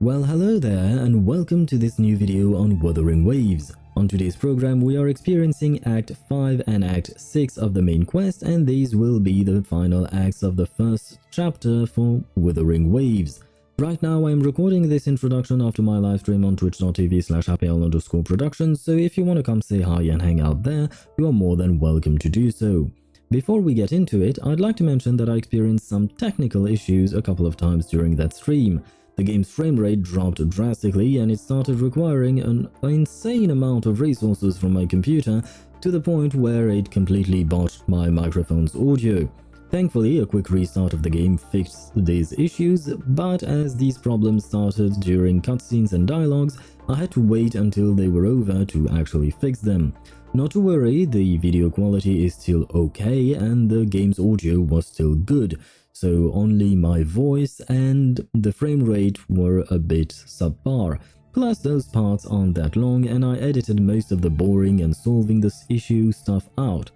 Well, hello there and welcome to this new video on Wuthering Waves. On today's program we are experiencing Act 5 and Act 6 of the main quest, and these will be the final acts of the first chapter for Wuthering Waves. Right now I am recording this introduction after my live stream on twitch.tv/happyl_productions, so if you want to come say hi and hang out there, you are more than welcome to do so. Before we get into it, I'd like to mention that I experienced some technical issues a couple of times during that stream. The game's frame rate dropped drastically and it started requiring an insane amount of resources from my computer to the point where it completely botched my microphone's audio. Thankfully, a quick restart of the game fixed these issues, but as these problems started during cutscenes and dialogues, I had to wait until they were over to actually fix them. Not to worry, the video quality is still okay and the game's audio was still good, so only my voice and the frame rate were a bit subpar. Plus those parts aren't that long and I edited most of the boring and solving this issue stuff out.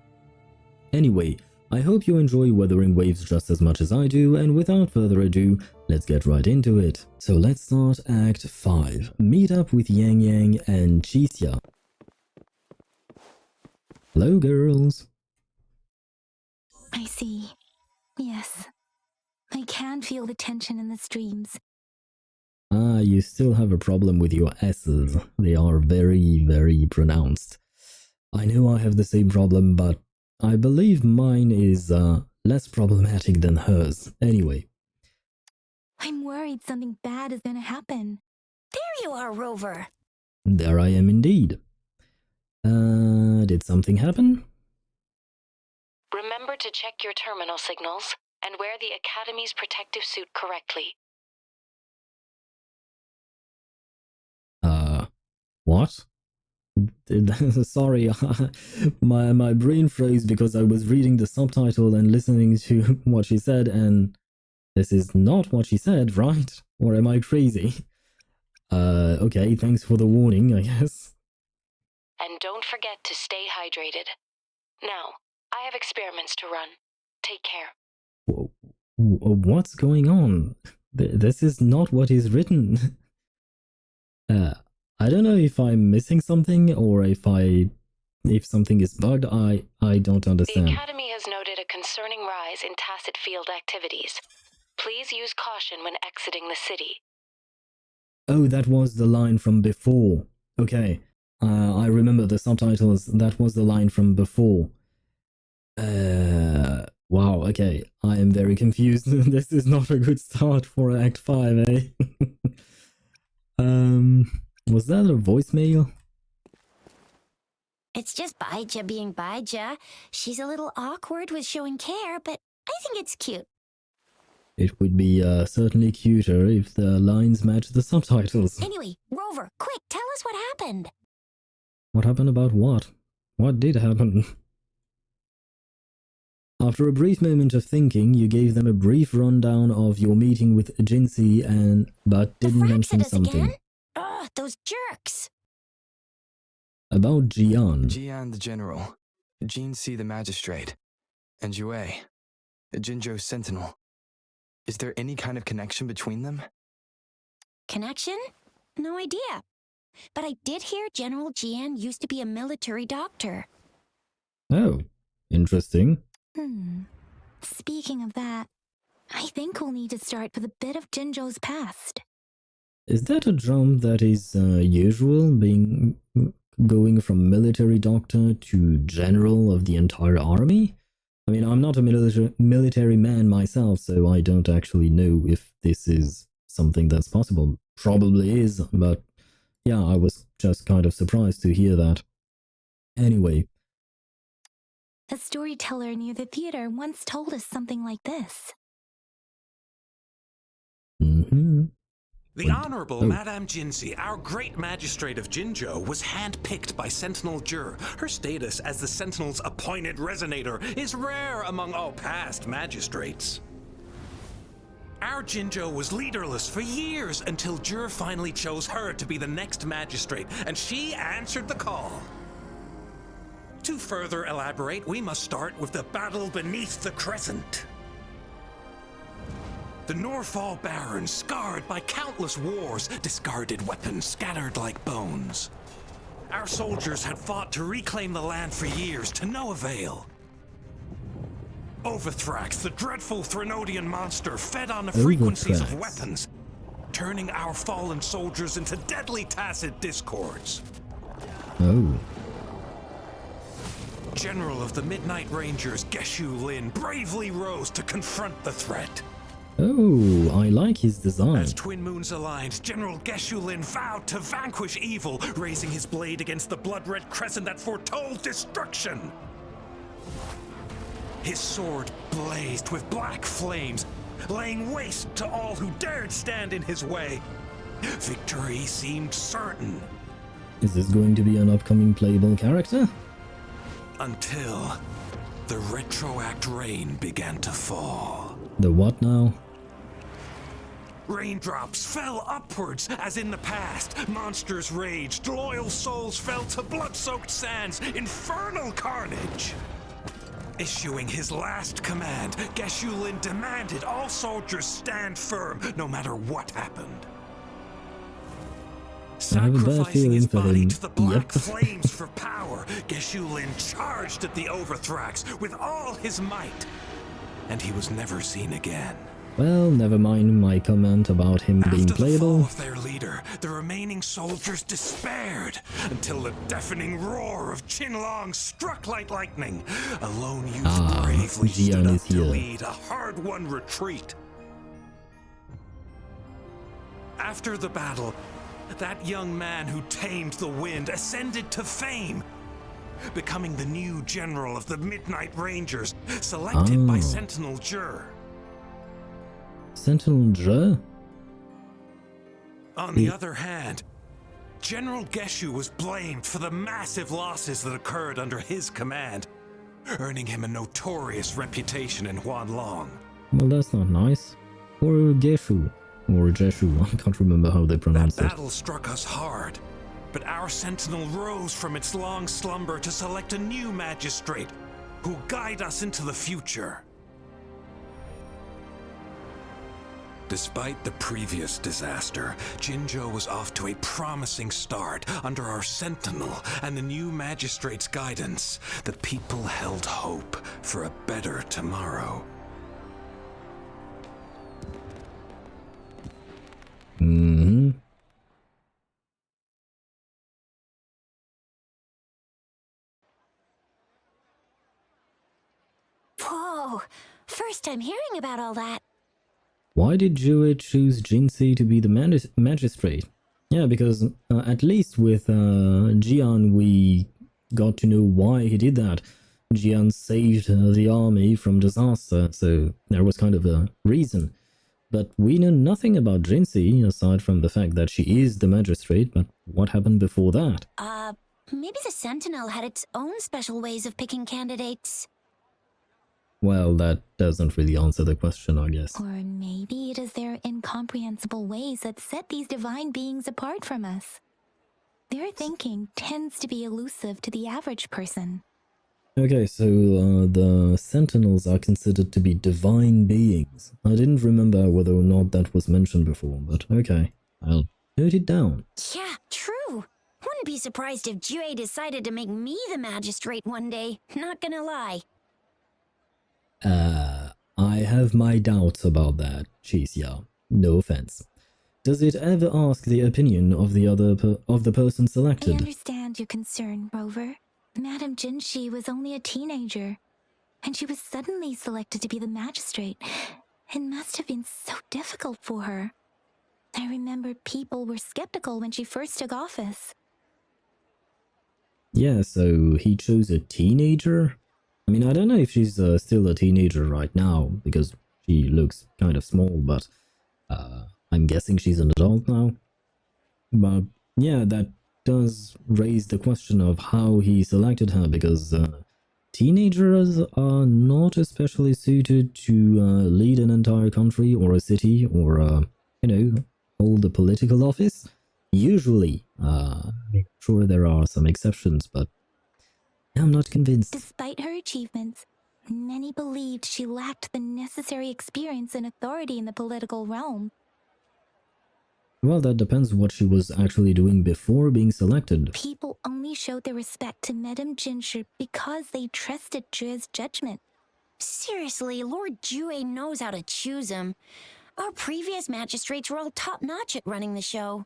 Anyway, I hope you enjoy Wuthering Waves just as much as I do, and without further ado, let's get right into it. So let's start Act 5. Meet up with Yang Yang and Chisia. Hello girls. I see. Yes. I can feel the tension in the streams. Ah, you still have a problem with your S's. They are very pronounced. I know I have the same problem, but I believe mine is less problematic than hers. Anyway. I'm worried something bad is gonna happen. There you are, Rover. There I am indeed. Did something happen? Remember to check your terminal signals and wear the Academy's protective suit correctly. What? Sorry, my brain froze because I was reading the subtitle and listening to what she said, and this is not what she said, right? Or am I crazy? Okay, thanks for the warning, I guess. And don't forget to stay hydrated. Now, I have experiments to run. Take care. What's going on? This is not what is written. I don't know if I'm missing something or if something is bugged. I don't understand. The Academy has noted a concerning rise in tacit field activities. Please use caution when exiting the city. Oh, that was the line from before. Okay. I remember the subtitles. That was the line from before. Wow, okay. I am very confused. This is not a good start for Act 5, eh? Was that a voicemail? It's just Baija being Baija. She's a little awkward with showing care, but I think it's cute. It would be certainly cuter if the lines match the subtitles. Anyway, Rover, quick, tell us what happened. What happened about what? What did happen? After a brief moment of thinking, you gave them a brief rundown of your meeting with Jinsey but didn't mention something. Again? Ugh, those jerks! About Jian. Jian the General, Jinsey the Magistrate, and Yue, Jinzhou's Sentinel. Is there any kind of connection between them? Connection? No idea. But I did hear General Jian used to be a military doctor. Oh, interesting. Speaking of that, I think we'll need to start with a bit of Jinzhou's past. Is that a jump that is usual, going from military doctor to general of the entire army? I mean, I'm not a military man myself, so I don't actually know if this is something that's possible. Probably is, but yeah, I was just kind of surprised to hear that. Anyway. A storyteller near the theater once told us something like this. The Honorable Madame Jinsey, our great magistrate of Jinzhou, was handpicked by Sentinel Jur. Her status as the Sentinel's appointed resonator is rare among all past magistrates. Our Jinzhou was leaderless for years until Jur finally chose her to be the next magistrate, and she answered the call. To further elaborate, we must start with the battle beneath the crescent. The Norfall barons, scarred by countless wars, discarded weapons scattered like bones. Our soldiers had fought to reclaim the land for years, to no avail. Overthrax, the dreadful Threnodian monster, fed on the frequencies of weapons, turning our fallen soldiers into deadly tacit discords. Oh. General of the Midnight Rangers, Geshu Lin, bravely rose to confront the threat. Oh, I like his design. As Twin Moons aligned, General Geshu Lin vowed to vanquish evil, raising his blade against the blood-red crescent that foretold destruction. His sword blazed with black flames, laying waste to all who dared stand in his way. Victory seemed certain. Is this going to be an upcoming playable character? Until the retroact rain began to fall. The what now? Raindrops fell upwards as in the past. Monsters raged, loyal souls fell to blood-soaked sands, infernal carnage. Issuing his last command, Geshu Lin demanded all soldiers stand firm, no matter what happened. I have a bad Sacrificing feeling his for body him. to the black Yep. flames for power, Geshu Lin charged at the Overthrax with all his might, and he was never seen again. Well, never mind my comment about him being After the fall playable. of their leader, the remaining soldiers despaired until the deafening roar of Qinlong struck like lightning. A lone youth bravely Jian stood is up to here. lead a hard-won retreat. After the battle, that young man who tamed the wind ascended to fame, becoming the new general of the Midnight Rangers, selected by Sentinel Jur. Sentinel Jur? On the other hand, General Geshu was blamed for the massive losses that occurred under his command, earning him a notorious reputation in Huanlong. Well, that's not nice. Or Geshu. Or Jeshu. I can't remember how they That pronounce it. battle struck us hard, but our sentinel rose from its long slumber to select a new magistrate who'll guide us into the future. Despite the previous disaster, Jinzhou was off to a promising start. Under our sentinel and the new magistrate's guidance, the people held hope for a better tomorrow. Mm-hmm. Whoa, first time hearing about all that. Why did Jue choose Jinsi to be the magistrate? Yeah, because at least with Jian we got to know why he did that. Jian saved the army from disaster, so there was kind of a reason. But we know nothing about Jinsi, aside from the fact that she is the magistrate, but what happened before that? Maybe the Sentinel had its own special ways of picking candidates. Well, that doesn't really answer the question, I guess. Or maybe it is their incomprehensible ways that set these divine beings apart from us. Their thinking tends to be elusive to the average person. Okay, so the Sentinels are considered to be divine beings. I didn't remember whether or not that was mentioned before, but okay, I'll note it down. Yeah, true. Wouldn't be surprised if Jue decided to make me the magistrate one day, not gonna lie. I have my doubts about that, Chixia. No offense. Does it ever ask the opinion of the person I selected? understand your concern, Rover. Madame Jinshi was only a teenager, and she was suddenly selected to be the magistrate. It must have been so difficult for her. I remember people were skeptical when she first took office. Yeah, so he chose a teenager? I mean, I don't know if she's still a teenager right now, because she looks kind of small, but I'm guessing she's an adult now. But yeah, that does raise the question of how he selected her, because teenagers are not especially suited to lead an entire country or a city or, hold a political office. Usually, I'm sure there are some exceptions, but I'm not convinced. Despite her achievements, Many believed she lacked the necessary experience and authority in the political realm. Well, that depends what she was actually doing before being selected. People only showed their respect to Madame Jinshi because they trusted Jue's judgment. Seriously, Lord Jue knows how to choose him. Our previous magistrates were all top-notch at running the show.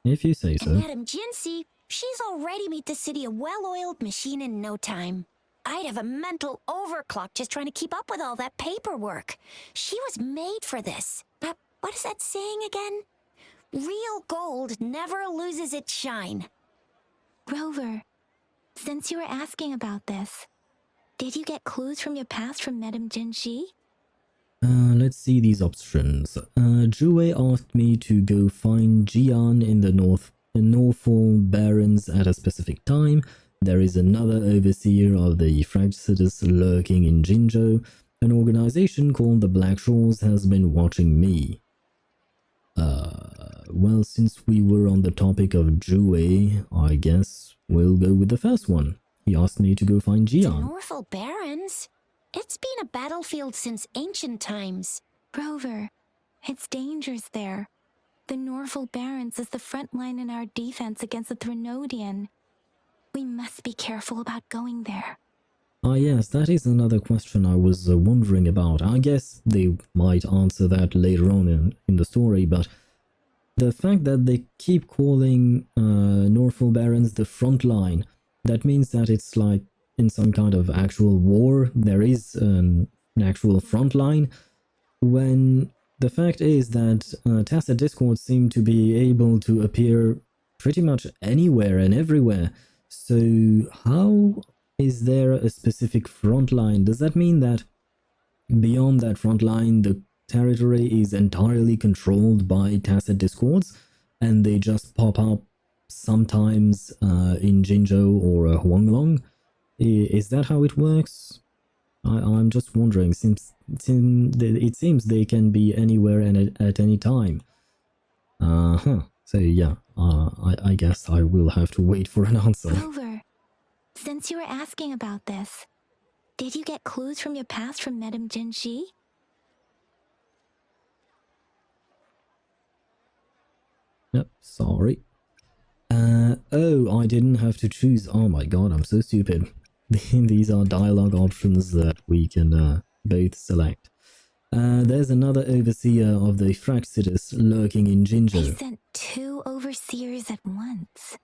If you say And so. Madame Jinsi, she's already made the city a well-oiled machine in no time. I'd have a mental overclock just trying to keep up with all that paperwork. She was made for this. What is that saying again? Real gold never loses its shine. Rover, since you were asking about this, did you get clues from your past from Madame Jinshi? Let's see these options. Jue asked me to go find Jian in the Northfall Barrens at a specific time. There is another overseer of the Fraxidus lurking in Jinzhou. An organization called the Black Shores has been watching me. Well, since we were on the topic of Jue, I guess we'll go with the first one. He asked me to go find The Jian. Northfall Barrens? It's been a battlefield since ancient times. Rover, it's dangerous there. The Northfall Barrens is the front line in our defense against the Threnodian. We must be careful about going there. Ah yes, that is another question I was wondering about. I guess they might answer that later on in the story, but the fact that they keep calling Northfall Barrens the front line, that means that it's like in some kind of actual war, there is an actual front line, when the fact is that Tacit Discords seem to be able to appear pretty much anywhere and everywhere. So how is there a specific front line? Does that mean that beyond that front line, the territory is entirely controlled by Tacit Discords, and they just pop up sometimes in Jinzhou or Huanglong? Is that how it works? I'm just wondering, since it seems they can be anywhere and at any time. So yeah, I guess I will have to wait for an answer. Rover, since you were asking about this, did you get clues from your past from Madame Jinshi? Yep, sorry. Oh, I didn't have to choose. Oh my god, I'm so stupid. These are dialogue options that we can both select. There's another overseer of the Fraxidus lurking in They Jinzhou. sent 2 overseers at once.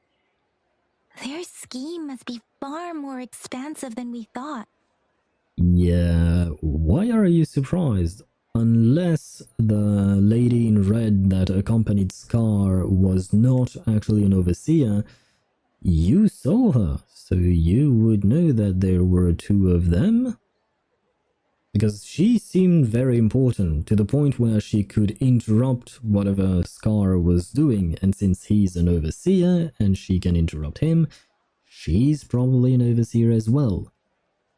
Their scheme must be far more expansive than we thought. Yeah, why are you surprised? Unless the lady in red that accompanied Scar was not actually an overseer, you saw her, so you would know that there were 2 of them? Because she seemed very important, to the point where she could interrupt whatever Scar was doing, and since he's an overseer and she can interrupt him, she's probably an overseer as well.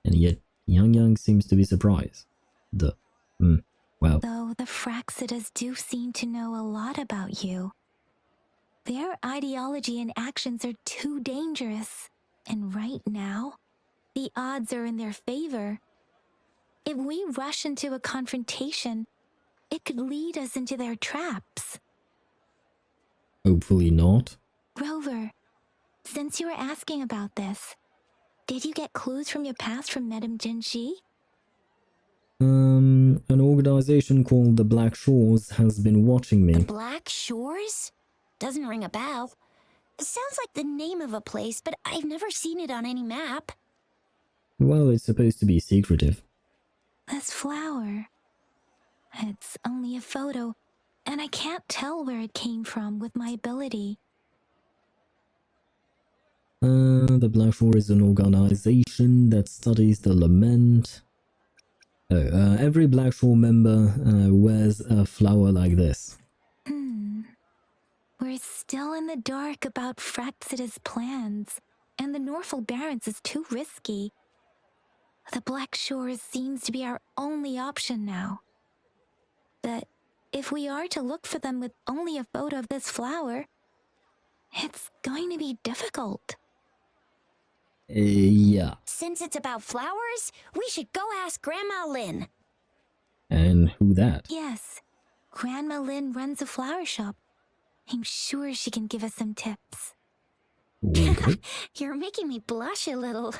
And yet Yang seems to be surprised. Well, Though the Fraxidas do seem to know a lot about you. Their ideology and actions are too dangerous, and right now, the odds are in their favor. If we rush into a confrontation, it could lead us into their traps. hopefully not. Rover, since you were asking about this, did you get clues from your past from Madame Jinshi? An organization called the Black Shores has been watching me. The Black Shores? Doesn't ring a bell. Sounds like the name of a place, but I've never seen it on any map. Well, it's supposed to be secretive. This flower. It's only a photo, and I can't tell where it came from with my ability. The Black Shore is an organization that studies the lament. Every Black Shore member wears a flower like this. We're still in the dark about Fraxida's plans, and the Northfall Barrens is too risky. The Black Shores seems to be our only option now. But if we are to look for them with only a photo of this flower, it's going to be difficult. Yeah. Since it's about flowers, we should go ask Grandma Lynn. And who that? Yes, Grandma Lynn runs a flower shop. I'm sure she can give us some tips. Okay. You're making me blush a little.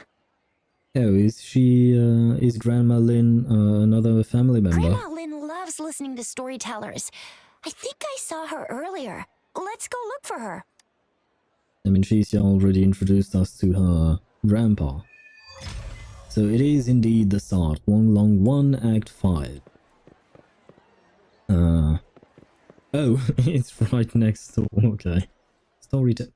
Oh, is Grandma Lynn another family member? Grandma Lynn loves listening to storytellers. I think I saw her earlier. Let's go look for her. I mean, she's already introduced us to her grandpa. So it is indeed the start. Wong Long 1, Act 5. Oh, it's right next door. Okay.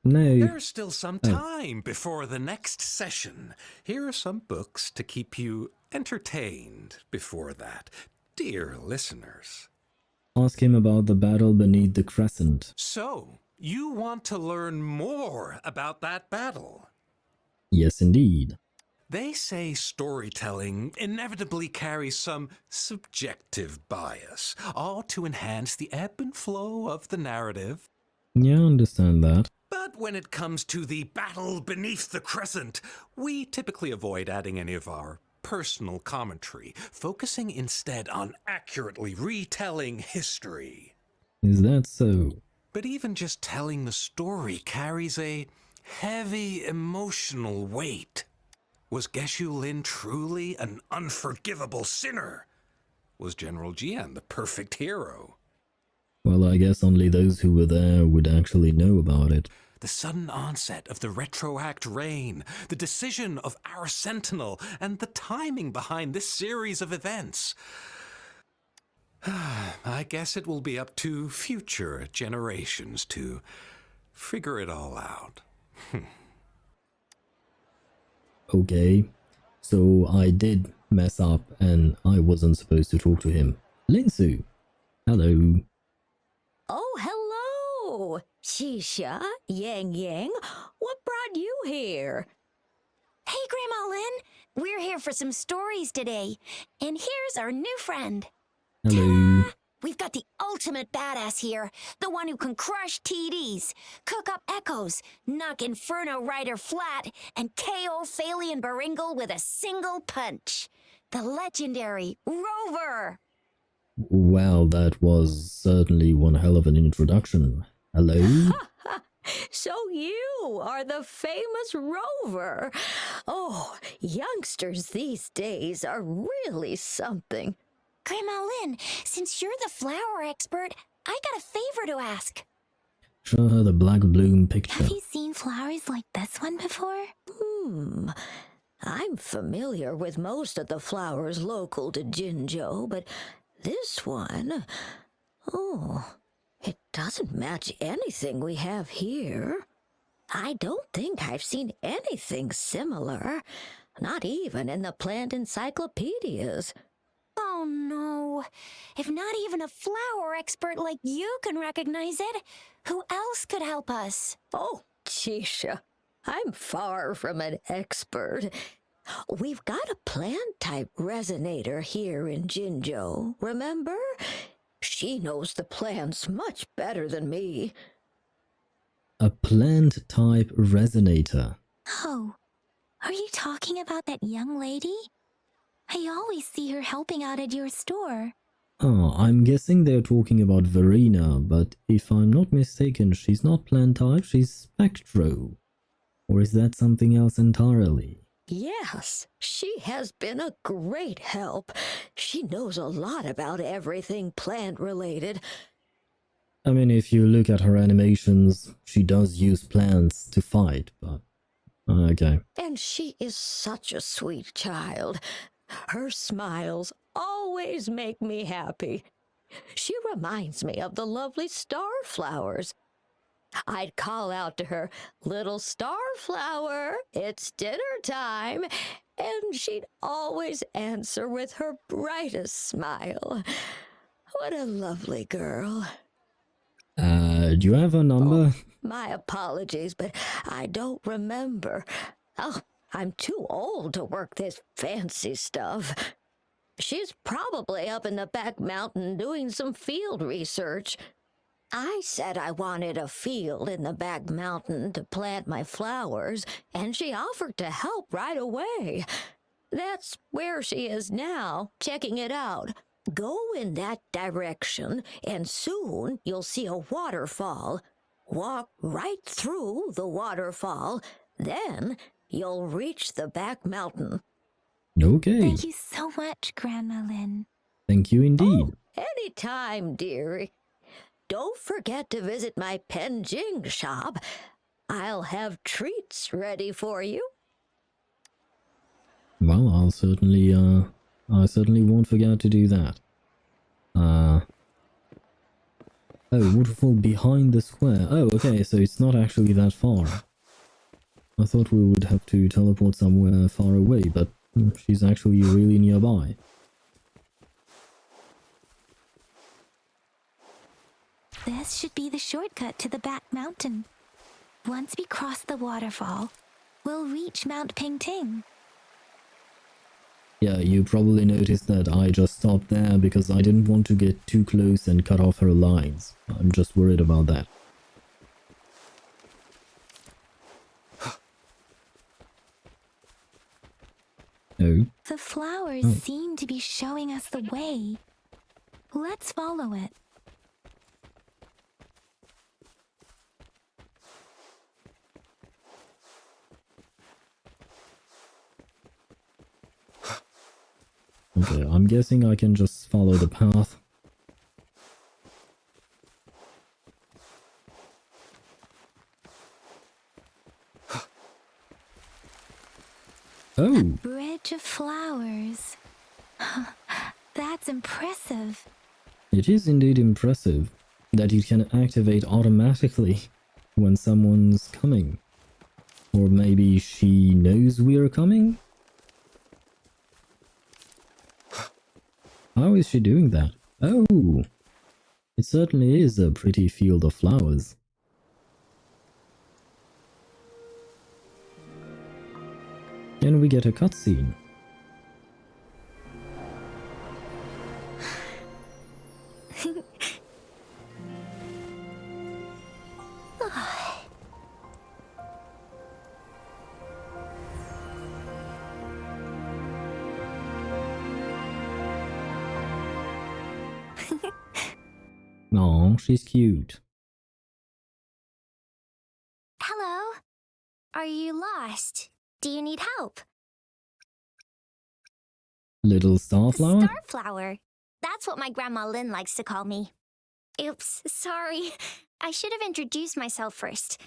No. There's still some time before the next session. Here are some books to keep you entertained before that. Dear listeners. Ask him about the battle beneath the crescent. So, you want to learn more about that battle? Yes, indeed. They say storytelling inevitably carries some subjective bias, all to enhance the ebb and flow of the narrative. Yeah, I understand that. But when it comes to the battle beneath the crescent, we typically avoid adding any of our personal commentary, focusing instead on accurately retelling history. Is that so? But even just telling the story carries a heavy emotional weight. Was Geshu Lin truly an unforgivable sinner? Was General Jian the perfect hero? Well, I guess only those who were there would actually know about it. The sudden onset of the retroact rain, the decision of our sentinel, and the timing behind this series of events. I guess it will be up to future generations to figure it all out. Okay, so I did mess up and I wasn't supposed to talk to him. Linsu, hello. Oh, hello! Shisha, Yang Yang, what brought you here? Hey, Grandma Lynn. We're here for some stories today. And here's our new friend. Hello. We've got the ultimate badass here. The one who can crush TDs, cook up echoes, knock Inferno Rider flat, and KO Phalian Baringle with a single punch. The legendary Rover. Well, that was certainly one hell of an introduction. Hello? So you are the famous Rover. Oh, youngsters these days are really something. Grandma Lynn, since you're the flower expert, I got a favor to ask. Show her the black bloom picture. Have you seen flowers like this one before? I'm familiar with most of the flowers local to Jinzhou, but this one, it doesn't match anything we have here. I don't think I've seen anything similar, not even in the plant encyclopedias. Oh no. If not even a flower expert like you can recognize it, who else could help us? Oh, Chisha, I'm far from an expert. We've got a plant-type resonator here in Jinzhou, remember? She knows the plants much better than me. A plant-type resonator. Oh, are you talking about that young lady? I always see her helping out at your store. Oh, I'm guessing they're talking about Verena, but if I'm not mistaken, she's not plant-type, she's spectro. Or is that something else entirely? Yes, she has been a great help. She knows a lot about everything plant-related. I mean, if you look at her animations, she does use plants to fight, but... okay. And she is such a sweet child. Her smiles always make me happy. She reminds me of the lovely starflowers. I'd call out to her, "Little starflower, it's dinner time," and she'd always answer with her brightest smile. What a lovely girl. Do you have her number? My apologies, but I don't remember. Oh, I'm too old to work this fancy stuff. She's probably up in the back mountain doing some field research. I said I wanted a field in the back mountain to plant my flowers, and she offered to help right away. That's where she is now, checking it out. Go in that direction, and soon you'll see a waterfall. Walk right through the waterfall, then you'll reach the back mountain. Okay. Thank you so much, Grandma Lynn. Thank you indeed. Oh, anytime, dearie. Don't forget to visit my Penjing shop. I'll have treats ready for you. Well, I certainly won't forget to do that. Oh, waterfall behind the square. Oh, okay, so it's not actually that far. I thought we would have to teleport somewhere far away, but she's actually really nearby. This should be the shortcut to the back mountain. Once we cross the waterfall, we'll reach Mount Pingting. Yeah, you probably noticed that I just stopped there because I didn't want to get too close and cut off her lines. I'm just worried about that. Oh. The flowers seem to be showing us the way. Let's follow it. Okay, I'm guessing I can just follow the path. Oh! A bridge of flowers. That's impressive. It is indeed impressive that it can activate automatically when someone's coming. Or maybe she knows we're coming? How is she doing that? Oh! It certainly is a pretty field of flowers. And we get a cutscene. Aw, she's cute. Hello? Are you lost? Do you need help? Little starflower? Starflower. That's what my Grandma Lynn likes to call me. Oops, sorry. I should have introduced myself first.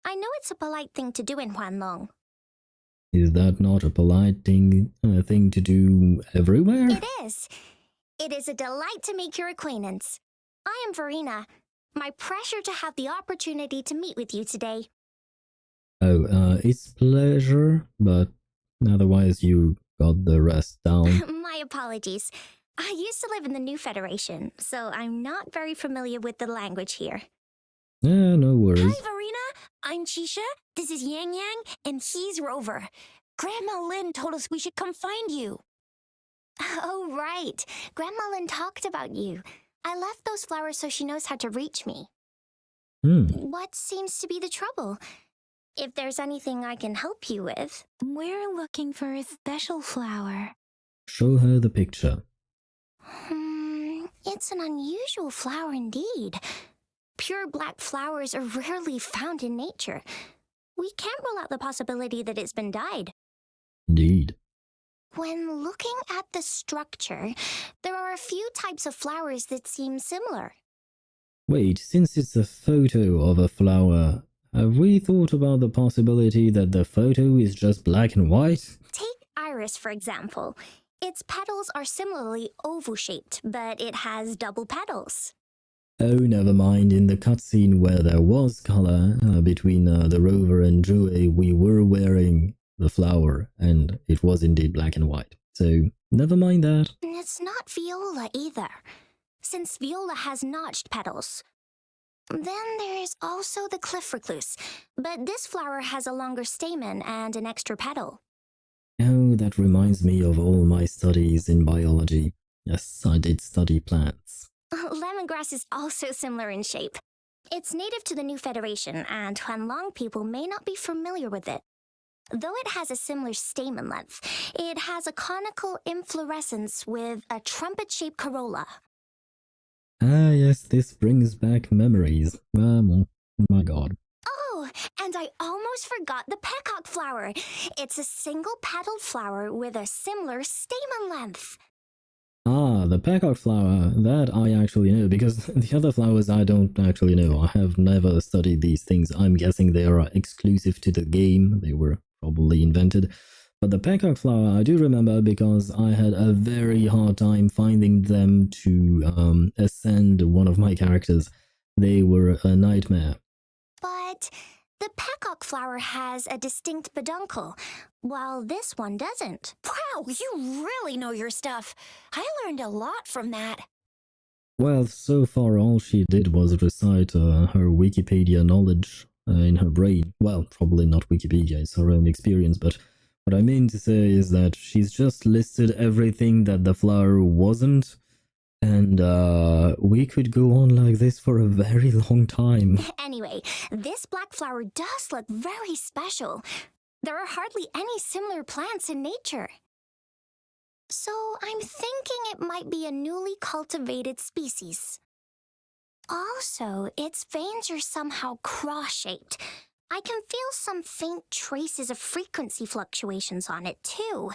I know it's a polite thing to do in Huanlong. Is that not a polite thing to do everywhere? It is. It is a delight to make your acquaintance. I am Verena. My pleasure to have the opportunity to meet with you today. Oh, it's pleasure, but otherwise you got the rest down. My apologies. I used to live in the New Federation, so I'm not very familiar with the language here. No worries. Hi, Verena. I'm Chisha. This is Yang Yang, and he's Rover. Grandma Lynn told us we should come find you. Oh, right. Grandma Lynn talked about you. I left those flowers so she knows how to reach me. What seems to be the trouble? If there's anything I can help you with. We're looking for a special flower. Show her the picture. It's an unusual flower indeed. Pure black flowers are rarely found in nature. We can't rule out the possibility that it's been dyed. Indeed. When looking at the structure, there are a few types of flowers that seem similar. Wait, since it's a photo of a flower, have we thought about the possibility that the photo is just black and white? Take iris, for example. Its petals are similarly oval-shaped, but it has double petals. Oh, never mind. In the cutscene where there was color between the Rover and Joey, we were wearing the flower, and it was indeed black and white. So, never mind that. It's not viola either, since viola has notched petals. Then there's also the cliff recluse, but this flower has a longer stamen and an extra petal. Oh, that reminds me of all my studies in biology. Yes, I did study plants. Lemongrass is also similar in shape. It's native to the New Federation, and Huanlong people may not be familiar with it. Though it has a similar stamen length, it has a conical inflorescence with a trumpet-shaped corolla. Ah, yes, this brings back memories. Oh my god. Oh, and I almost forgot the peacock flower. It's a single-petaled flower with a similar stamen length. Ah, the peacock flower, that I actually know, because the other flowers I don't actually know. I have never studied these things. I'm guessing they are exclusive to the game. They were probably invented. But the peacock flower I do remember because I had a very hard time finding them to ascend one of my characters. They were a nightmare. But the peacock flower has a distinct peduncle, while this one doesn't. Wow, you really know your stuff. I learned a lot from that. Well, so far all she did was recite her Wikipedia knowledge in her brain. Well, probably not Wikipedia, it's her own experience, but what I mean to say is that she's just listed everything that the flower wasn't, and we could go on like this for a very long time. Anyway, this black flower does look very special. There are hardly any similar plants in nature. So I'm thinking it might be a newly cultivated species. Also, its veins are somehow cross-shaped. I can feel some faint traces of frequency fluctuations on it, too.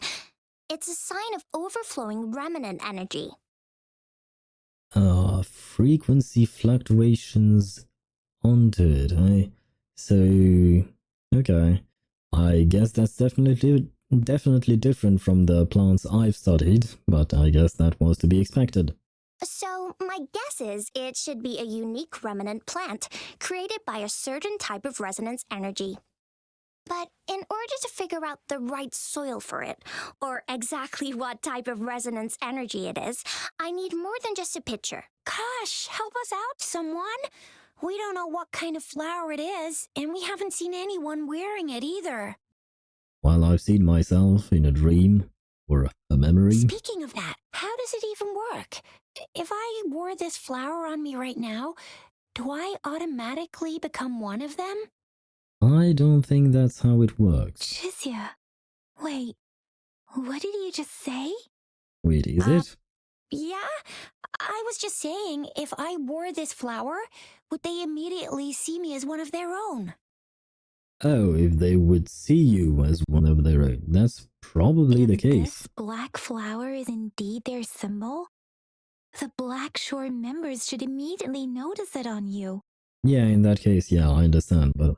It's a sign of overflowing remnant energy. Frequency fluctuations onto it, eh? So, okay. I guess that's definitely different from the plants I've studied, but I guess that was to be expected. So, my guess is it should be a unique remnant plant, created by a certain type of resonance energy. But in order to figure out the right soil for it, or exactly what type of resonance energy it is, I need more than just a picture. Gosh, help us out, someone. We don't know what kind of flower it is, and we haven't seen anyone wearing it either. While I've seen myself in a dream or a memory. Speaking of that, how does it even work? If I wore this flower on me right now, do I automatically become one of them? I don't think that's how it works. Chisia, wait, what did you just say? Wait, is it? Yeah, I was just saying, if I wore this flower, would they immediately see me as one of their own? Oh, if they would see you as one of their own, that's probably the case. This black flower is indeed their symbol, the Black Shore members should immediately notice it on you. Yeah, in that case, yeah, I understand, but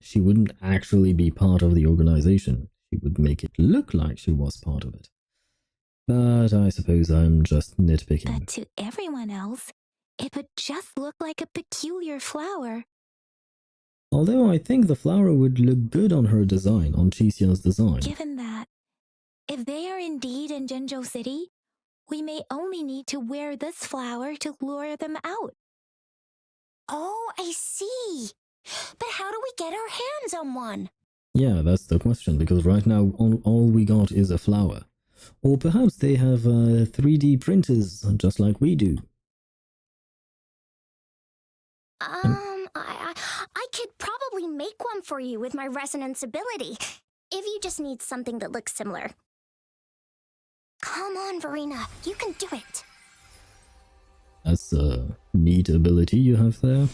she wouldn't actually be part of the organization. She would make it look like she was part of it. But I suppose I'm just nitpicking. But to everyone else, it would just look like a peculiar flower. Although I think the flower would look good on her design, on Chisia's design. Given that, if they are indeed in Jinzhou City, we may only need to wear this flower to lure them out. Oh, I see. But how do we get our hands on one? Yeah, that's the question, because right now all we got is a flower. Or perhaps they have 3D printers, just like we do. I could probably make one for you with my resonance ability, if you just need something that looks similar. Come on, Verena, you can do it. That's a neat ability you have there.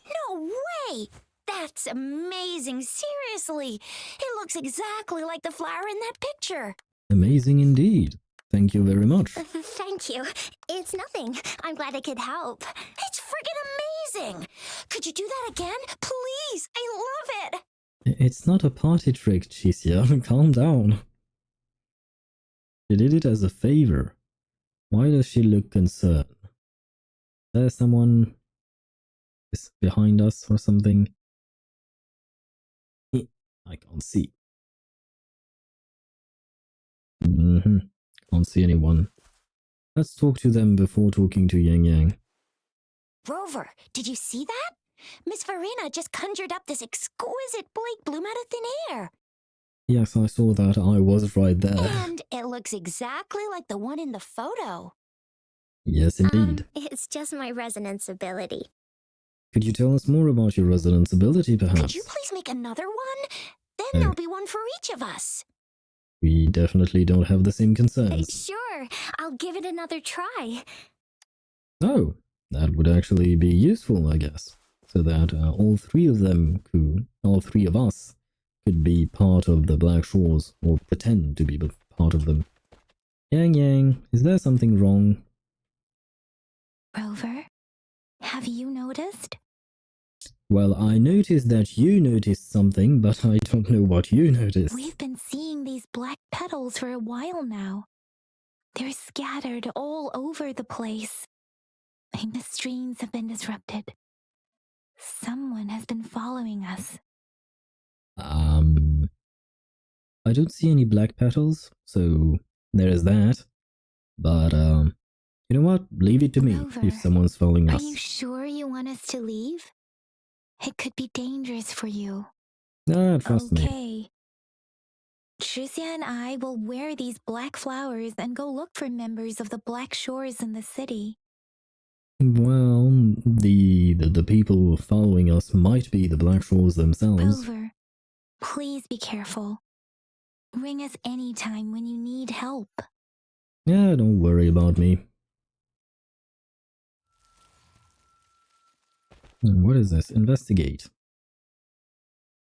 No way! That's amazing, seriously! It looks exactly like the flower in that picture. Amazing indeed. Thank you very much. Thank you. It's nothing. I'm glad I could help. It's friggin' amazing! Could you do that again? Please! I love it! It's not a party trick, Chisia. Calm down. She did it as a favor. Why does she look concerned? There's someone behind us or something. I can't see. Can't see anyone. Let's talk to them before talking to Yang Yang. Rover, did you see that? Miss Verena just conjured up this exquisite Blake bloom out of thin air. Yes, I saw that. I was right there. And it looks exactly like the one in the photo. Yes, indeed. It's just my resonance ability. Could you tell us more about your resonance ability, perhaps? Could you please make another one? Then Oh. there'll be one for each of us. We definitely don't have the same concerns. Sure, I'll give it another try. Oh, that would actually be useful, I guess. So that all three of us could be part of the Black Shores, or pretend to be part of them. Yang Yang, is there something wrong? Rover, have you noticed? Well, I noticed that you noticed something, but I don't know what you noticed. We've been seeing these black petals for a while now. They're scattered all over the place. And the streams have been disrupted. Someone has been following us. I don't see any black petals, so there is that. But, you know what? Leave it to me Rover, if someone's following Are us. you sure you want us to leave? It could be dangerous for you. Trust me. Okay. Tricia and I will wear these black flowers and go look for members of the Black Shores in the city. Well, the people following us might be the Black Shores themselves. Rover, please be careful. Ring us anytime when you need help. Yeah, don't worry about me. What is this? Investigate.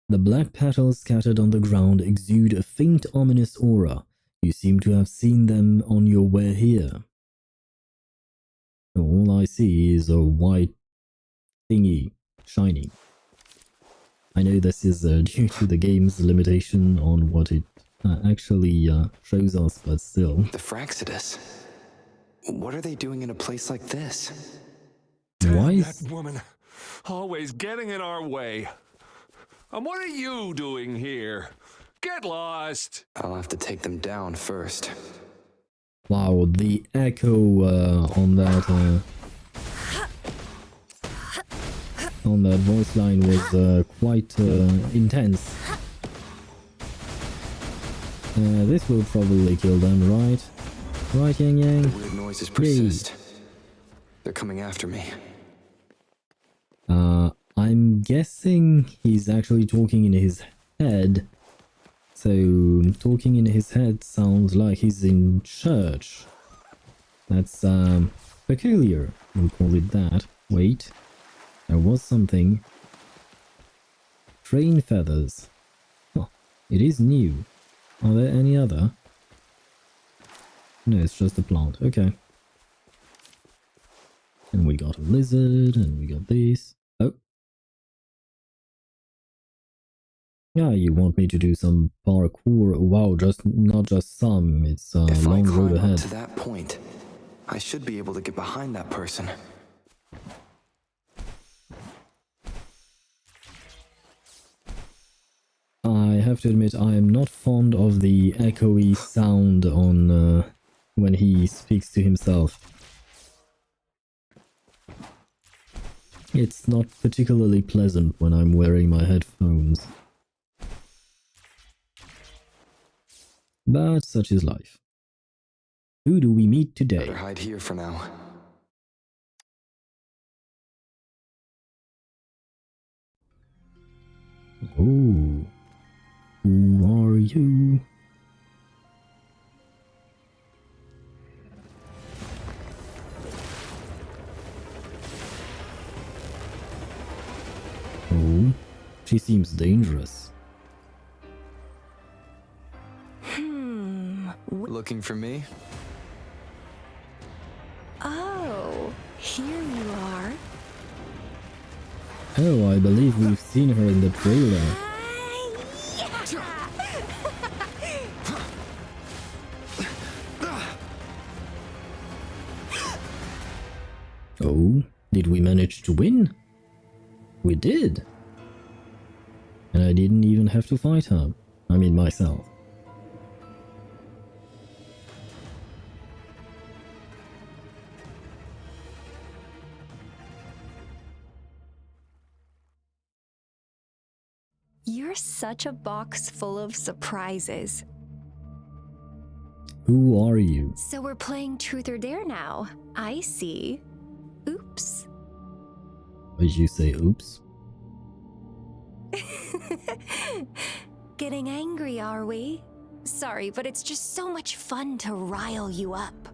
The black petals scattered on the ground exude a faint ominous aura. You seem to have seen them on your way here. All I see is a white thingy shining. I know this is due to the game's limitation on what it actually shows us, but still. The Fraxidus? What are they doing in a place like this? Why? Damn that woman. Always getting in our way. And what are you doing here? Get lost! I'll have to take them down first. Wow, the echo on that voice line was quite intense. This will probably kill them, right? Right, Yang Yang? The weird noises persist. They're coming after me. I'm guessing he's actually talking in his head. So, talking in his head sounds like he's in church. That's, peculiar. We'll call it that. Wait. There was something. Train feathers. Oh, it is new. Are there any other? No, it's just a plant. Okay. And we got a lizard, and we got this. Oh. Yeah, you want me to do some parkour? Wow, not just some. It's a If long I road climb ahead. up to that point, I should be able to get behind that person. I have to admit, I am not fond of the echoey sound on when he speaks to himself. It's not particularly pleasant when I'm wearing my headphones. But such is life. Who do we meet today? Better hide here for now. Oh, who are you? Oh, she seems dangerous. Looking for me? Oh, here you are. Oh, I believe we've seen her in the trailer. Oh, did we manage to win? We did. And I didn't even have to fight her. I mean, myself. You're such a box full of surprises. Who are you? So we're playing Truth or Dare now. I see. Oops. Did you say oops? Getting angry, are we? Sorry, but it's just so much fun to rile you up.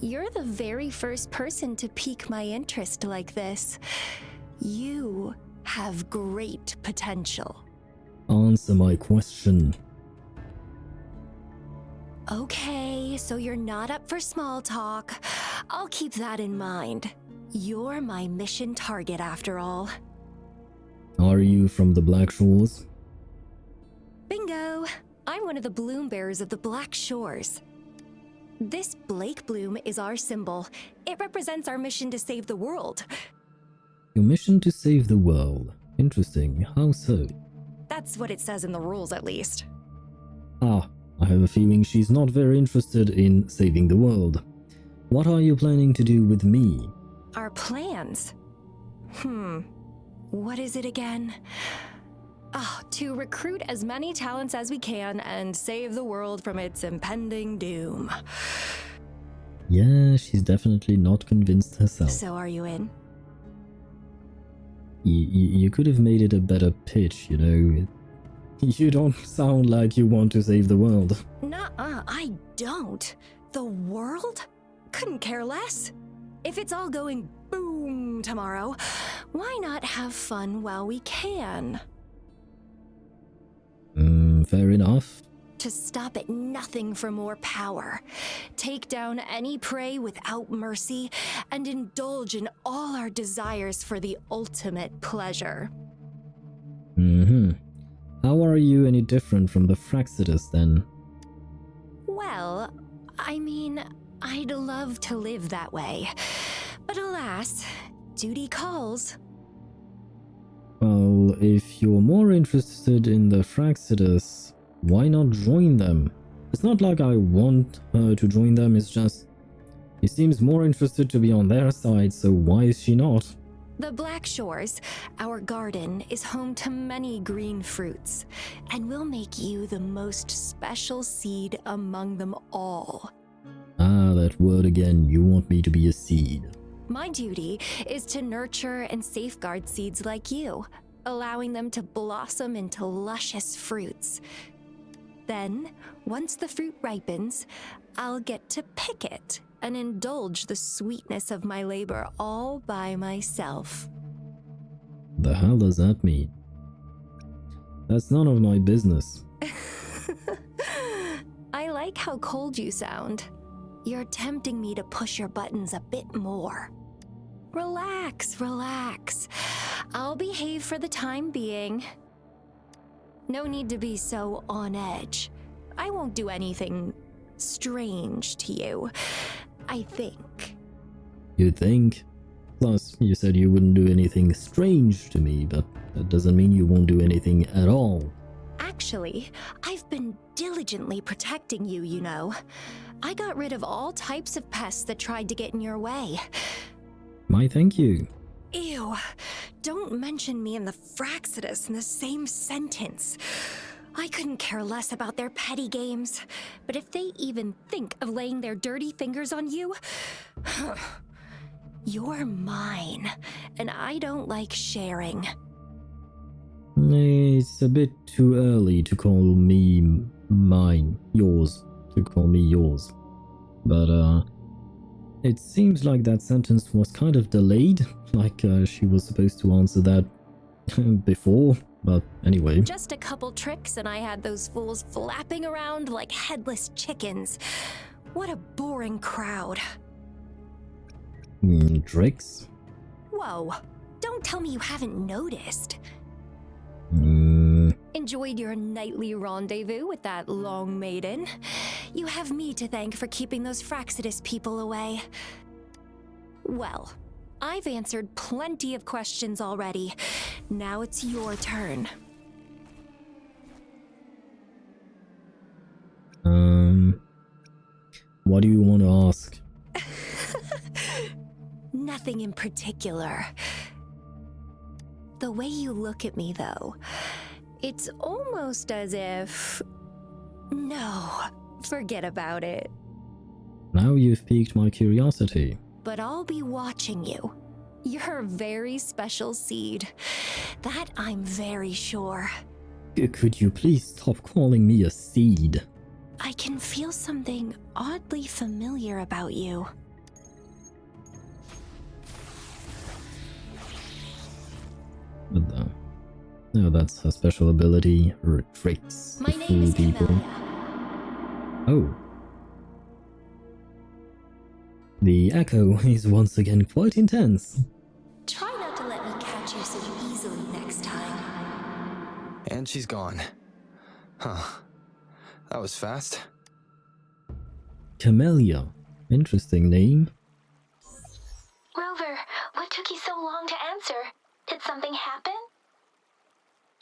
You're the very first person to pique my interest like this. You have great potential. Answer my question. Okay, so you're not up for small talk. I'll keep that in mind. You're my mission target after all. Are you from the Black Shores? Bingo! I'm one of the bloom bearers of the Black Shores. This Blake bloom is our symbol. It represents our mission to save the world. Your mission to save the world. Interesting. How so? That's what it says in the rules, at least. Ah, I have a feeling she's not very interested in saving the world. What are you planning to do with me? Our plans? What is it again? To recruit as many talents as we can and save the world from its impending doom. Yeah, she's definitely not convinced herself. So are you in? You could have made it a better pitch, you know. You don't sound like you want to save the world. Nuh-uh, I don't. The world? Couldn't care less. If it's all going boom tomorrow, why not have fun while we can? Fair enough. To stop at nothing for more power, take down any prey without mercy, and indulge in all our desires for the ultimate pleasure. How are you any different from the Fraxidus then? Well, I mean, I'd love to live that way, but alas, duty calls. Well, if you're more interested in the Fraxidus, why not join them? It's not like I want her to join them, it's just she seems more interested to be on their side, so why is she not? The Black Shores, our garden, is home to many green fruits, and we'll make you the most special seed among them all. Ah, that word again, you want me to be a seed. My duty is to nurture and safeguard seeds like you, allowing them to blossom into luscious fruits. Then, once the fruit ripens, I'll get to pick it and indulge the sweetness of my labor all by myself. The hell does that mean? That's none of my business. I like how cold you sound. You're tempting me to push your buttons a bit more. Relax, relax. I'll behave for the time being. No need to be so on edge. I won't do anything strange to you, I think. You think? Plus, you said you wouldn't do anything strange to me, but that doesn't mean you won't do anything at all. Actually, I've been diligently protecting you, you know. I got rid of all types of pests that tried to get in your way. My thank you. Ew, don't mention me and the Fraxidus in the same sentence. I couldn't care less about their petty games, but if they even think of laying their dirty fingers on you, you're mine, and I don't like sharing. It's a bit too early to call me mine, yours, to call me yours. But, it seems like that sentence was kind of delayed, like she was supposed to answer that before, but anyway. Just a couple tricks and I had those fools flapping around like headless chickens. What a boring crowd. Tricks? Whoa, don't tell me you haven't noticed. Enjoyed your nightly rendezvous with that long maiden. You have me to thank for keeping those Fraxidus people away. Well, I've answered plenty of questions already. Now it's your turn. What do you want to ask? Nothing in particular. The way you look at me, though, it's almost as if... No, Forget about it. Now you've piqued my curiosity. But I'll be watching you. You're a very special seed. That I'm very sure. Could you please stop calling me a seed? I can feel something oddly familiar about you. What the? No, that's her special ability. Tricks My to name fool is people. Camellia. Oh. The echo is once again quite intense. Try not to let me catch you so easily next time. And she's gone. Huh. That was fast. Camellia. Interesting name. Rover, what took you so long to answer? Did something happen?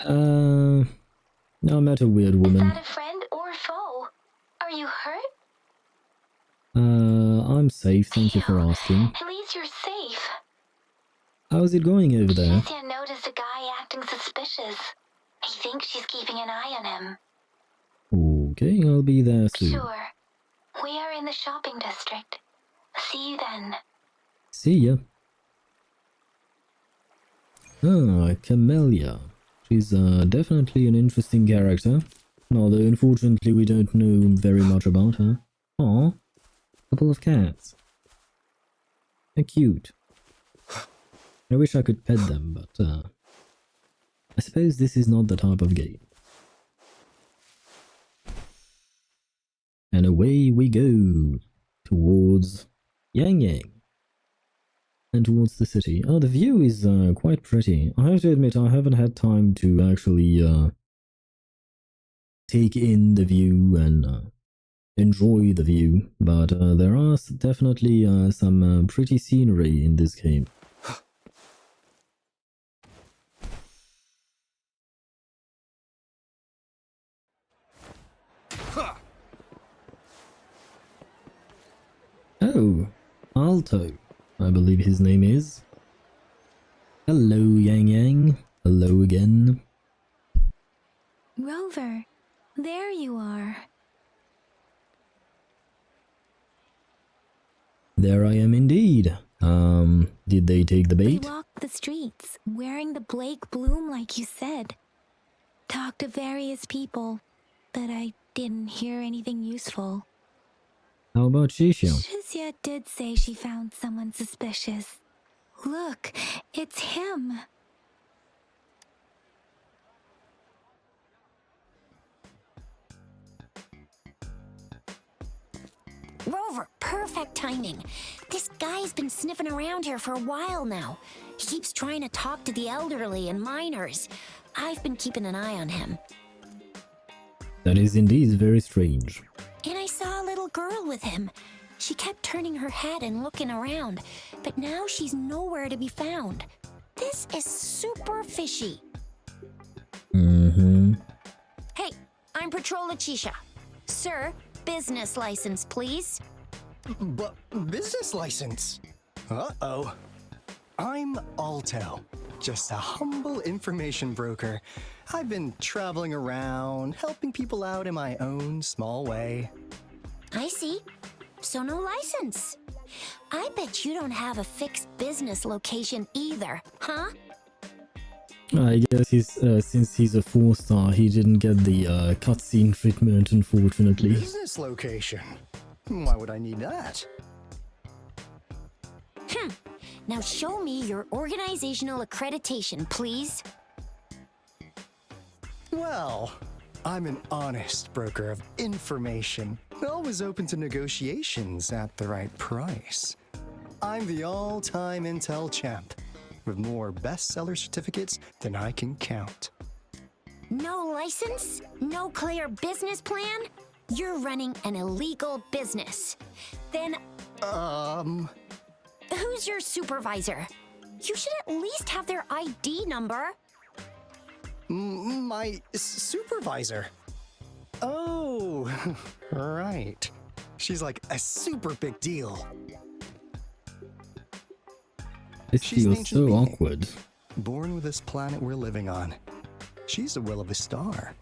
I met a weird Is woman. that a friend or foe? Are you hurt? I'm safe, thank you for asking. At least you're safe. How's it going over there? Tricia noticed a guy acting suspicious. I think she's keeping an eye on him. Okay, I'll be there soon. Sure. We are in the shopping district. See you then. See ya. Ah, Camellia. She's definitely an interesting character. Although unfortunately we don't know very much about her. Aw, couple of cats. They're cute. I wish I could pet them, but I suppose this is not the type of game. And away we go towards Yang Yang. And towards the city. Oh, the view is quite pretty. I have to admit I haven't had time to actually take in the view and enjoy the view, but there are definitely some pretty scenery in this game. Oh, Alto, I believe his name is. Hello, Yang Yang. Hello again. Rover, there you are. There I am indeed. Did they take the We bait? walked the streets, wearing the Blake bloom like you said. Talked to various people, but I didn't hear anything useful. How about Shisha? Shizia did say she found someone suspicious. Look, it's him. Rover, perfect timing. This guy's been sniffing around here for a while now. He keeps trying to talk to the elderly and minors. I've been keeping an eye on him. That is indeed very strange. And I saw a little girl with him. She kept turning her head and looking around, but now she's nowhere to be found. This is super fishy. Mm-hmm. Hey, I'm Patrola Chisha. Sir, business license, please. But business license? Uh-oh. I'm Alto, just a humble information broker. I've been traveling around, helping people out in my own small way. I see. So no license. I bet you don't have a fixed business location either, huh? I guess since he's a 4-star, he didn't get the cutscene treatment, unfortunately. Business location? Why would I need that? Now show me your organizational accreditation, please. Well, I'm an honest broker of information, always open to negotiations at the right price. I'm the all-time Intel champ, with more bestseller certificates than I can count. No license? No clear business plan? You're running an illegal business. Then, who's your supervisor? You should at least have their ID number. My supervisor? Oh, right. She's like a super big deal. This She's an feels ancient so being, awkward. born with this planet we're living on. She's the will of a star.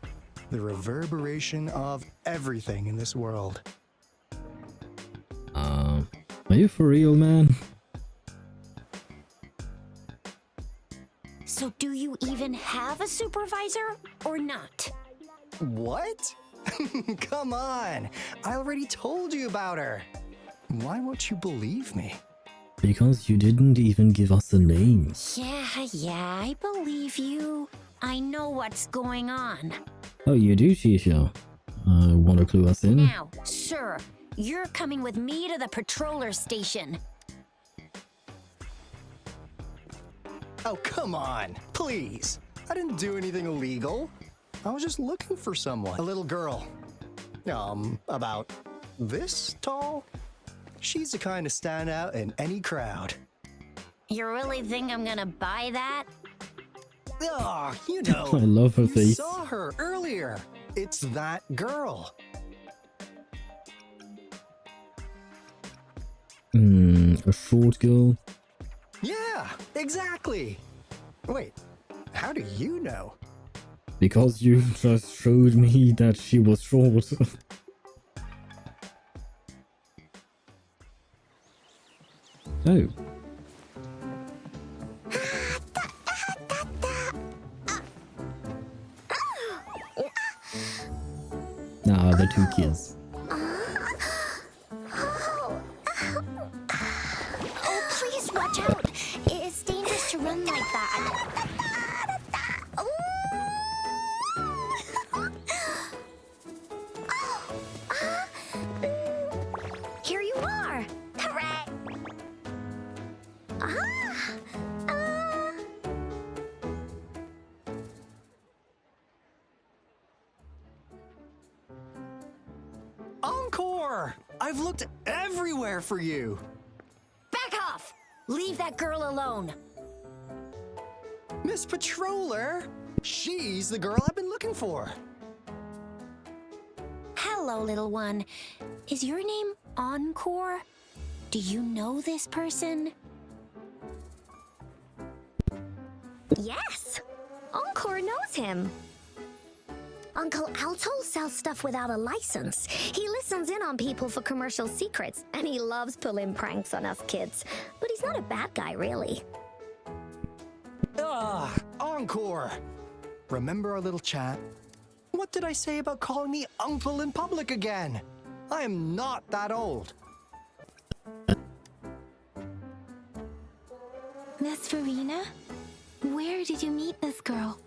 the reverberation of everything in this world. Are you for real, man? So do you even have a supervisor or not? What? Come on! I already told you about her. Why won't you believe me? Because you didn't even give us a name. Yeah, I believe you. I know what's going on. Oh, you do, Shisha? Want to clue us in? Now, sir, you're coming with me to the patroller station. Oh, come on, please. I didn't do anything illegal. I was just looking for someone. A little girl. About this tall. She's the kind to stand out in any crowd. You really think I'm gonna buy that? Oh, you know. I love her you face. saw her earlier. It's that girl. A short girl? Yeah, exactly. Wait, how do you know? Because you just showed me that she was short. Oh. Ah, the two kids. Oh, please watch out. It's dangerous to run like that. Here you are. Hooray. Encore! I've looked everywhere for you. Back off. Leave that girl alone. Miss Patroller, she's the girl I've been looking for. Hello, little one. Is your name Encore? Do you know this person? Yes, Encore knows him. Uncle Alto sells stuff without a license. He listens in on people for commercial secrets, and he loves pulling pranks on us kids. But he's not a bad guy, really. Encore! Remember our little chat? What did I say about calling me uncle in public again? I am not that old. Miss Verena? Where did you meet this girl?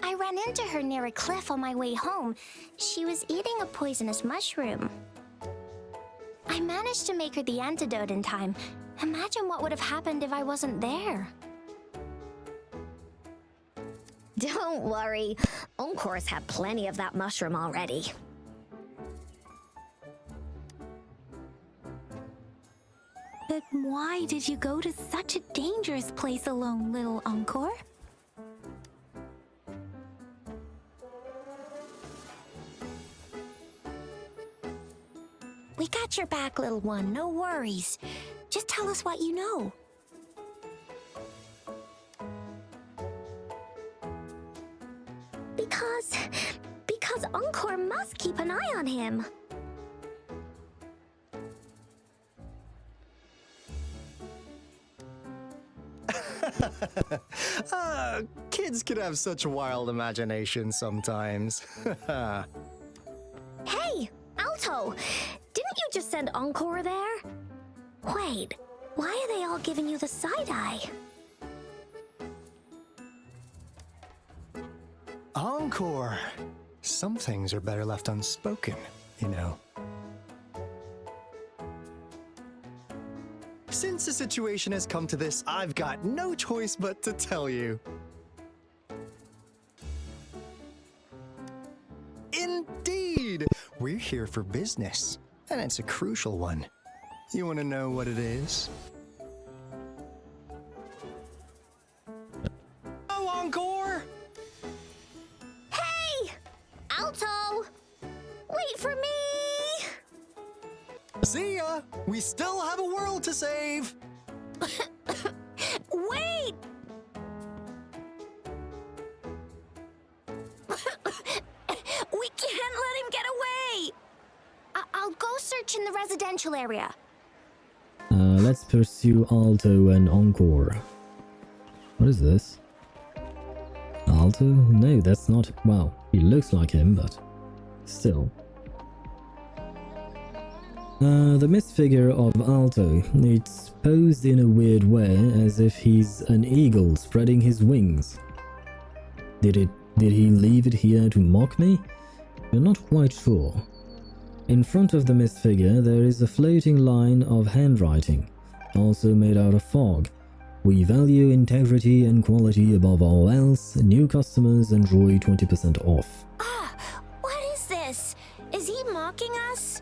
I ran into her near a cliff on my way home. She was eating a poisonous mushroom. I managed to make her the antidote in time. Imagine what would have happened if I wasn't there. Don't worry. Encore's had plenty of that mushroom already. But why did you go to such a dangerous place alone, little Encore? We got your back, little one. No worries. Just tell us what you know. Because Encore must keep an eye on him. Kids can have such wild imaginations sometimes. Hey, Alto! Didn't you just send Encore there? Wait, why are they all giving you the side eye? Encore! Some things are better left unspoken, you know. Since the situation has come to this, I've got no choice but to tell you. Indeed! We're here for business, and it's a crucial one. You want to know what it is? Oh, Encore! Hey! Alto! Wait for me! See ya! We still have a world to save! Wait! residential area. Let's pursue Alto and Encore. What is this? Alto? No, that's not... Wow, he looks like him, but still. The mist figure of Alto, it's posed in a weird way, as if he's an eagle spreading his wings. Did he leave it here to mock me? We're not quite sure. In front of the mist figure, there is a floating line of handwriting, also made out of fog. We value integrity and quality above all else. New customers enjoy 20% off. Ah, what is this? Is he mocking us?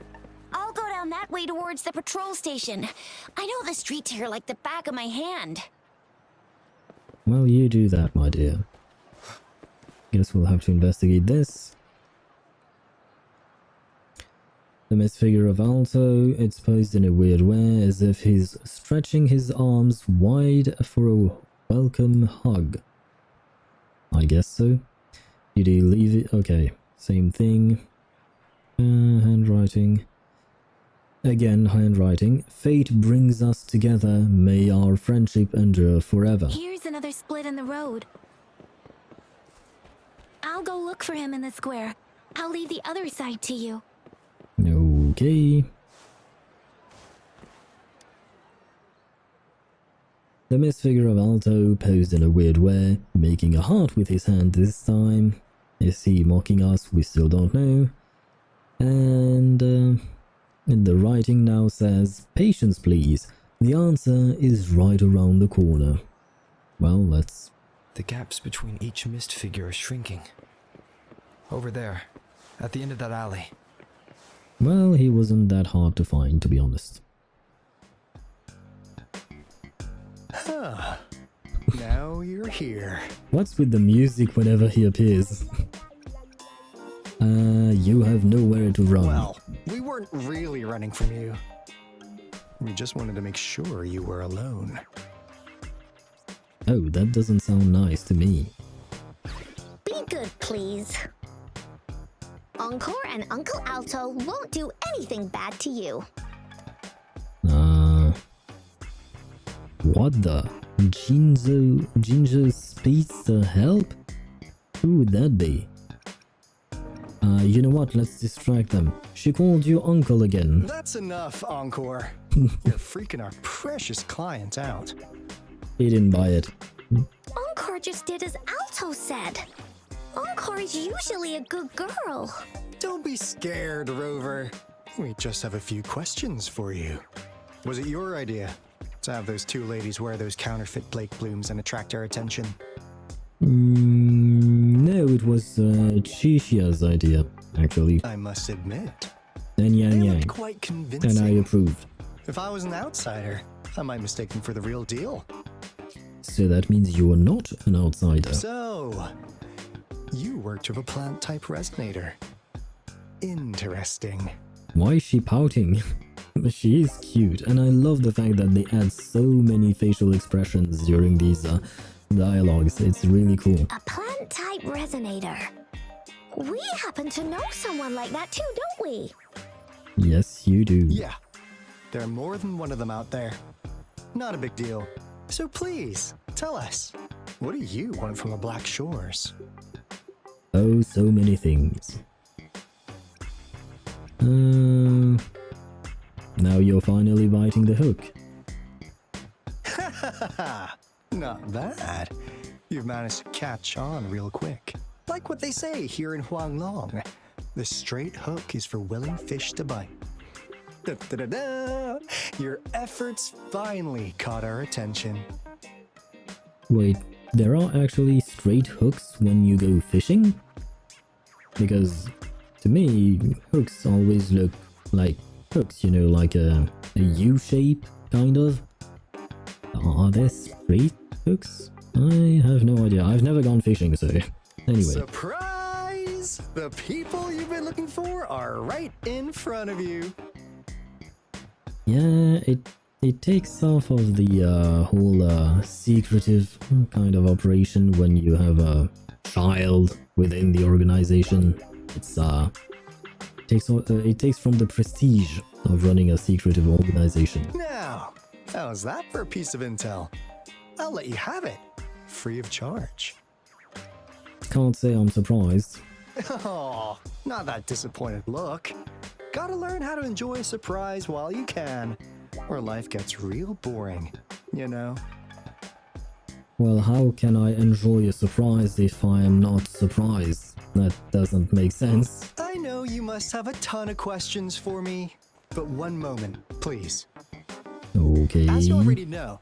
I'll go down that way towards the patrol station. I know the streets here like the back of my hand. Well, you do that, my dear. Guess we'll have to investigate this. The mist figure of Alto, it's posed in a weird way, as if he's stretching his arms wide for a welcome hug. I guess so. Did he leave it? Okay, same thing. Handwriting. Again, handwriting. Fate brings us together. May our friendship endure forever. Here's another split in the road. I'll go look for him in the square. I'll leave the other side to you. Okay. The mist figure of Alto posed in a weird way, making a heart with his hand this time. Is he mocking us? We still don't know. And the writing now says, "Patience please. The answer is right around the corner." Well, let's... The gaps between each mist figure are shrinking. Over there, at the end of that alley. Well, he wasn't that hard to find, to be honest. Huh. Now you're here. What's with the music whenever he appears? You have nowhere to run. Well, we weren't really running from you. We just wanted to make sure you were alone. Oh, that doesn't sound nice to me. Be good, please. Encore and Uncle Alto won't do anything bad to you. What the? Jinjo Speedster help? Who would that be? You know what? Let's distract them. She called you uncle again. That's enough, Encore. You're freaking our precious client out. He didn't buy it. Encore just did as Alto said. Encore is usually a good girl. Don't be scared, Rover. We just have a few questions for you. Was it your idea to have those two ladies wear those counterfeit Blake blooms and attract our attention? No, it was Chishia's idea, actually. I must admit, And Yang they Yang. looked quite convincing. And I approved. If I was an outsider, I might mistake them for the real deal. So that means you are not an outsider. So, you worked with a plant-type resonator. Interesting. Why is she pouting? She is cute, and I love the fact that they add so many facial expressions during these dialogues. It's really cool. A plant-type resonator. We happen to know someone like that too, don't we? Yes, you do. Yeah, there are more than one of them out there. Not a big deal. So please, tell us, what do you want from the Black Shores? Oh, so many things. Now you're finally biting the hook. Not bad. You've managed to catch on real quick. Like what they say here in Huanglong, the straight hook is for willing fish to bite. Da-da-da-da! Your efforts finally caught our attention. Wait, there are actually straight hooks when you go fishing? Because to me, hooks always look like hooks, you know, like a U shape, kind of. Are there straight hooks? I have no idea. I've never gone fishing, so anyway. Surprise! The people you've been looking for are right in front of you. Yeah, it takes off of the whole secretive kind of operation when you have a child within the organization. It's it takes from the prestige of running a secretive organization. Now, how's that for a piece of intel? I'll let you have it, free of charge. Can't say I'm surprised. Oh, not that disappointed look. Gotta learn how to enjoy a surprise while you can, or life gets real boring, you know? Well, how can I enjoy a surprise if I am not surprised? That doesn't make sense. I know you must have a ton of questions for me, but one moment, please. Okay. As you already know,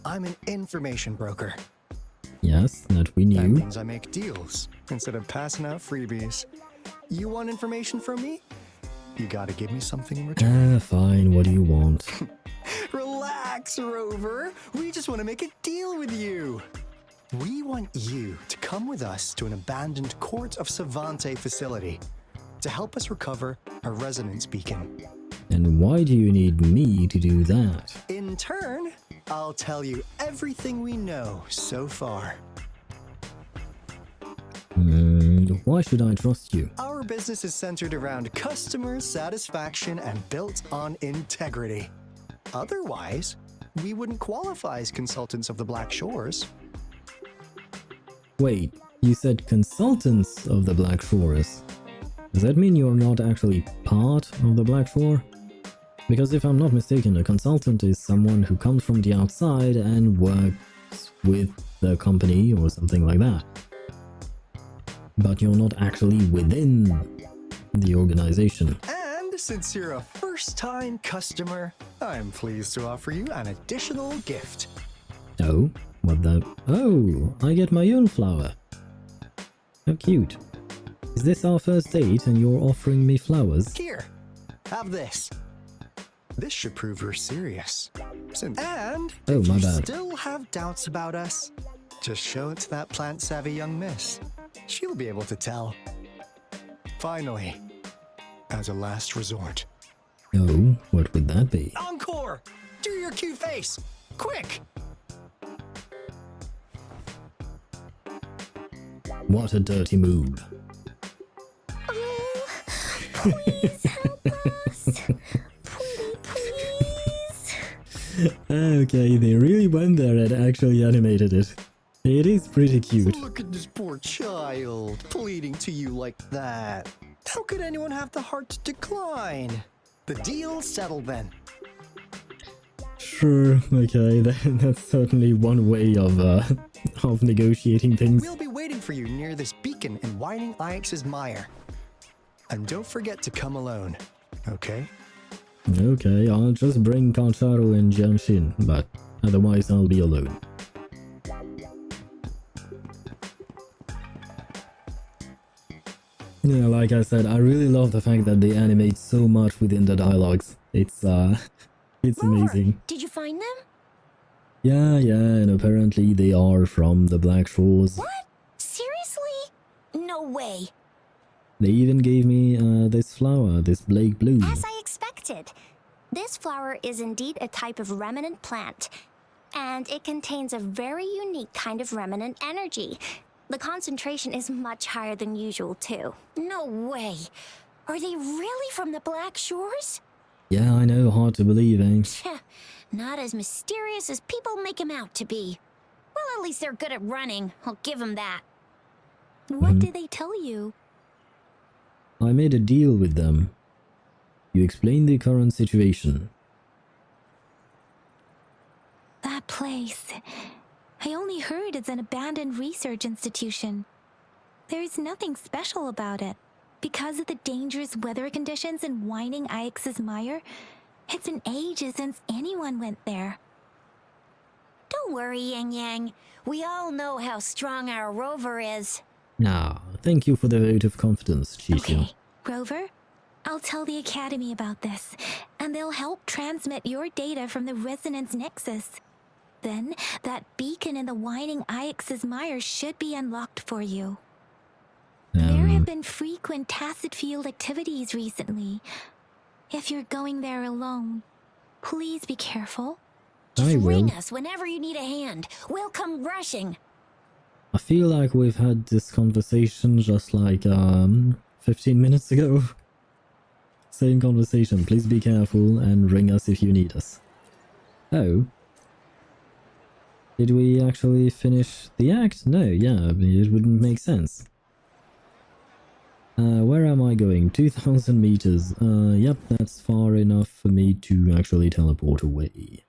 I'm an information broker. Yes, that we That knew. means I make deals instead of passing out freebies. You want information from me? You gotta give me something in return. Fine, what do you want? Relax, Rover. We just want to make a deal with you. We want you to come with us to an abandoned Court of Savante facility to help us recover a resonance beacon. And why do you need me to do that? In turn, I'll tell you everything we know so far. Why should I trust you? Our business is centered around customer satisfaction and built on integrity. Otherwise, we wouldn't qualify as consultants of the Black Shores. Wait, you said consultants of the Black Shores. Does that mean you're not actually part of the Black Shore? Because if I'm not mistaken, a consultant is someone who comes from the outside and works with the company or something like that. But you're not actually within the organization. And since you're a first-time customer, I'm pleased to offer you an additional gift. Oh, what the? Oh, I get my own flower. How cute. Is this our first date and you're offering me flowers? Here, have this. This should prove you're serious. And Oh, if my you bad. still have doubts about us, just show it to that plant-savvy young miss. She'll be able to tell. Finally, as a last resort. Oh, what would that be? Encore! Do your cute face! Quick! What a dirty move. Oh, please help us. Please. Okay, they really went there and actually animated it. It is pretty cute. Look at this poor child, pleading to you like that. How could anyone have the heart to decline? The deal's settled then. Sure, okay, that's certainly one way of negotiating things. We'll be waiting for you near this beacon in Whining Ix's mire. And don't forget to come alone, okay? Okay, I'll just bring Kancharo and Jianshin, but otherwise I'll be alone. Yeah, like I said, I really love the fact that they animate so much within the dialogues. It's amazing. Did you find them? Yeah, and apparently they are from the Black Shores. What? Seriously? No way. They even gave me this flower, this Blake Bloom. As I expected. This flower is indeed a type of remnant plant, and it contains a very unique kind of remnant energy. The concentration is much higher than usual, too. No way. Are they really from the Black Shores? Yeah, I know, hard to believe, eh? Heh, not as mysterious as people make them out to be. Well, at least they're good at running. I'll give them that. What did they tell you? I made a deal with them. You explain the current situation. That place. I only heard it's an abandoned research institution. There is nothing special about it. Because of the dangerous weather conditions in Whining Ix's mire, it's been ages since anyone went there. Don't worry, Yang Yang. We all know how strong our rover is. Ah, thank you for the vote of confidence, Chixian. Okay, Rover, I'll tell the Academy about this, and they'll help transmit your data from the Resonance Nexus. Then, that beacon in the Whining Ix's mire should be unlocked for you. There have been frequent tacit field activities recently. If you're going there alone, please be careful. I Just will. ring us whenever you need a hand. We'll come rushing. I feel like we've had this conversation just like 15 minutes ago. Same conversation. Please be careful and ring us if you need us. Oh. Did we actually finish the act? No, yeah, it wouldn't make sense. Where am I going? 2,000 meters. Yep, that's far enough for me to actually teleport away.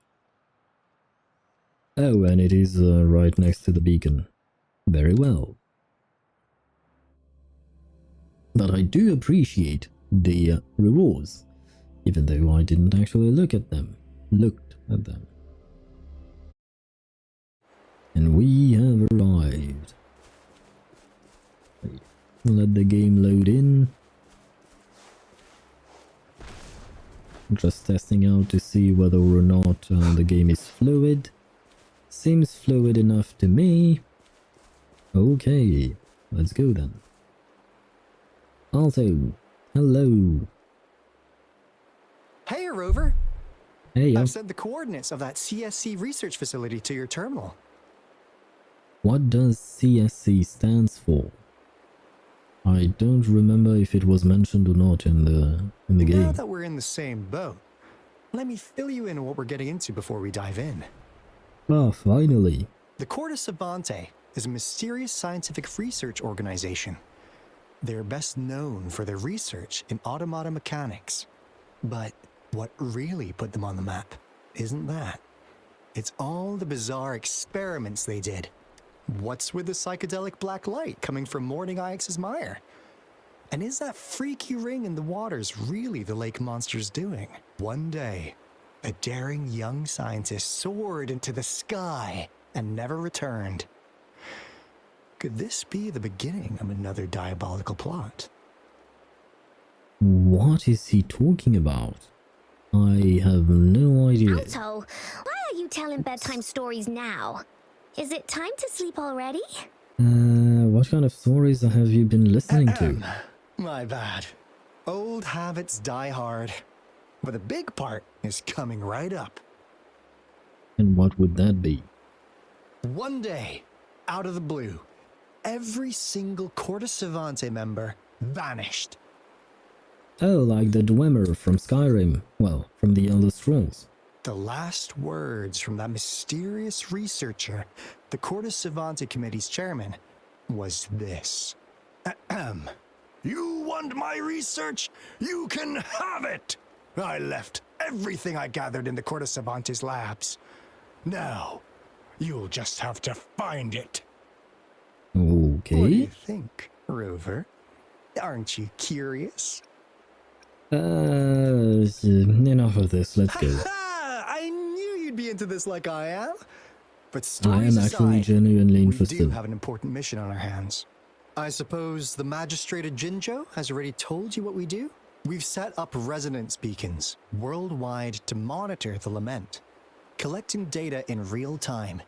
Oh, and it is right next to the beacon. Very well. But I do appreciate the rewards, even though I didn't actually looked at them. And we have arrived. Let the game load in. Just testing out to see whether or not the game is fluid. Seems fluid enough to me. Okay, let's go then. Alto, hello. Hey, Rover. Hey, I've sent the coordinates of that CSC research facility to your terminal. What does CSC stands for? I don't remember if it was mentioned or not in the game. Now that we're in the same boat, let me fill you in on what we're getting into before we dive in. Ah, finally. The Corte Savante is a mysterious scientific research organization. They're best known for their research in automata mechanics. But what really put them on the map isn't that. It's all the bizarre experiments they did. What's with the psychedelic black light coming from Morning Ix's mire? And is that freaky ring in the waters really the lake monster's doing? One day, a daring young scientist soared into the sky and never returned. Could this be the beginning of another diabolical plot? What is he talking about? I have no idea. Alto, why are you telling bedtime stories now? Is it time to sleep already? What kind of stories have you been listening to? My bad. Old habits die hard. But the big part is coming right up. And what would that be? One day, out of the blue, every single Corte Savante member vanished. Oh, like the Dwemer from Skyrim. Well, from the Elder Scrolls. The last words from that mysterious researcher, the Corte Savante Committee's chairman, was this. Ahem. You want my research? You can have it! I left everything I gathered in the Corte Savante's labs. Now, you'll just have to find it. Okay. What do you think, Rover? Aren't you curious? Enough of this, let's go. I knew you'd be into this like I am. But I stories am actually aside, genuinely we interested. do have an important mission on our hands. I suppose the magistrate at Jinzhou has already told you what we do? We've set up resonance beacons worldwide to monitor the lament, collecting data in real time.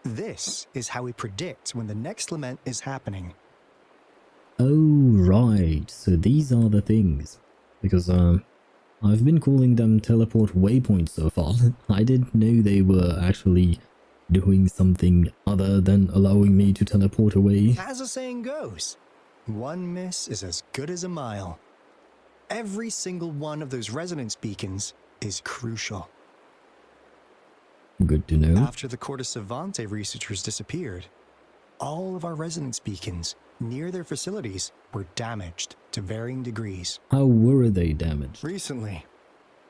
This is how we predict when the next lament is happening. Oh, right. So these are the things. Because, I've been calling them teleport waypoints so far. I didn't know they were actually doing something other than allowing me to teleport away. As the saying goes, one miss is as good as a mile. Every single one of those resonance beacons is crucial. Good to know. After the Corte Savante researchers disappeared, all of our resonance beacons near their facilities were damaged to varying degrees. How were they damaged? Recently,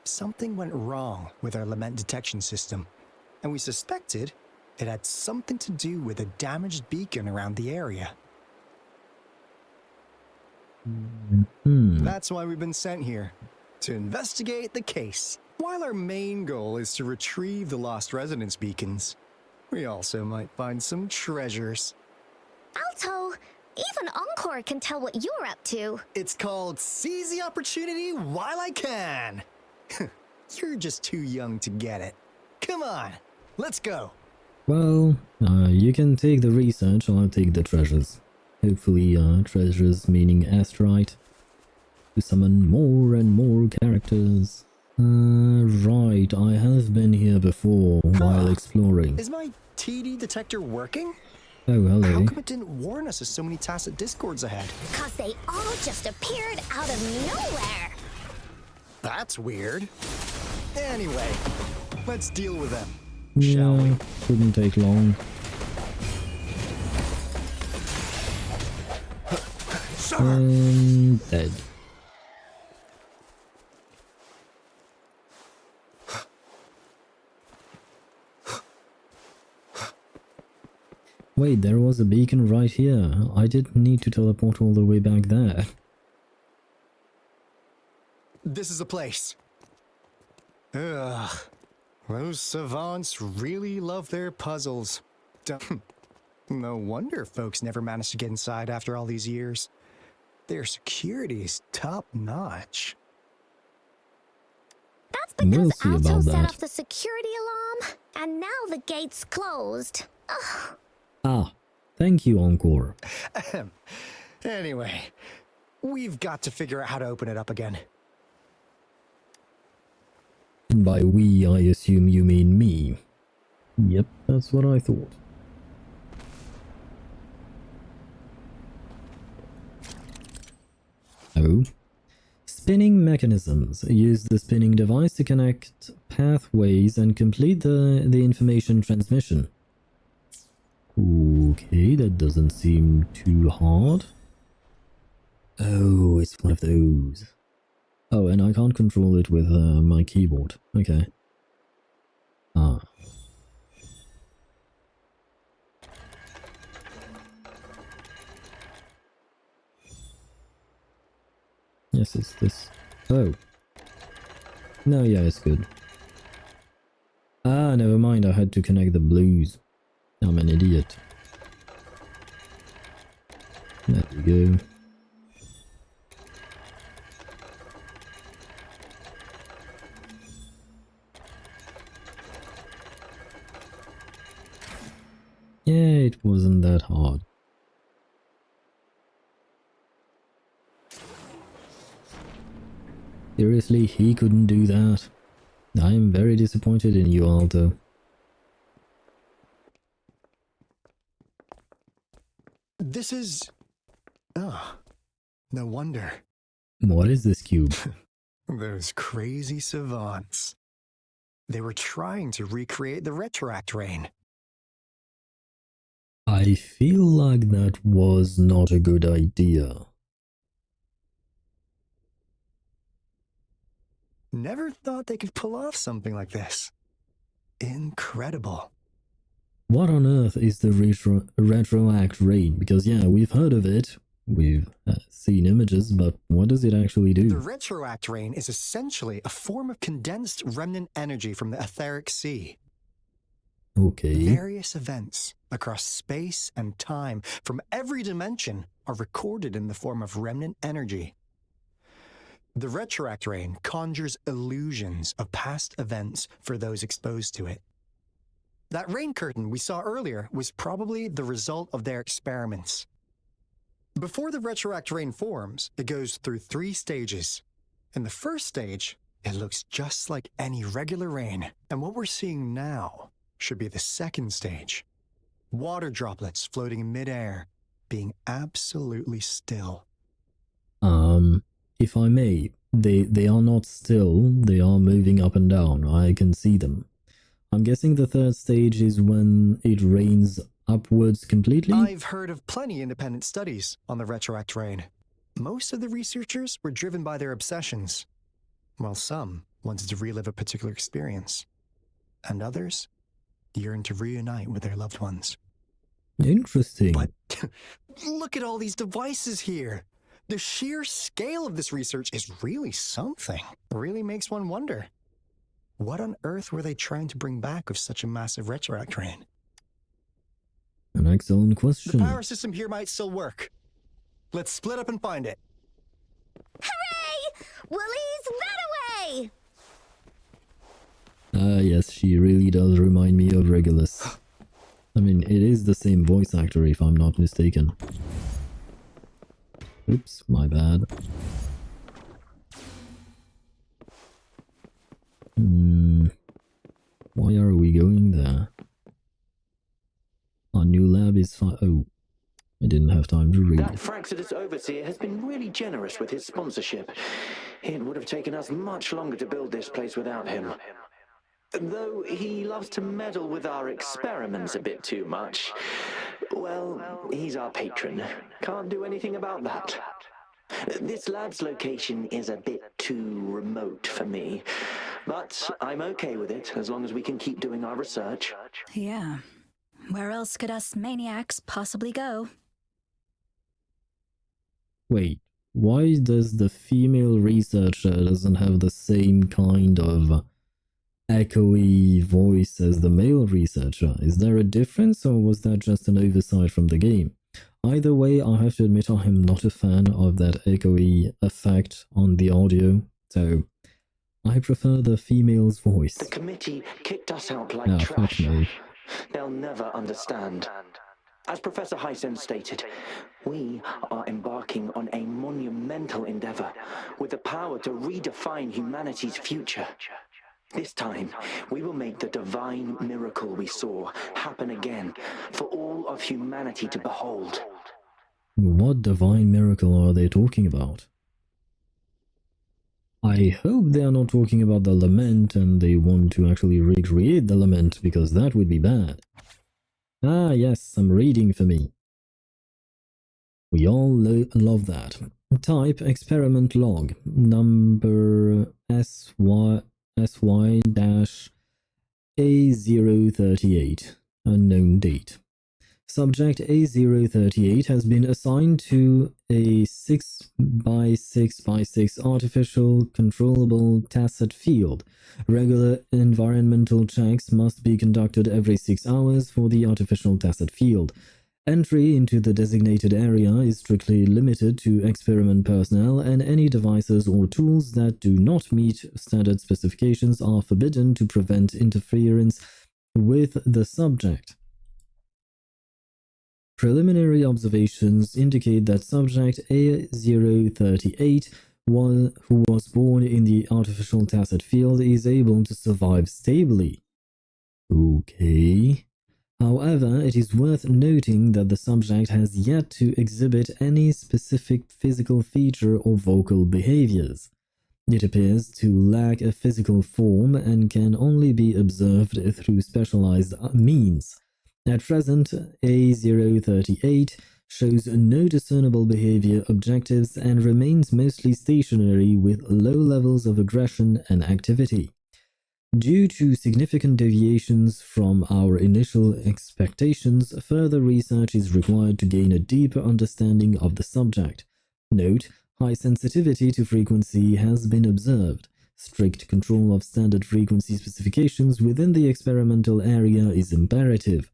something went wrong with our lament detection system, and we suspected it had something to do with a damaged beacon around the area. That's why we've been sent here, to investigate the case. While our main goal is to retrieve the lost resonance beacons, we also might find some treasures. Alto, even Encore can tell what you're up to. It's called Seize the Opportunity While I Can. You're just too young to get it. Come on, let's go. Well, you can take the research, I'll take the treasures. Hopefully, treasures meaning astrite. To summon more and more characters. Right, I have been here before while exploring. Is my TD detector working? Oh, hello. How come it didn't warn us of so many tacit discords ahead? 'Cause they all just appeared out of nowhere. That's weird. Anyway, let's deal with them, Yeah, shall we? couldn't take long. Dead. Wait, there was a beacon right here. I didn't need to teleport all the way back there. This is the place. Ugh. Those savants really love their puzzles. No wonder folks never managed to get inside after all these years. Their security's top-notch. That's We'll because see Alto about set that. off the security alarm, and now the gate's closed. Ugh. Ah, thank you, Encore. Ahem. Anyway, we've got to figure out how to open it up again. And by we, I assume you mean me. Yep, that's what I thought. Oh. Spinning mechanisms. Use the spinning device to connect pathways and complete the information transmission. Okay, that doesn't seem too hard. Oh, it's one of those. Oh, and I can't control it with my keyboard. Okay. Ah. Yes, it's this. Oh. No, yeah, it's good. Ah, never mind, I had to connect the blues. I'm an idiot. There we go. Yeah, it wasn't that hard. Seriously, he couldn't do that. I am very disappointed in you, Alto. This is... Oh, no wonder. What is this cube? Those crazy savants. They were trying to recreate the retroact rain. I feel like that was not a good idea. Never thought they could pull off something like this. Incredible. What on earth is the retroact rain? Because yeah, we've heard of it, we've seen images, but what does it actually do? The retroact rain is essentially a form of condensed remnant energy from the etheric sea. Okay. Various events across space and time from every dimension are recorded in the form of remnant energy. The retroact rain conjures illusions of past events for those exposed to it. That rain curtain we saw earlier was probably the result of their experiments. Before the retroact rain forms, it goes through 3 stages. In the first stage, it looks just like any regular rain, and what we're seeing now should be the second stage. Water droplets floating in midair, being absolutely still. If I may, they are not still, they are moving up and down, I can see them. I'm guessing the third stage is when it rains upwards completely? I've heard of plenty independent studies on the retroact rain. Most of the researchers were driven by their obsessions, while some wanted to relive a particular experience, and others yearned to reunite with their loved ones. Interesting. But look at all these devices here. The sheer scale of this research is really something. It really makes one wonder. What on earth were they trying to bring back with such a massive retroact rain? An excellent question. The power system here might still work. Let's split up and find it. Hooray! Willie's Runaway! Ah, yes, she really does remind me of Regulus. I mean, it is the same voice actor if I'm not mistaken. Oops, my bad. Why are we going there? Our new lab is fine. Oh, I didn't have time to read. That Fraxidus overseer has been really generous with his sponsorship. It would have taken us much longer to build this place without him. Though he loves to meddle with our experiments a bit too much. Well, he's our patron. Can't do anything about that. This lab's location is a bit too remote for me, but I'm okay with it as long as we can keep doing our research. Yeah. Where else could us maniacs possibly go? Wait, why does the female researcher doesn't have the same kind of echoey voice as the male researcher? Is there a difference, or was that just an oversight from the game? Either way, I have to admit I am not a fan of that echoey effect on the audio, so I prefer the female's voice. The committee kicked us out like trash. They'll never understand. As Professor Hyson stated, we are embarking on a monumental endeavor with the power to redefine humanity's future. This time, we will make the divine miracle we saw happen again for all of humanity to behold. What divine miracle are they talking about? I hope they are not talking about the lament and they want to actually recreate the lament, because that would be bad. Ah yes, some reading for me. We all love that. Type experiment log, number SY-A038, unknown date. Subject A038 has been assigned to a 6x6x6 artificial controllable tacit field. Regular environmental checks must be conducted every 6 hours for the artificial tacit field. Entry into the designated area is strictly limited to experiment personnel, and any devices or tools that do not meet standard specifications are forbidden to prevent interference with the subject. Preliminary observations indicate that subject A038, who was born in the artificial tacit field, is able to survive stably. Okay. However, it is worth noting that the subject has yet to exhibit any specific physical feature or vocal behaviors. It appears to lack a physical form and can only be observed through specialized means. At present, A038 shows no discernible behavior objectives and remains mostly stationary with low levels of aggression and activity. Due to significant deviations from our initial expectations, further research is required to gain a deeper understanding of the subject. Note: high sensitivity to frequency has been observed. Strict control of standard frequency specifications within the experimental area is imperative.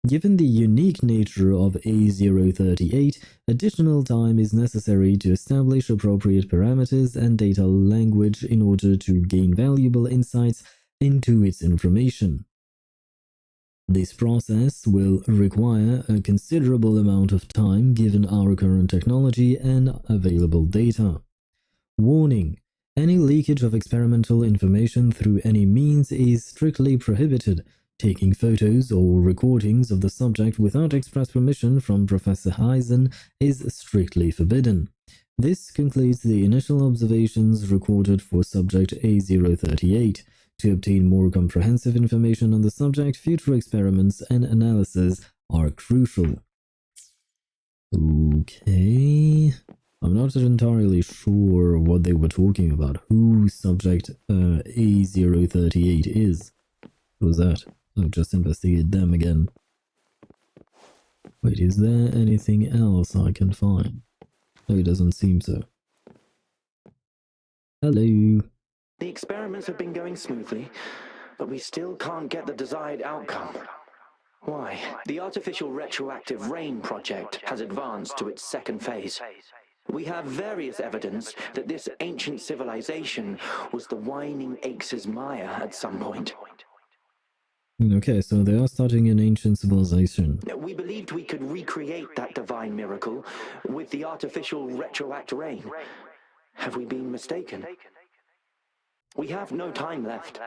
Given the unique nature of A038, additional time is necessary to establish appropriate parameters and data language in order to gain valuable insights into its information. This process will require a considerable amount of time given our current technology and available data. Warning: any leakage of experimental information through any means is strictly prohibited. Taking photos or recordings of the subject without express permission from Professor Hyson is strictly forbidden. This concludes the initial observations recorded for subject A038. To obtain more comprehensive information on the subject, future experiments and analysis are crucial. Okay. I'm not entirely sure what they were talking about. Who subject A038 is. What was that? I'll just investigate them again. Wait, is there anything else I can find? No, it doesn't seem so. Hello. The experiments have been going smoothly, but we still can't get the desired outcome. Why? The artificial retroactive rain project has advanced to its second phase. We have various evidence that this ancient civilization was the Whining Aches' Maya at some point. Okay, so they are starting an ancient civilization. We believed we could recreate that divine miracle with the artificial retroact rain. Have we been mistaken? We have no time left.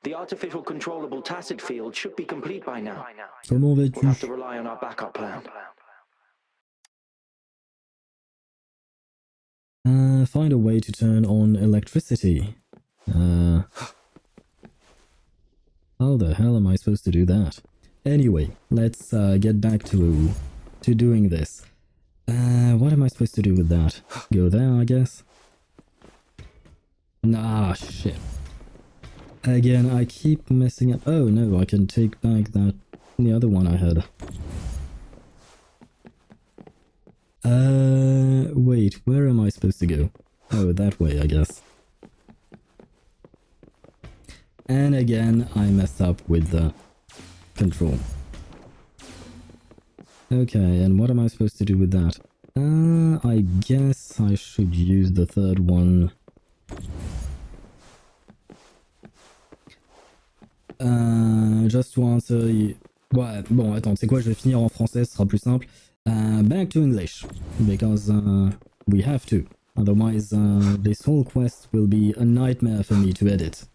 The artificial controllable tacit field should be complete by now. Comment vas-tu? We'll have to rely on our backup plan. Find a way to turn on electricity. How the hell am I supposed to do that? Anyway, let's get back to doing this. What am I supposed to do with that? Go there, I guess? Nah, shit. Again, I keep messing up. Oh no, I can take back the other one I had. Wait, where am I supposed to go? Oh, that way, I guess. And again, I messed up with the control. Okay, and what am I supposed to do with that? I guess I should use the third one. Just to answer... Ouais, bon, attends, c'est quoi, je vais finir en français, ce sera plus simple. Back to English, because we have to. Otherwise, this whole quest will be a nightmare for me to edit.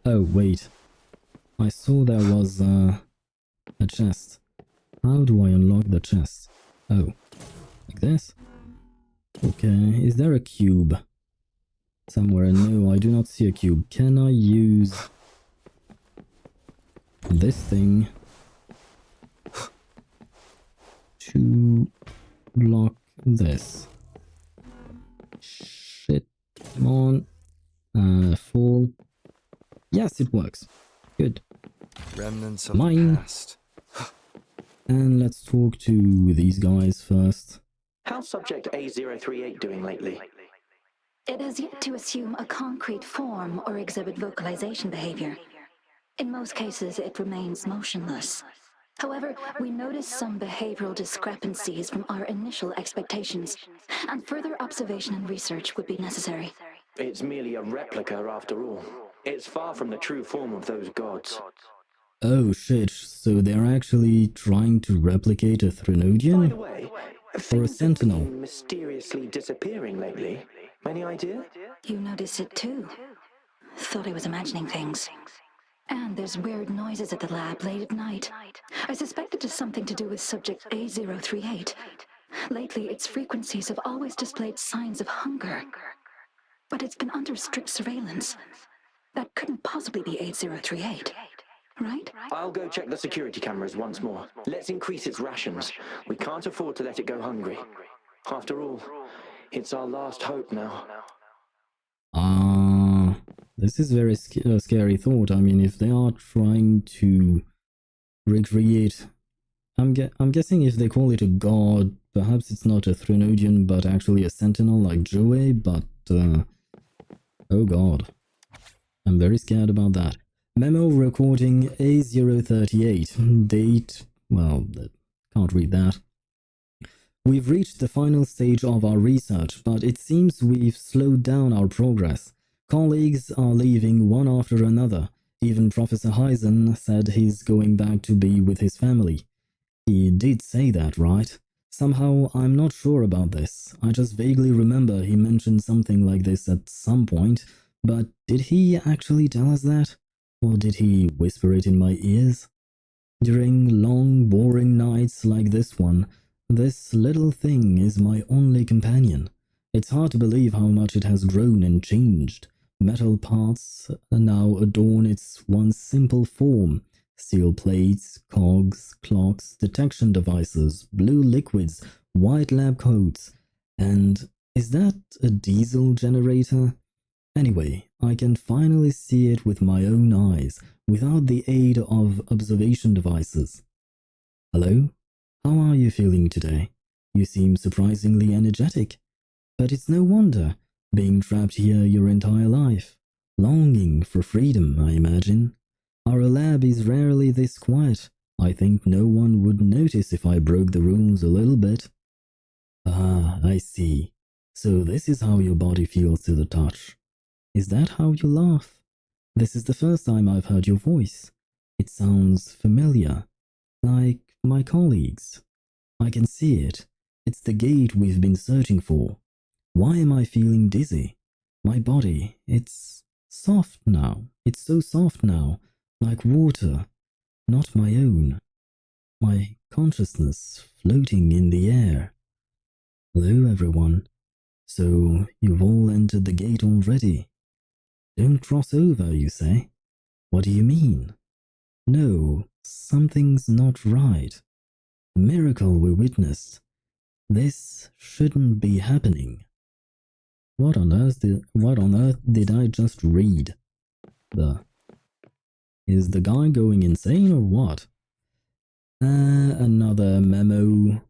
Oh, wait. I saw there was a chest. How do I unlock the chest? Oh, like this? Okay, is there a cube? Somewhere? No, I do not see a cube. Can I use this thing to block this? Shit, come on. Fall. Yes, it works. Good. Remnants of Mine. the past. And let's talk to these guys first. How's Subject A038 doing lately? It has yet to assume a concrete form or exhibit vocalization behavior. In most cases, it remains motionless. However, we notice some behavioral discrepancies from our initial expectations, and further observation and research would be necessary. It's merely a replica after all. It's far from the true form of those gods. Oh shit, so they're actually trying to replicate a By Threnodian? the way, Or a things have Sentinel? been mysteriously disappearing lately. Any idea? You notice it too. Thought I was imagining things. And there's weird noises at the lab late at night. I suspect it is something to do with subject A038. Lately, its frequencies have always displayed signs of hunger. But it's been under strict surveillance. That couldn't possibly be A038, right? I'll go check the security cameras once more. Let's increase its rations. We can't afford to let it go hungry. After all, it's our last hope now. This is very scary thought. I mean, if they are trying to recreate... I'm guessing if they call it a god, perhaps it's not a Threnodian, but actually a Sentinel like Joey, but... oh god. I'm very scared about that. Memo recording A038. Date... well, can't read that. We've reached the final stage of our research, but it seems we've slowed down our progress. Colleagues are leaving one after another. Even Professor Heisen said he's going back to be with his family. He did say that, right? Somehow, I'm not sure about this. I just vaguely remember he mentioned something like this at some point, but did he actually tell us that? Or did he whisper it in my ears? During long, boring nights like this one, this little thing is my only companion. It's hard to believe how much it has grown and changed. Metal parts now adorn its once simple form. Steel plates, cogs, clocks, detection devices, blue liquids, white lab coats. And is that a diesel generator? Anyway, I can finally see it with my own eyes, without the aid of observation devices. Hello? How are you feeling today? You seem surprisingly energetic. But it's no wonder, being trapped here your entire life. Longing for freedom, I imagine. Our lab is rarely this quiet. I think no one would notice if I broke the rules a little bit. Ah, I see. So this is how your body feels to the touch. Is that how you laugh? This is the first time I've heard your voice. It sounds familiar, like my colleagues. I can see it. It's the gate we've been searching for. Why am I feeling dizzy? My body, it's soft now. It's so soft now, like water, not my own. my consciousness floating in the air. Hello, everyone. So, you've all entered the gate already. Don't cross over, you say? What do you mean? No, something's not right. The miracle we witnessed. This shouldn't be happening. What on earth did I just read? Is the guy going insane or what? Another memo.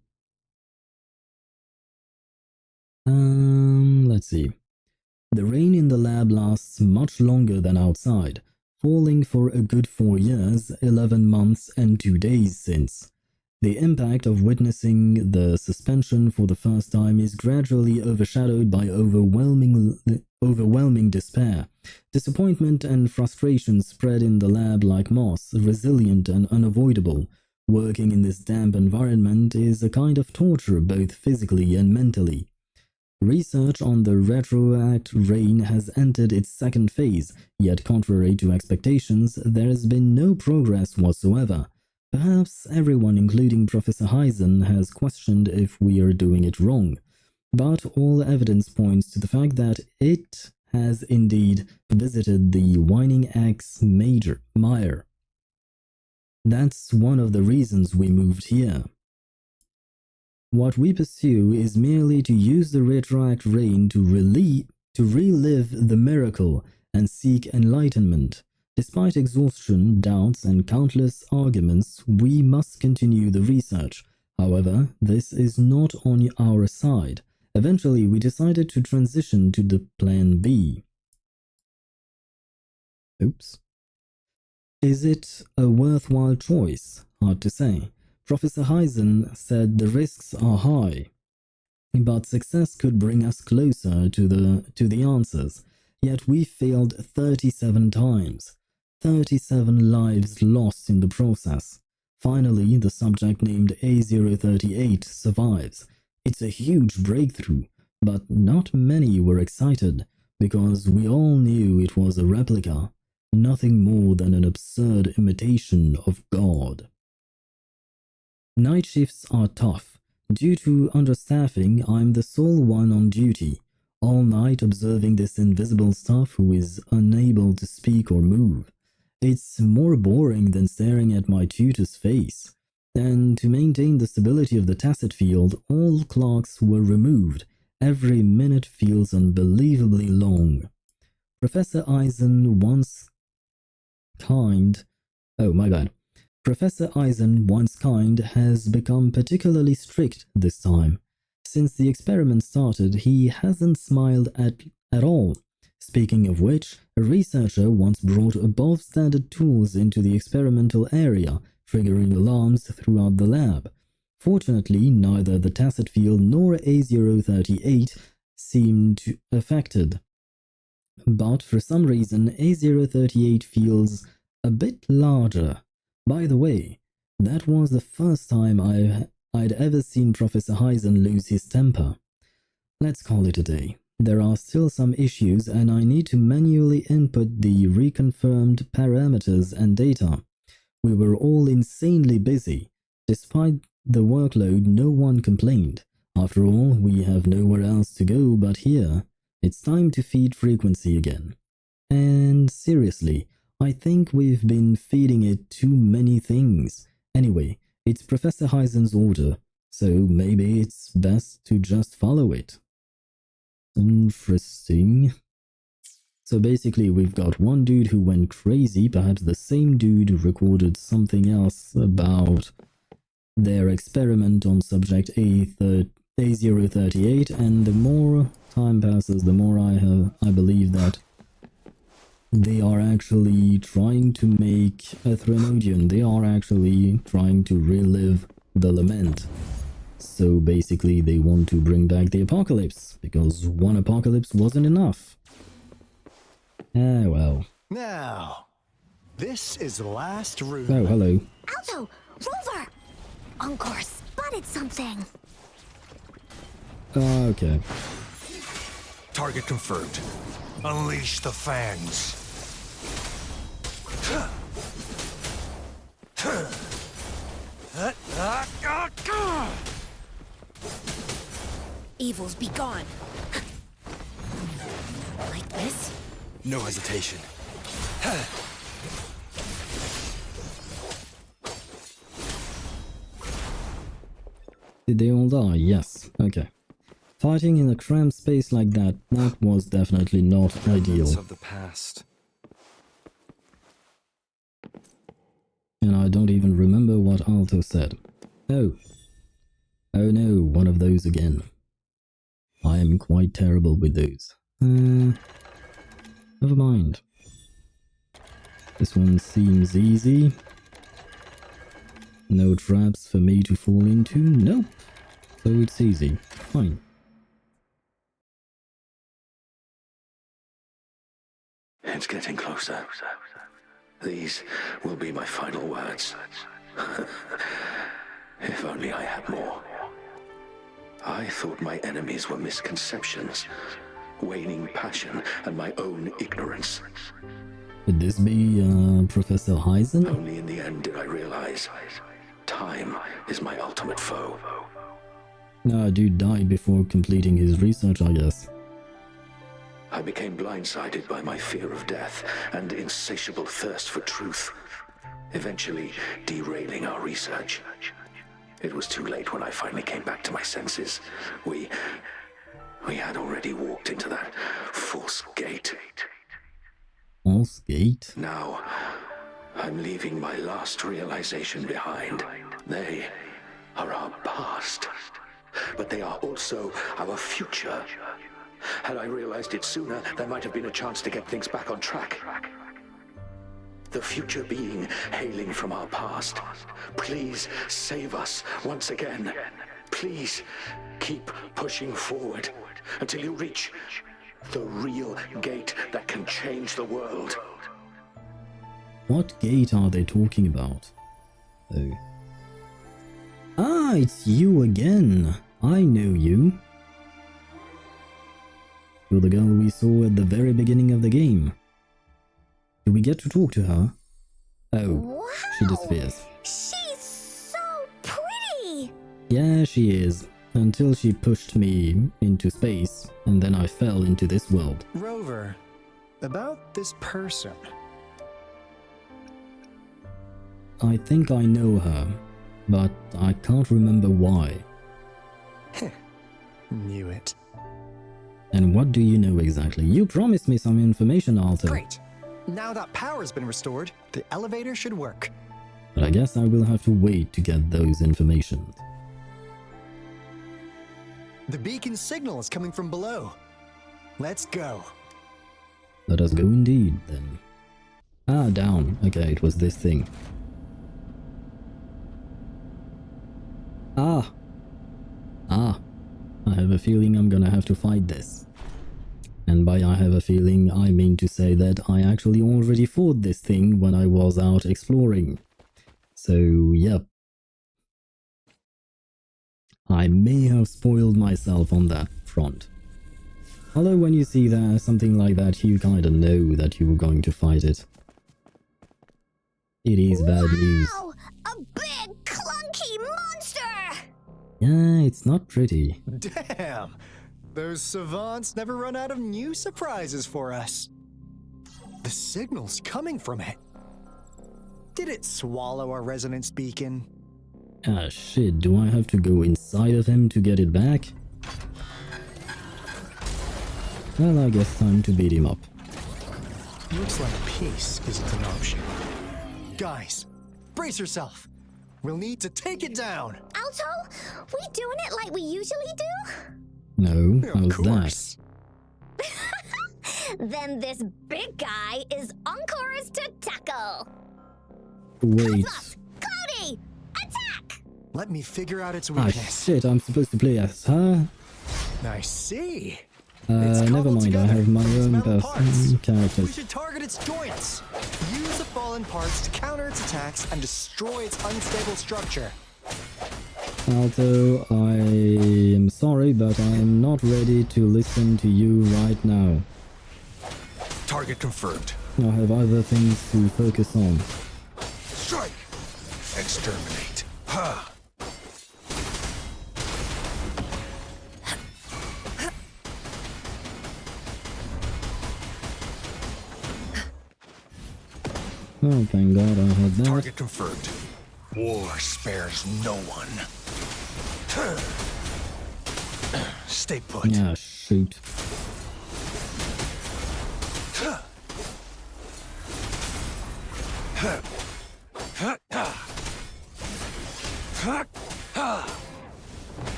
Let's see. The rain in the lab lasts much longer than outside, falling for a good 4 years, 11 months and 2 days since. The impact of witnessing the suspension for the first time is gradually overshadowed by overwhelming despair. Disappointment and frustration spread in the lab like moss, resilient and unavoidable. Working in this damp environment is a kind of torture both physically and mentally. Research on the retroact rain has entered its second phase, yet contrary to expectations, there has been no progress whatsoever. Perhaps everyone, including Professor Heisen, has questioned if we are doing it wrong, but all evidence points to the fact that it has indeed visited the Whining Axe Mire. That's one of the reasons we moved here. What we pursue is merely to use the retroact rain to relive the miracle and seek enlightenment. Despite exhaustion, doubts, and countless arguments, we must continue the research. However, this is not on our side. Eventually, we decided to transition to the Plan B. Oops. Is it a worthwhile choice? Hard to say. Professor Heisen said the risks are high, but success could bring us closer to the answers. Yet we failed 37 times. 37 lives lost in the process. Finally, the subject named A038 survives. It's a huge breakthrough, but not many were excited, because we all knew it was a replica, nothing more than an absurd imitation of God. Night shifts are tough. Due to understaffing, I'm the sole one on duty, all night observing this invisible stuff who is unable to speak or move. It's more boring than staring at my tutor's face. And to maintain the stability of the tacit field, all clocks were removed. Every minute feels unbelievably long. Professor Eisen once kind... Oh, my bad. Professor Eisen, once kind, has become particularly strict this time. Since the experiment started, he hasn't smiled at all. Speaking of which, a researcher once brought above-standard tools into the experimental area, triggering alarms throughout the lab. Fortunately, neither the tacit field nor A038 seemed affected. But for some reason, A038 feels a bit larger. By the way, that was the first time I'd ever seen Professor Heisen lose his temper. Let's call it a day. There are still some issues and I need to manually input the reconfirmed parameters and data. We were all insanely busy. Despite the workload, no one complained. After all, we have nowhere else to go but here. It's time to feed frequency again. And seriously, I think we've been feeding it too many things. Anyway, it's Professor Heisen's order, so maybe it's best to just follow it. Interesting. So basically we've got one dude who went crazy, perhaps the same dude recorded something else about their experiment on subject A038, and the more time passes, the more I believe that they are actually trying to make a Threnodian. They are actually trying to relive the lament. So basically they want to bring back the apocalypse, because one apocalypse wasn't enough. Ah, well. Now, this is the last room. Oh, hello. Alto! Rover! Encore spotted something! Okay. Target confirmed. Unleash the fangs. evils be gone. Like this? No hesitation. Did they all die? Yes. Okay. Fighting in a cramped space like that was definitely not ideal. Of the past. And I don't even remember what Alto said. Oh. Oh no, one of those again. I am quite terrible with those. Never mind. This one seems easy. No traps for me to fall into? Nope. So it's easy. Fine. It's getting closer. These will be my final words. If only I had more. I thought my enemies were misconceptions, waning passion, and my own ignorance. Could this be Professor Heisen? Only in the end did I realize time is my ultimate foe. Nah, dude died before completing his research, I guess. I became blindsided by my fear of death and insatiable thirst for truth, eventually derailing our research. It was too late when I finally came back to my senses. We had already walked into that false gate. False gate? Now, I'm leaving my last realization behind. They are our past, but they are also our future. Had I realized it sooner, there might have been a chance to get things back on track. The future being hailing from our past. Please save us once again. Please keep pushing forward until you reach the real gate that can change the world. What gate are they talking about? Oh. Ah, it's you again. I know you. You're the girl we saw at the very beginning of the game. Do we get to talk to her? Oh, wow, she disappears. She's so pretty! Yeah, she is. Until she pushed me into space, and then I fell into this world. Rover, about this person. I think I know her, but I can't remember why. Knew it. And what do you know exactly? You promised me some information, Alto. Great. Now that power's been restored, the elevator should work. But I guess I will have to wait to get those information. The beacon signal is coming from below. Let's go. Let us go indeed, then. Ah, down. Okay, it was this thing. Ah! I have a feeling I'm gonna have to fight this. And by I have a feeling, I mean to say that I actually already fought this thing when I was out exploring. So, yep. I may have spoiled myself on that front. Although when you see that something like that, you kinda know that you were going to fight it. It is bad news. Wow! A big, clunky monster! Yeah, it's not pretty. Damn! Those savants never run out of new surprises for us. The signal's coming from it. Did it swallow our resonance beacon? Ah shit, do I have to go inside of him to get it back? Well, I guess time to beat him up. Looks like peace isn't an option. Guys, brace yourself. We'll need to take it down. Alto, we doing it like we usually do? No, how's that? Then this big guy is Encore's to tackle. Wait. Cloudy, attack! Let me figure out its Ah weakness. shit, I'm supposed to play as her? I see. Never mind, I have my own personal We characters. should target its joints. Use the fallen parts to counter its attacks and destroy its unstable structure. Alto, I am sorry, but I am not ready to listen to you right now. Target confirmed. I have other things to focus on. Strike! Exterminate. Ha! Oh, thank God I had that. Target confirmed. War spares no one. Stay put. Yeah, shoot.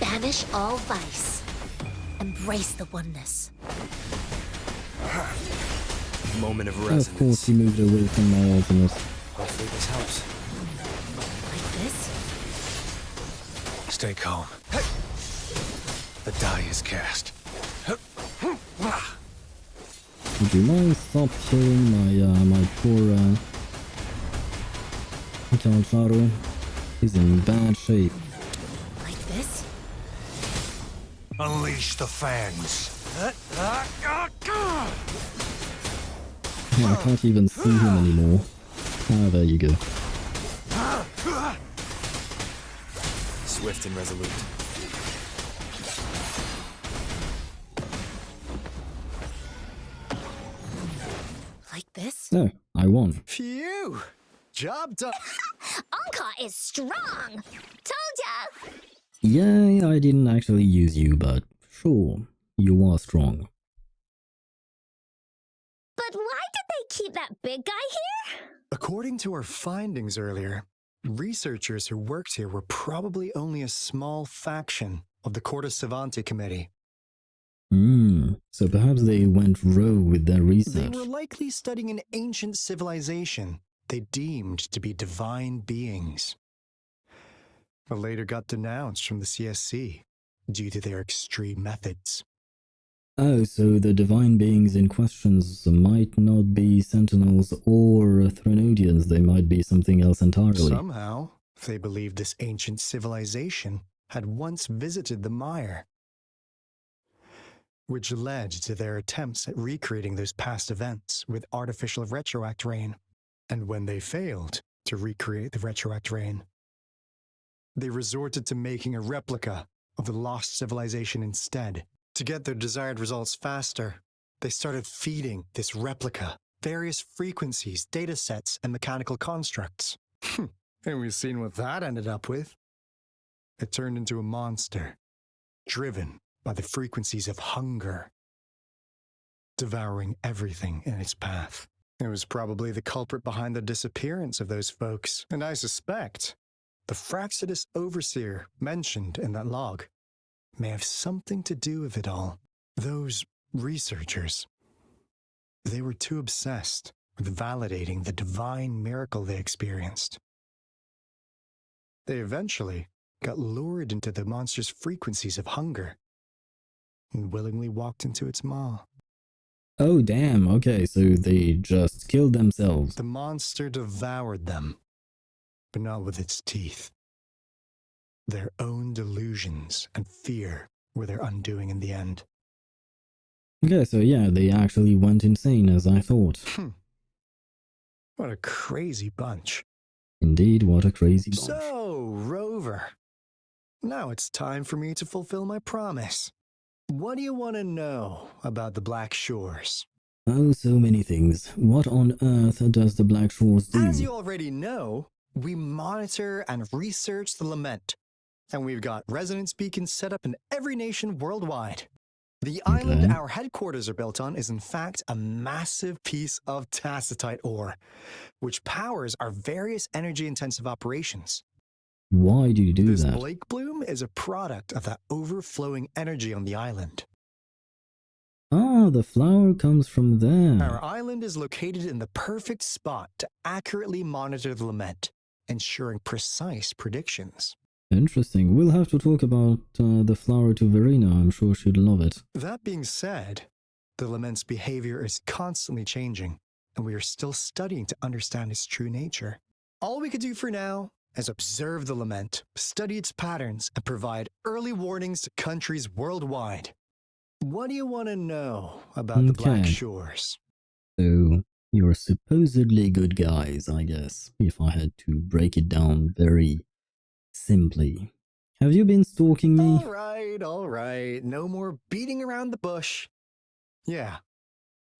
Banish all vice. Embrace the oneness. Moment of Of resonance. course he moved away from my ultimate. Hopefully this helps. Like this? Stay calm. The die is cast. Would you mind stop killing my poor Calcharo? He's in bad shape. Like this? Unleash the fangs. Yeah, I can't even see him anymore. Ah, there you go. Swift and resolute. Like this? No, I won. Phew! Job done. Anka is strong. Told ya. Yay, I didn't actually use you, but sure, you are strong. But why did they keep that big guy here? According to our findings earlier, researchers who worked here were probably only a small faction of the Corte Savante Committee. So perhaps they went rogue with their They research. were likely studying an ancient civilization they deemed to be divine beings, but later got denounced from the CSC due to their extreme methods. Oh, so the divine beings in questions might not be Sentinels or Threnodians, they might be something else entirely. Somehow, they believed this ancient civilization had once visited the mire, which led to their attempts at recreating those past events with artificial retroact rain. And when they failed to recreate the retroact rain, they resorted to making a replica of the lost civilization instead. To get their desired results faster, they started feeding this replica various frequencies, data sets, and mechanical constructs. And we've seen what that ended up with. It turned into a monster, driven by the frequencies of hunger, devouring everything in its path. It was probably the culprit behind the disappearance of those folks, and I suspect the Fraxidus Overseer mentioned in that log may have something to do with it all. Those researchers, they were too obsessed with validating the divine miracle they experienced. They eventually got lured into the monster's frequencies of hunger and willingly walked into its maw. Oh damn, okay, so they just killed themselves. The monster devoured them, but not with its teeth. Their own delusions and fear were their undoing in the end. Okay, so yeah, they actually went insane as I thought. What a crazy bunch. Indeed, what a crazy bunch. So, Rover, now it's time for me to fulfill my promise. What do you want to know about the Black Shores? Oh, so many things. What on earth does the Black Shores do? As you already know, we monitor and research the lament, and we've got resonance beacons set up in every nation worldwide. The island our headquarters are built on is in fact a massive piece of tacitite ore, which powers our various energy-intensive operations. Why do you do This that? Blake Bloom is a product of that overflowing energy on the island. Ah, the flower comes from there. Our island is located in the perfect spot to accurately monitor the lament, ensuring precise predictions. Interesting. We'll have to talk about the flower to Verena. I'm sure she'd love it. That being said, the lament's behavior is constantly changing, and we are still studying to understand its true nature. All we could do for now is observe the lament, study its patterns, and provide early warnings to countries worldwide. What do you want to know about the Black Shores? So, you're supposedly good guys, I guess, if I had to break it down very simply. Have you been stalking me? All right. No more beating around the bush. Yeah,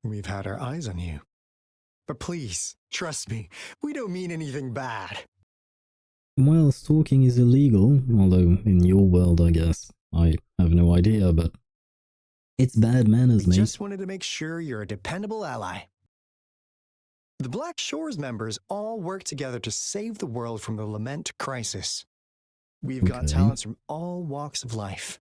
we've had our eyes on you. But please, trust me, we don't mean anything bad. Well, stalking is illegal, although in your world, I guess. I have no idea, but it's bad manners, We mate. just wanted to make sure you're a dependable ally. The Black Shores members all work together to save the world from the Lament crisis. We've got talents from all walks of life,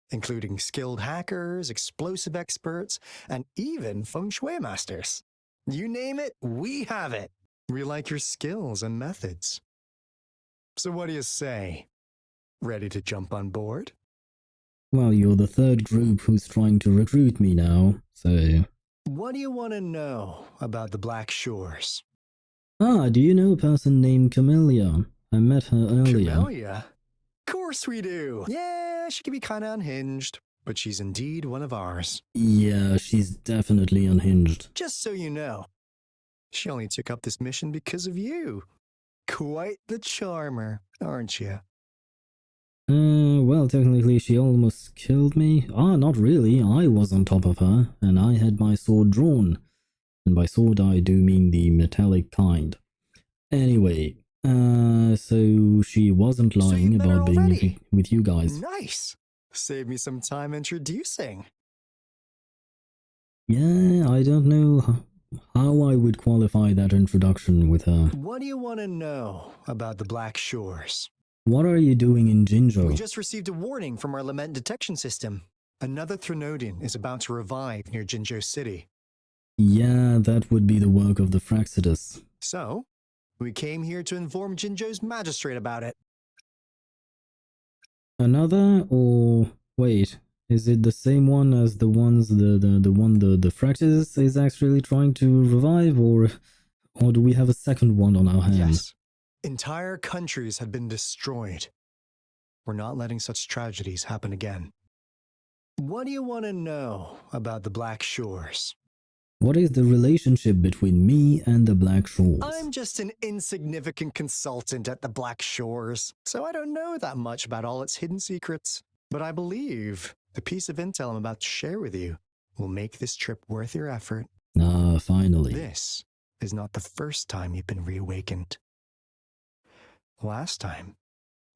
including skilled hackers, explosive experts, and even feng shui masters. You name it, we have it. We like your skills and methods. So what do you say? Ready to jump on board? Well, you're the third group who's trying to recruit me now, so... What do you want to know about the Black Shores? Ah, do you know a person named Camellia? I met her earlier. Camellia? Of course we do. Yeah, she can be kind of unhinged, but she's indeed one of ours. Yeah, she's definitely unhinged. Just so you know, she only took up this mission because of you. Quite the charmer, aren't you? Well, technically she almost killed me. Ah, not really. I was on top of her, and I had my sword drawn. And by sword I do mean the metallic kind. Anyway, so she wasn't lying about being with you guys. Nice. Save me some time introducing. Yeah, I don't know how I would qualify that introduction with her. What do you want to know about the Black Shores? What are you doing in Jinzhou? We just received a warning from our lament detection system. Another Threnodian is about to revive near Jinzhou City. Yeah, that would be the work of the Fraxidus. So, we came here to inform Jinzhou's magistrate about it. Another, or wait, is it the same one as the ones the Fraxidus is actually trying to revive, or do we have a second one on our hands? Yes. Entire countries have been destroyed. We're not letting such tragedies happen again. What do you want to know about the Black Shores? What is the relationship between me and the Black Shores? I'm just an insignificant consultant at the Black Shores, so I don't know that much about all its hidden secrets. But I believe the piece of intel I'm about to share with you will make this trip worth your effort. Ah, finally. This is not the first time you've been reawakened. Last time,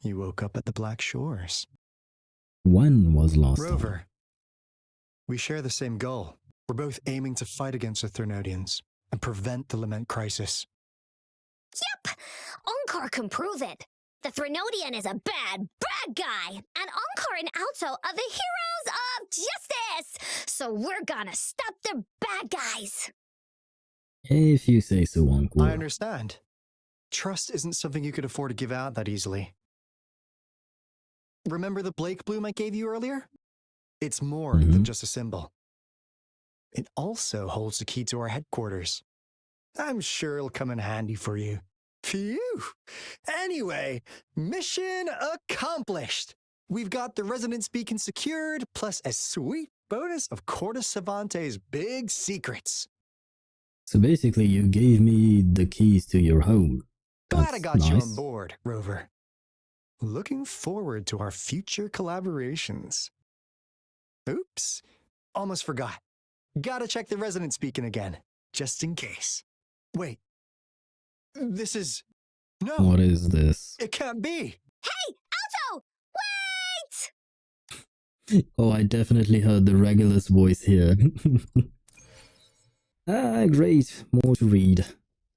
you woke up at the Black Shores. When was last Rover, time? we share the same goal. We're both aiming to fight against the Threnodians and prevent the Lament crisis. Yep! Onkar can prove it. The Threnodian is a bad guy, and Onkar and Alto are the heroes of justice! So we're gonna stop the bad guys! If you say so, Uncle. I understand. Trust isn't something you could afford to give out that easily. Remember the Blake bloom I gave you earlier? It's more than just a symbol. It also holds the key to our headquarters. I'm sure it'll come in handy for you. Phew! Anyway, mission accomplished! We've got the resonance beacon secured, plus a sweet bonus of Cortus Savante's big secrets. So basically you gave me the keys to your home. Glad I got you nice. on board, Rover. Looking forward to our future collaborations. Oops, almost forgot. Gotta check the resonance beacon again, just in case. Wait, this is... No! What is this? It can't be! Hey, Alto! Wait! Oh, I definitely heard the Regulus voice here. Ah, great. More to read.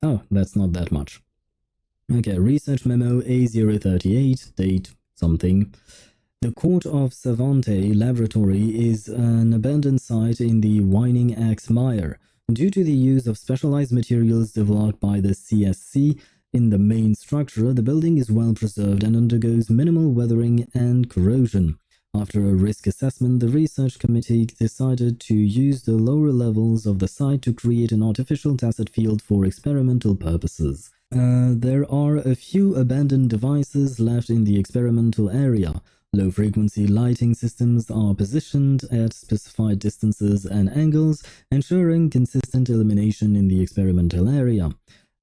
Oh, that's not that much. Okay, research memo A038, date something. The Court of Savante Laboratory is an abandoned site in the Whining Axe Mire. Due to the use of specialized materials developed by the CSC in the main structure, the building is well preserved and undergoes minimal weathering and corrosion. After a risk assessment, the research committee decided to use the lower levels of the site to create an artificial tacit field for experimental purposes. There are a few abandoned devices left in the experimental area. Low-frequency lighting systems are positioned at specified distances and angles, ensuring consistent illumination in the experimental area.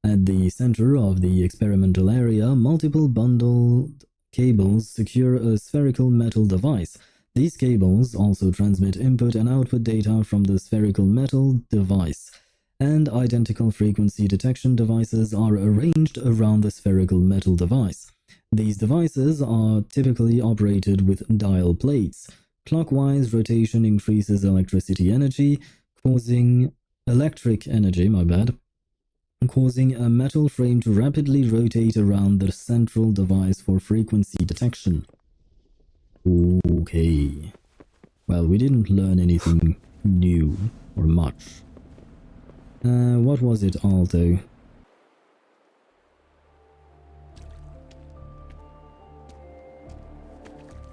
At the center of the experimental area, multiple bundled cables secure a spherical metal device. These cables also transmit input and output data from the spherical metal device. and identical frequency detection devices are arranged around the spherical metal device. These devices are typically operated with dial plates. Clockwise rotation increases electric energy, causing a metal frame to rapidly rotate around the central device for frequency detection. Okay. Well, we didn't learn anything new or much. What was it, Alto?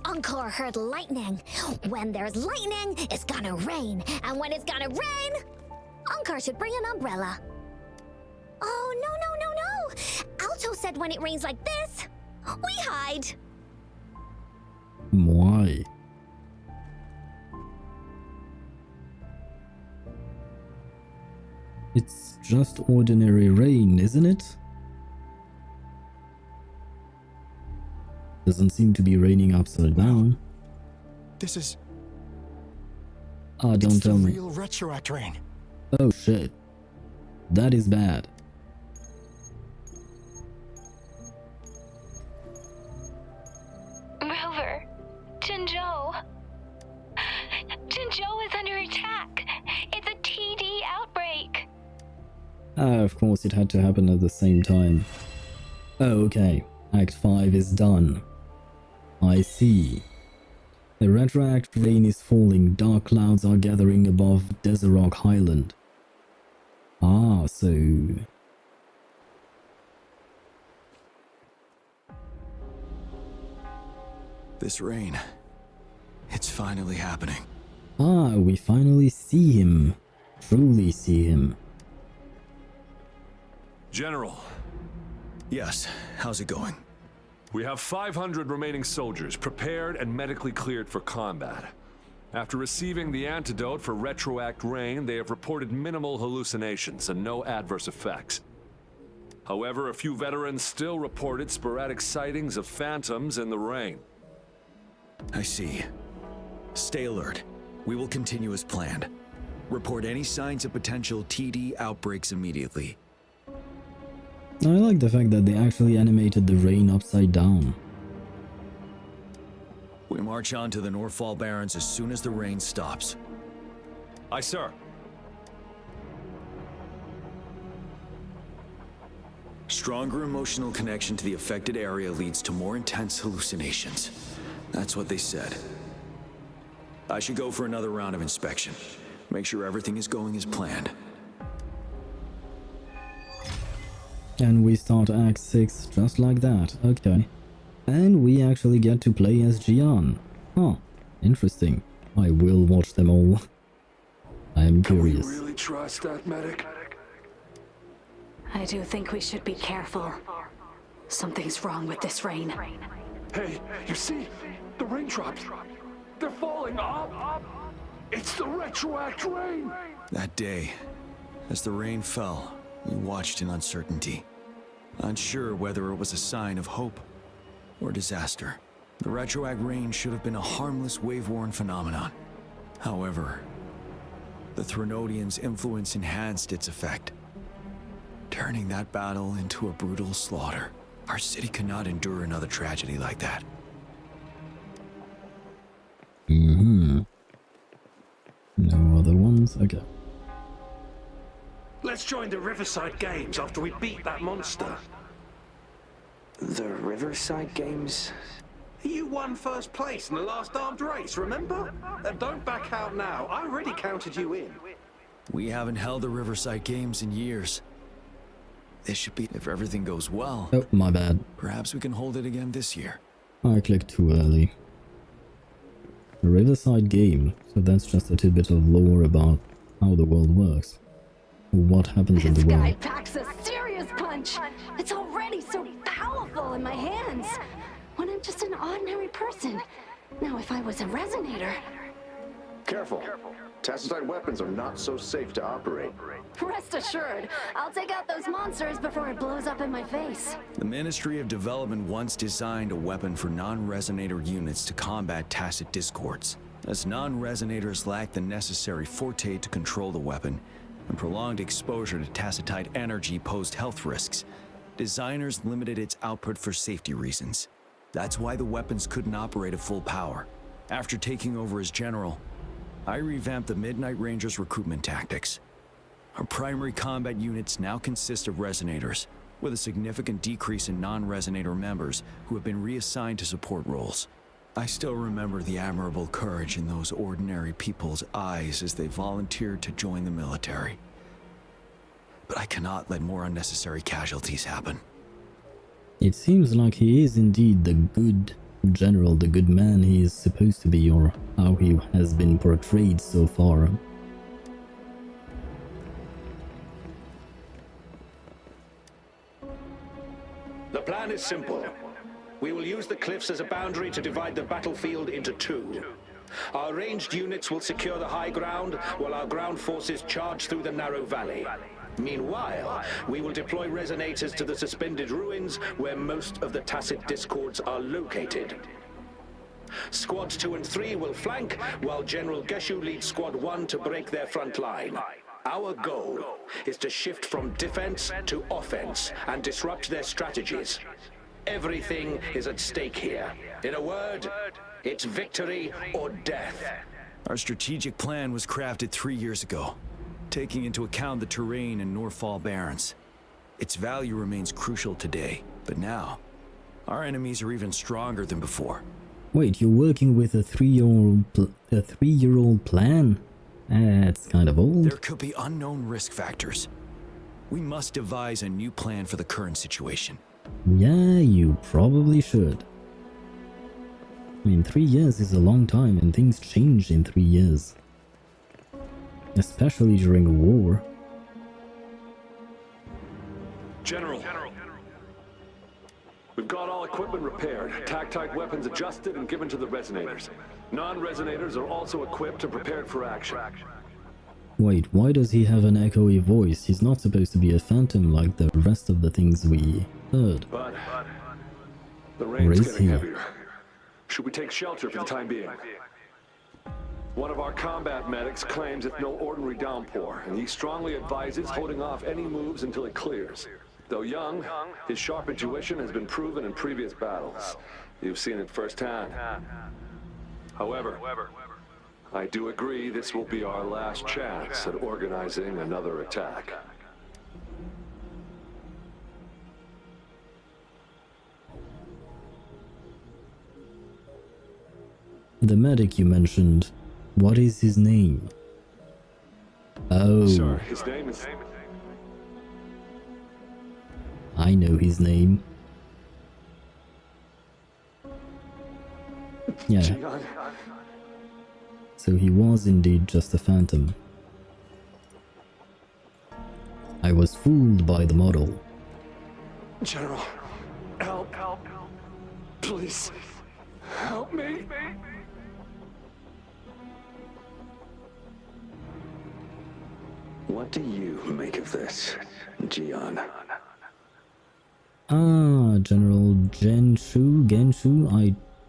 Encore heard lightning. When there's lightning, it's gonna rain. And when it's gonna rain, Encore should bring an umbrella. Oh, no. Alto said when it rains like this, we hide. Why? It's just ordinary rain, isn't it? Doesn't seem to be raining upside down. This is... don't tell me. Real retroact rain. Oh shit. That is bad. Rover, Jinzhou. Jinzhou is under attack. It's a TD outbreak. Of course it had to happen at the same time. Oh, okay. Act 5 is done. I see. The retroact rain is falling. Dark clouds are gathering above Desert Highland. Ah, so... This rain, it's finally happening. Ah, we finally see him. Truly see him. General. Yes, how's it going? We have 500 remaining soldiers prepared and medically cleared for combat. After receiving the antidote for retroact rain, they have reported minimal hallucinations and no adverse effects. However, a few veterans still reported sporadic sightings of phantoms in the rain. I see. Stay alert. We will continue as planned. Report any signs of potential TD outbreaks immediately. I like the fact that they actually animated the rain upside down. We march on to the Northfall Barrens as soon as the rain stops. Aye, sir. Stronger emotional connection to the affected area leads to more intense hallucinations. That's what they said. I should go for another round of inspection. Make sure everything is going as planned. And we start Act 6 just like that, okay. And we actually get to play as Jian. Huh, interesting. I will watch them all. I am curious. Can we really trust that medic? I do think we should be careful. Something's wrong with this rain. Hey, you see? The raindrops. They're falling up. It's the retroact rain. That day, as the rain fell, we watched in uncertainty. Unsure whether it was a sign of hope or disaster. The retroact rain should have been a harmless wave-worn phenomenon. However, the Threnodians' influence enhanced its effect, turning that battle into a brutal slaughter. Our city cannot endure another tragedy like that. No other ones? Okay. Let's join the Riverside Games after we beat that monster. The Riverside Games? You won first place in the last armed race, remember? Don't back out now. I already counted you in. We haven't held the Riverside Games in years. This should be, if everything goes well. Oh, my bad. Perhaps we can hold it again this year. I clicked too early. A Riverside game, so that's just a tidbit of lore about how the world works. What happens in the This guy world. packs a serious punch. It's already so powerful in my hands. When I'm just an ordinary person. Now if I was a resonator... Careful. Tacitite weapons are not so safe to operate. Rest assured, I'll take out those monsters before it blows up in my face. The Ministry of Development once designed a weapon for non-resonator units to combat tacit discords. As non-resonators lack the necessary forte to control the weapon, and prolonged exposure to tacitite energy posed health risks. Designers limited its output for safety reasons. That's why the weapons couldn't operate at full power. After taking over as general, I revamped the Midnight Rangers' recruitment tactics. Our primary combat units now consist of resonators, with a significant decrease in non-resonator members who have been reassigned to support roles. I still remember the admirable courage in those ordinary people's eyes as they volunteered to join the military. But I cannot let more unnecessary casualties happen. It seems like he is indeed the good general, the good man he is supposed to be, or how he has been portrayed so far. The plan is simple. We will use the cliffs as a boundary to divide the battlefield into two. Our ranged units will secure the high ground, while our ground forces charge through the narrow valley. Meanwhile, we will deploy resonators to the suspended ruins, where most of the Tacit Discords are located. Squads 2 and 3 will flank, while General Geshu leads Squad 1 to break their front line. Our goal is to shift from defense to offense and disrupt their strategies. Everything is at stake here. In a word, it's victory or death. Our strategic plan was crafted 3 years ago, taking into account the terrain in Norfall Barrens. Its value remains crucial today, but now, our enemies are even stronger than before. Wait, you're working with a three-year-old plan? That's kind of old. There could be unknown risk factors. We must devise a new plan for the current situation. Yeah, you probably should. I mean, 3 years is a long time, and things change in 3 years. Especially during a war. General, we've got all equipment repaired, tactite weapons adjusted and given to the resonators. Non-resonators are also equipped and prepared for action. Wait, why does he have an echoey voice? He's not supposed to be a phantom like the rest of the things we heard. But the rain's getting heavier. Should we take shelter for the time being? One of our combat medics claims it's no ordinary downpour, and he strongly advises holding off any moves until it clears. Though young, his sharp intuition has been proven in previous battles. You've seen it firsthand. However, I do agree this will be our last chance at organizing another attack. The medic you mentioned, what is his name? Oh. Sir, his name is... I know his name. Yeah. So he was indeed just a phantom. I was fooled by the model. General, help. Please, help me. What do you make of this, Gian? Ah, General Genshu?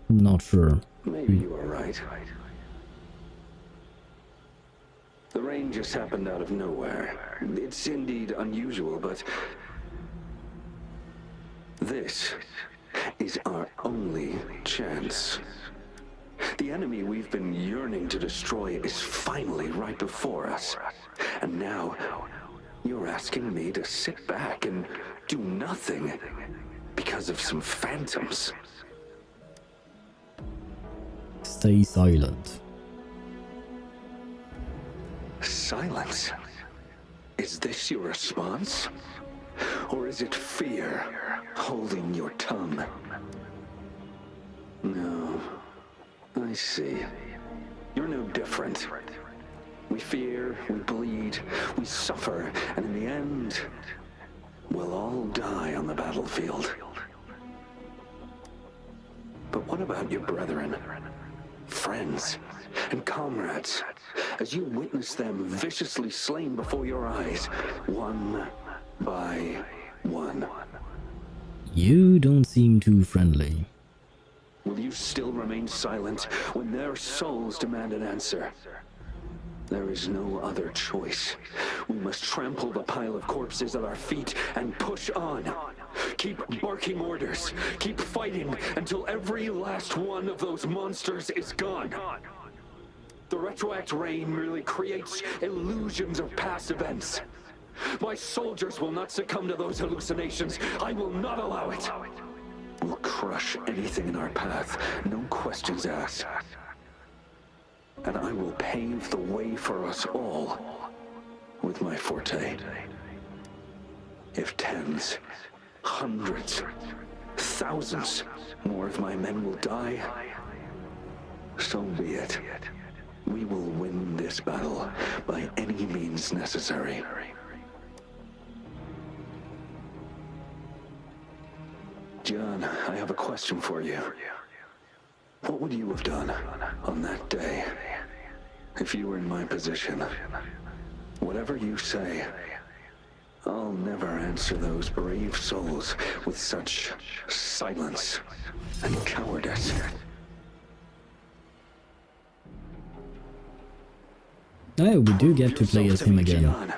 I'm not sure. Maybe you are right. The rain just happened out of nowhere. It's indeed unusual, but this is our only chance. The enemy we've been yearning to destroy is finally right before us. And now, you're asking me to sit back and do nothing because of some phantoms. Stay silent. Silence? Is this your response? Or is it fear holding your tongue? No. I see. You're no different. We fear, we bleed, we suffer, and in the end, we'll all die on the battlefield. But what about your brethren, friends, and comrades, as you witness them viciously slain before your eyes, one by one? You don't seem too friendly. Will you still remain silent when their souls demand an answer? There is no other choice. We must trample the pile of corpses at our feet and push on. Keep barking orders. Keep fighting until every last one of those monsters is gone. The retroact rain merely creates illusions of past events. My soldiers will not succumb to those hallucinations. I will not allow it. We'll crush anything in our path, no questions asked. And I will pave the way for us all with my forte. If tens, hundreds, thousands more of my men will die, so be it. We will win this battle by any means necessary. John, I have a question for you. What would you have done on that day if you were in my position? Whatever you say, I'll never answer those brave souls with such silence and cowardice. Oh, we do get to play as him again.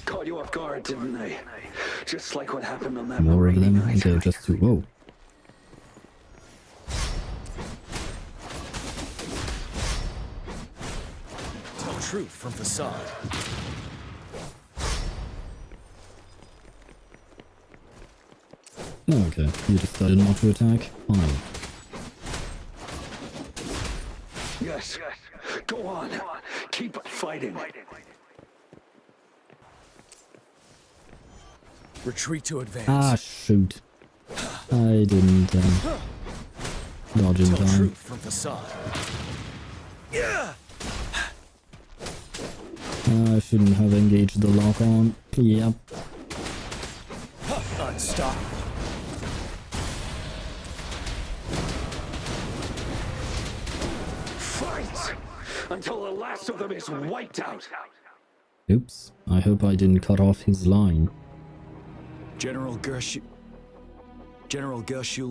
Caught you off guard, didn't they? Just like what happened on that More of them, night. they're just too... Whoa. Tell truth from facade. Oh, okay, you decided not to attack? Fine. Yes, go on. Keep fighting. Retreat to advance. Ah, shoot. I didn't dodge in Tell time. truth from facade. I shouldn't have engaged the lock-on. Yep. Unstoppable. Fight until the last of them is wiped out. Oops. I hope I didn't cut off his line. General Gershu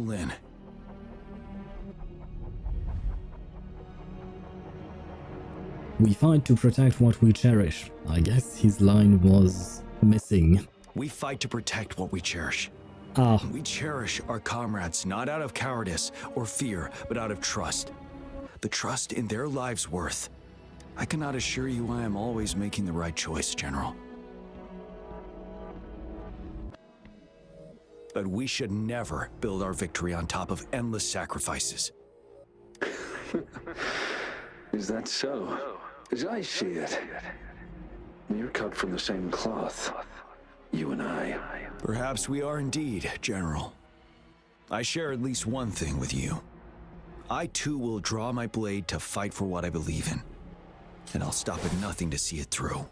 Lin. We fight to protect what we cherish. I guess his line was missing. We fight to protect what we cherish. Ah. We cherish our comrades not out of cowardice or fear, but out of trust. The trust in their lives' worth. I cannot assure you I am always making the right choice, General. But we should never build our victory on top of endless sacrifices. Is that so? As I see it, you're cut from the same cloth, you and I. Perhaps we are indeed, General. I share at least one thing with you. I too will draw my blade to fight for what I believe in. And I'll stop at nothing to see it through.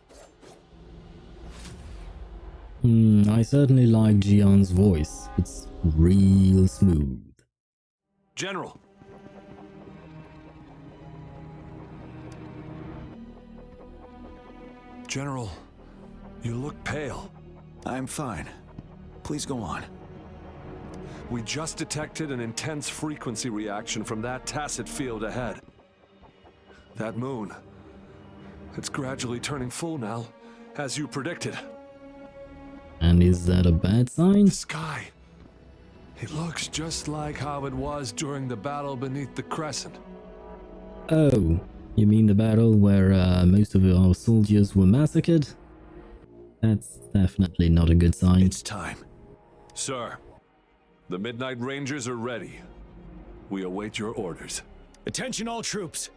I certainly like Jian's voice. It's real smooth. General! General, you look pale. I'm fine. Please go on. We just detected an intense frequency reaction from that tacit field ahead. That moon. It's gradually turning full now, as you predicted. And is that a bad sign? The sky. It looks just like how it was during the battle beneath the crescent. Oh, you mean the battle where most of our soldiers were massacred? That's definitely not a good sign. It's time. Sir, the Midnight Rangers are ready. We await your orders. Attention all troops.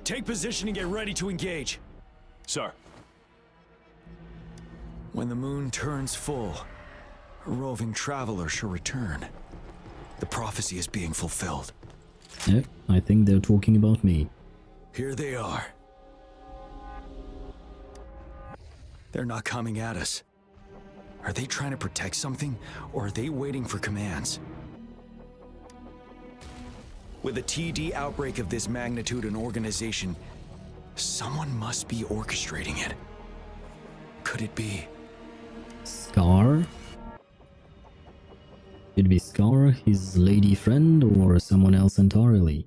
Take position and get ready to engage. Sir. When the moon turns full, a roving traveler shall return. The prophecy is being fulfilled. Yep, I think they're talking about me. Here they are. They're not coming at us. Are they trying to protect something, or are they waiting for commands? With a TD outbreak of this magnitude and organization, someone must be orchestrating it. Could it be Scar? Could be Scar, his lady friend, or someone else entirely.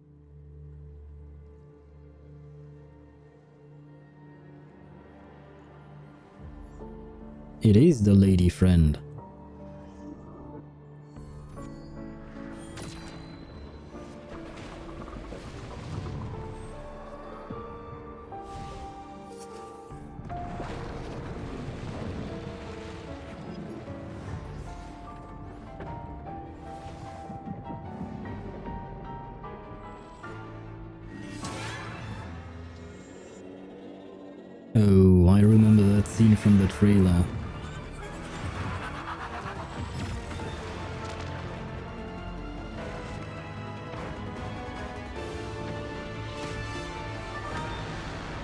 It is the lady friend. Oh, I remember that scene from the trailer.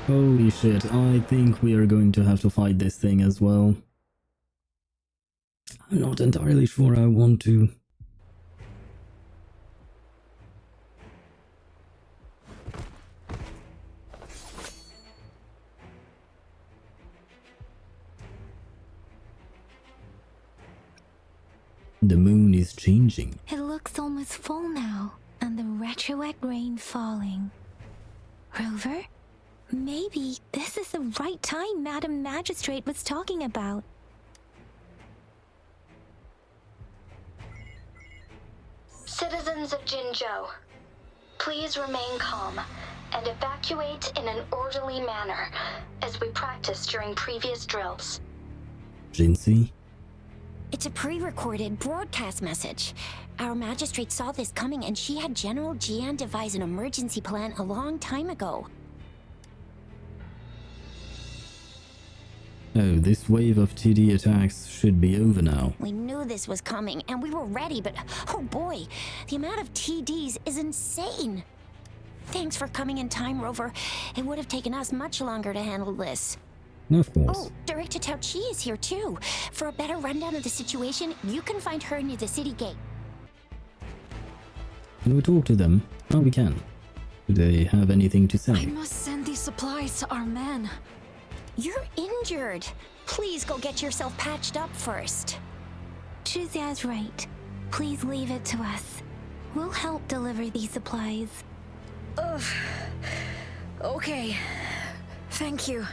Holy shit, I think we are going to have to fight this thing as well. I'm not entirely sure I want to. The moon is changing. It looks almost full now, and the retroact rain falling. Rover? Maybe this is the right time Madam Magistrate was talking about. Citizens of Jinzhou, please remain calm and evacuate in an orderly manner, as we practiced during previous drills. Jinxie? It's a pre-recorded broadcast message. Our magistrate saw this coming and she had General Jian devise an emergency plan a long time ago. Oh, this wave of TD attacks should be over now. We knew this was coming and we were ready, but oh boy, the amount of TDs is insane. Thanks for coming in time, Rover. It would have taken us much longer to handle this. Of course. Oh, Director Tao Chi is here too. For a better rundown of the situation, you can find her near the city gate. Can we talk to them? Oh, we can. Do they have anything to say? I must send these supplies to our men. You're injured. Please go get yourself patched up first. Chuzia's right. Please leave it to us. We'll help deliver these supplies. Ugh. Okay. Thank you.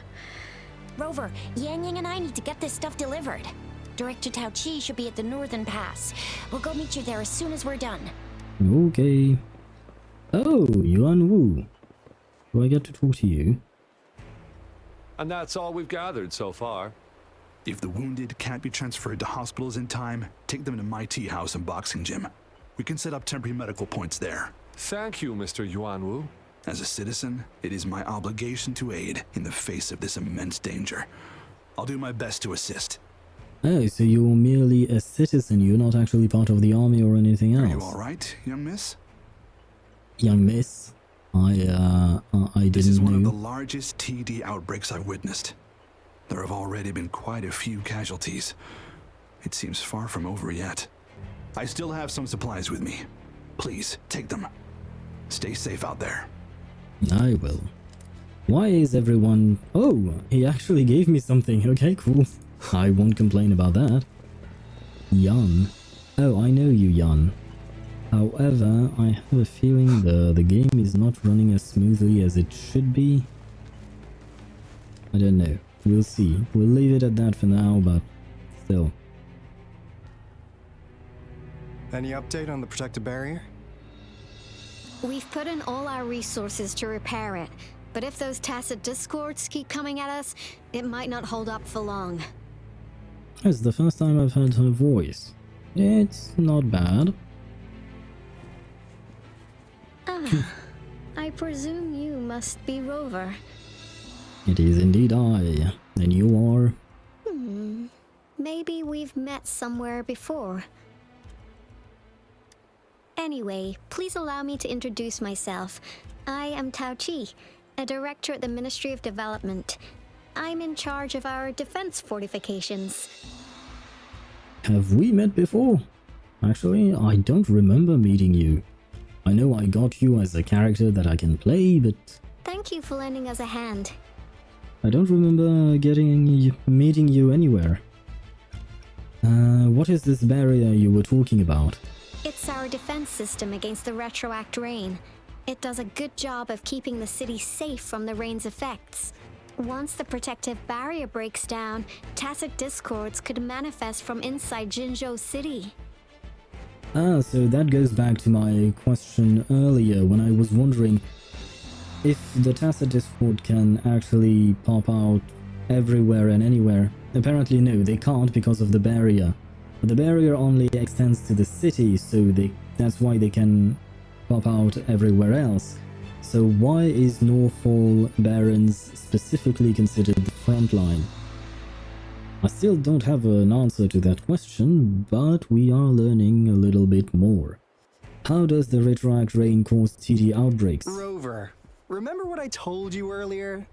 Rover, Yang Yang and I need to get this stuff delivered. Director Tao Chi should be at the Northern Pass. We'll go meet you there as soon as we're done. Okay. Oh, Yuan Wu. Do I get to talk to you? And that's all we've gathered so far. If the wounded can't be transferred to hospitals in time, take them to my tea house and boxing gym. We can set up temporary medical points there. Thank you, Mr. Yuan Wu. As a citizen, it is my obligation to aid in the face of this immense danger. I'll do my best to assist. Oh, so you're merely a citizen, you're not actually part of the army or anything else. Are you alright, young miss? Young miss? I didn't This is one of know. the largest TD outbreaks I've witnessed. There have already been quite a few casualties. It seems far from over yet. I still have some supplies with me. Please, take them. Stay safe out there. I will. Why is everyone... Oh, he actually gave me something. Okay, cool. I won't complain about that. Yan. Oh, I know you, Yan. However, I have a feeling the game is not running as smoothly as it should be. I don't know. We'll see. We'll leave it at that for now, but still. Any update on the protective barrier? We've put in all our resources to repair it, but if those tacit discords keep coming at us, it might not hold up for long. It's the first time I've heard her voice. It's not bad. I presume you must be Rover. It is indeed I. And you are? Maybe we've met somewhere before. Anyway, please allow me to introduce myself. I am Tao Chi, a director at the Ministry of Development. I'm in charge of our defense fortifications. Have we met before? Actually, I don't remember meeting you. I know I got you as a character that I can play, but Thank you for lending us a hand. I don't remember meeting you anywhere. What is this barrier you were talking about? It's our defense system against the retroact rain. It does a good job of keeping the city safe from the rain's effects. Once the protective barrier breaks down, tacit discords could manifest from inside Jinzhou City. So that goes back to my question earlier when I was wondering if the tacit discord can actually pop out everywhere and anywhere. Apparently no, they can't because of the barrier. But the barrier only extends to the city, so that's why they can pop out everywhere else. So why is Northfall Barrens specifically considered the front line? I still don't have an answer to that question, but we are learning a little bit more. How does the retroact rain cause TD outbreaks? Rover, remember what I told you earlier?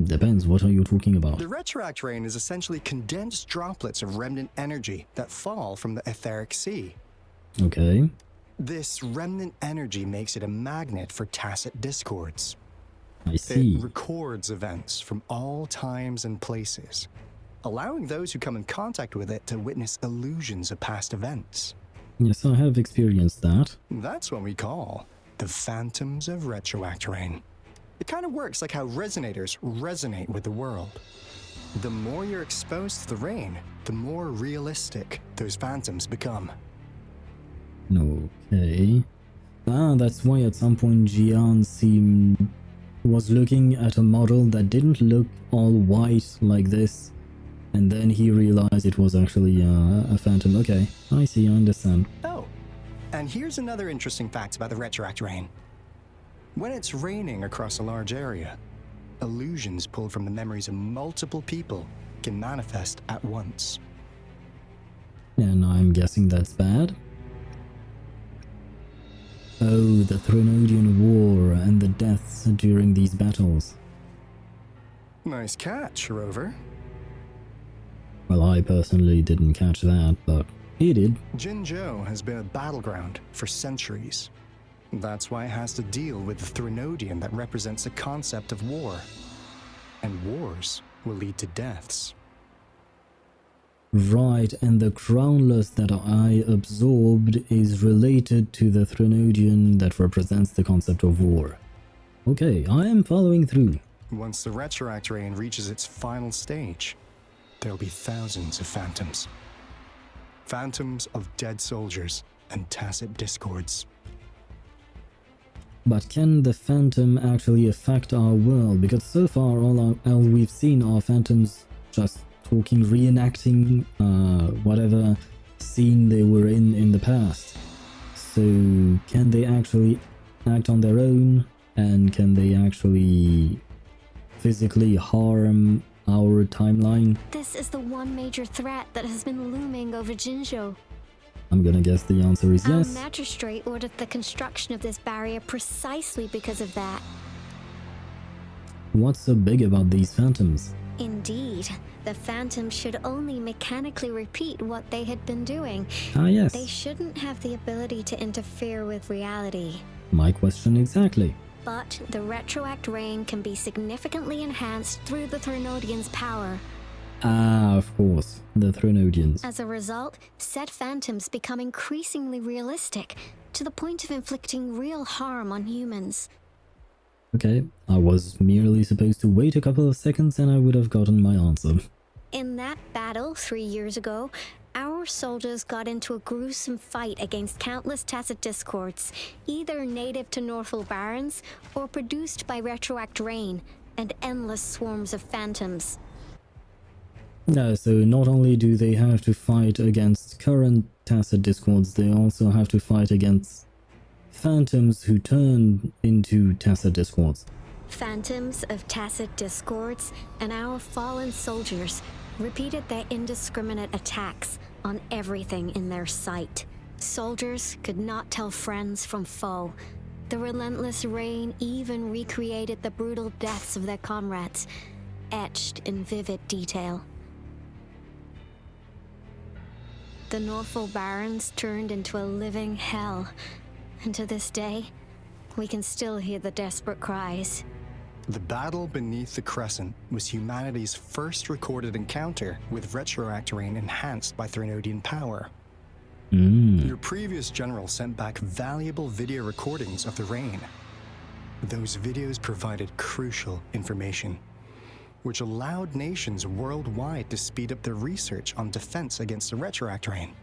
Depends, what are you talking about? The retroact rain is essentially condensed droplets of remnant energy that fall from the etheric sea. Okay. This remnant energy makes it a magnet for tacit discords. I see. It records events from all times and places, allowing those who come in contact with it to witness illusions of past events. Yes, I have experienced that. That's what we call the phantoms of retroact rain. It kind of works like how resonators resonate with the world. The more you're exposed to the rain, the more realistic those phantoms become. Okay. That's why at some point Jian was looking at a model that didn't look all white like this, and then he realized it was actually a phantom. Okay, I see, I understand. Oh, and here's another interesting fact about the retroact rain. When it's raining across a large area, illusions pulled from the memories of multiple people can manifest at once. And I'm guessing that's bad? Oh, the Threnodian War and the deaths during these battles. Nice catch, Rover. Well, I personally didn't catch that, but he did. Jinzhou has been a battleground for centuries. That's why it has to deal with the Threnodian that represents the concept of war. And wars will lead to deaths. Right, and the crownless that I absorbed is related to the Threnodian that represents the concept of war. Okay, I am following through. Once the retroact rain reaches its final stage, there'll be thousands of phantoms. Phantoms of dead soldiers and tacit discords. But can the phantom actually affect our world? Because so far all we've seen are phantoms just talking, reenacting whatever scene they were in the past. So can they actually act on their own? And can they actually physically harm our timeline? This is the one major threat that has been looming over Jinzhou. I'm gonna guess the answer is yes. Our magistrate ordered the construction of this barrier precisely because of that. What's so big about these phantoms? Indeed, the phantoms should only mechanically repeat what they had been doing. Ah, yes. They shouldn't have the ability to interfere with reality. My question exactly. But the retroact rain can be significantly enhanced through the Threnodian's power. Ah, of course, the Threnodians. As a result, said phantoms become increasingly realistic, to the point of inflicting real harm on humans. Okay, I was merely supposed to wait a couple of seconds and I would have gotten my answer. In that battle 3 years ago, our soldiers got into a gruesome fight against countless tacit discords, either native to Northfall Barrens or produced by retroact rain and endless swarms of phantoms. So not only do they have to fight against current tacit discords, they also have to fight against phantoms who turn into tacit discords. Phantoms of tacit discords and our fallen soldiers repeated their indiscriminate attacks on everything in their sight. Soldiers could not tell friends from foe. The relentless rain even recreated the brutal deaths of their comrades, etched in vivid detail. The Northfall Barrens turned into a living hell, and to this day, we can still hear the desperate cries. The battle beneath the Crescent was humanity's first recorded encounter with retroact rain enhanced by Threnodian power. Your previous general sent back valuable video recordings of the rain. Those videos provided crucial information, which allowed nations worldwide to speed up their research on defense against the retroact rain.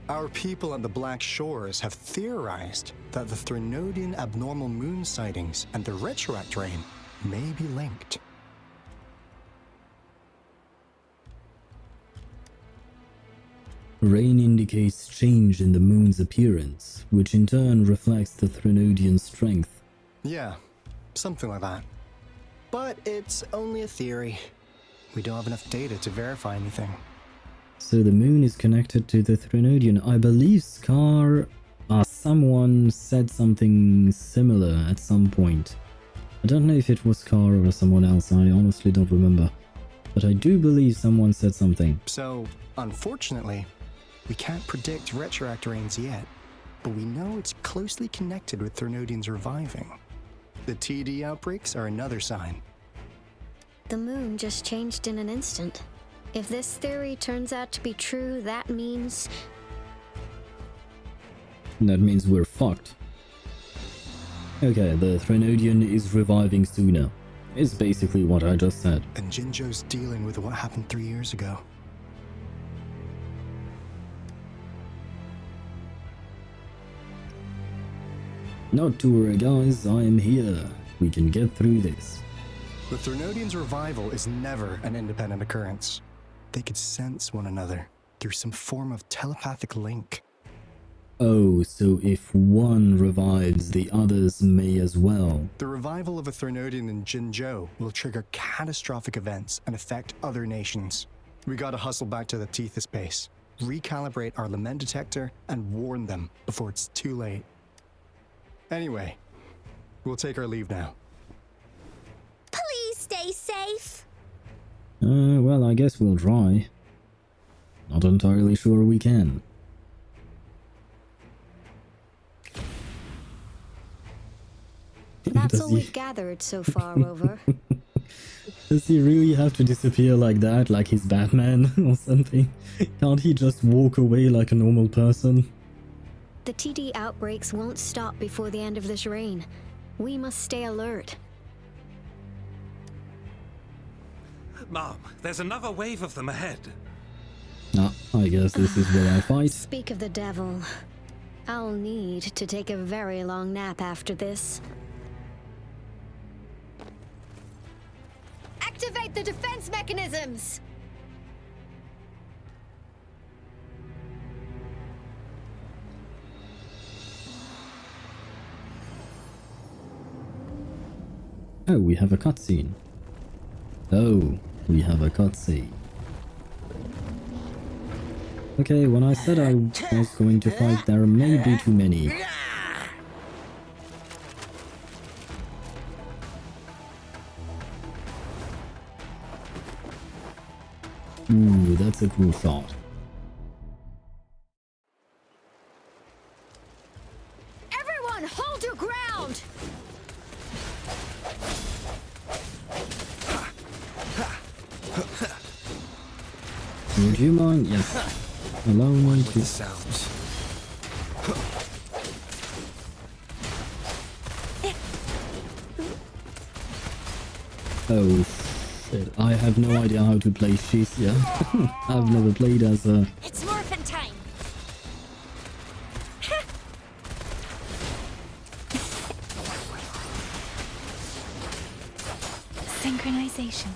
Our people at the Black Shores have theorized that the Threnodian abnormal moon sightings and the retroact rain may be linked. Rain indicates change in the moon's appearance, which in turn reflects the Threnodian strength. Yeah, something like that. But it's only a theory. We don't have enough data to verify anything. So the moon is connected to the Threnodian. I believe Scar... someone said something similar at some point. I don't know if it was Scar or someone else, I honestly don't remember. But I do believe someone said something. So, unfortunately, we can't predict retroact rains yet, but we know it's closely connected with Threnodians reviving. The TD outbreaks are another sign. The moon just changed in an instant. If this theory turns out to be true, that means... That means we're fucked. Okay, the Threnodian is reviving sooner. It's basically what I just said. And Jinzhou's dealing with what happened 3 years ago. Not to worry guys, I am here. We can get through this. The Threnodians' revival is never an independent occurrence. They could sense one another through some form of telepathic link. Oh, so if one revives, the others may as well. The revival of a Threnodian in Jinzhou will trigger catastrophic events and affect other nations. We gotta hustle back to the Tethys base, recalibrate our lament detector, and warn them before it's too late. Anyway, we'll take our leave now. Please stay safe. Well, I guess we'll try. Not entirely sure we can. That's all we've gathered so far, Rover. Does he really have to disappear like that, like he's Batman or something? Can't he just walk away like a normal person? The TD outbreaks won't stop before the end of this reign. We must stay alert. Mom, there's another wave of them ahead. I guess this is where I fight. Speak of the devil. I'll need to take a very long nap after this. Activate the defense mechanisms! Oh, we have a cutscene. Oh, we have a cutscene. Okay, when I said I was going to fight, there may be too many. Ooh, that's a cool shot. Everyone, hold your ground! Would you mind? Yes. Allow me to... sounds. Oh, shit. I have no idea how to play Shisia. I've never played as a... It's morphin' time! Synchronization.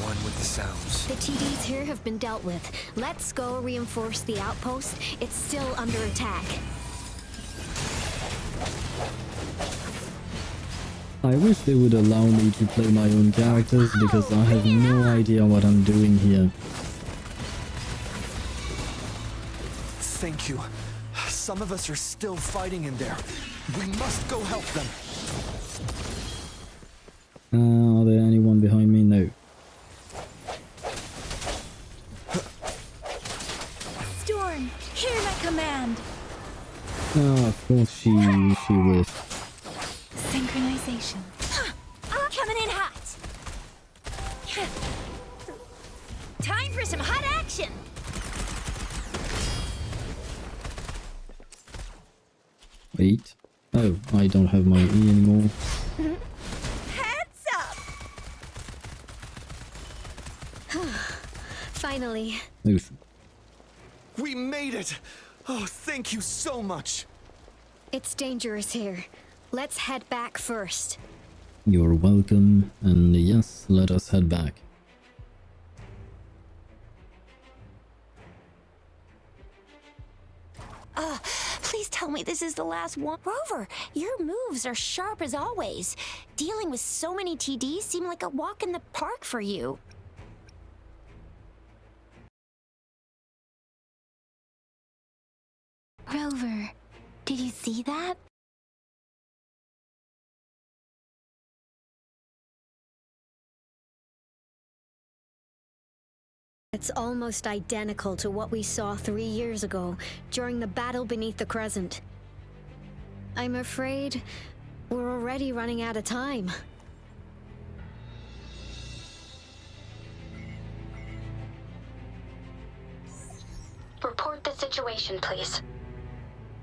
One with the sounds. The TDs here have been dealt with. Let's go reinforce the outpost. It's still under attack. I wish they would allow me to play my own characters because I have no idea what I'm doing here. Thank you. Some of us are still fighting in there. We must go help them. Are there anyone behind me? No. Time for some hot action! Wait. Oh, I don't have my E anymore. Heads up! Finally. Oof. We made it! Oh, thank you so much! It's dangerous here. Let's head back first. You're welcome, and yes, let us head back. Please tell me this is the last one. Rover, your moves are sharp as always. Dealing with so many TDs seem like a walk in the park for you. Rover, did you see that? It's almost identical to what we saw 3 years ago during the battle beneath the Crescent. I'm afraid we're already running out of time. Report the situation, please.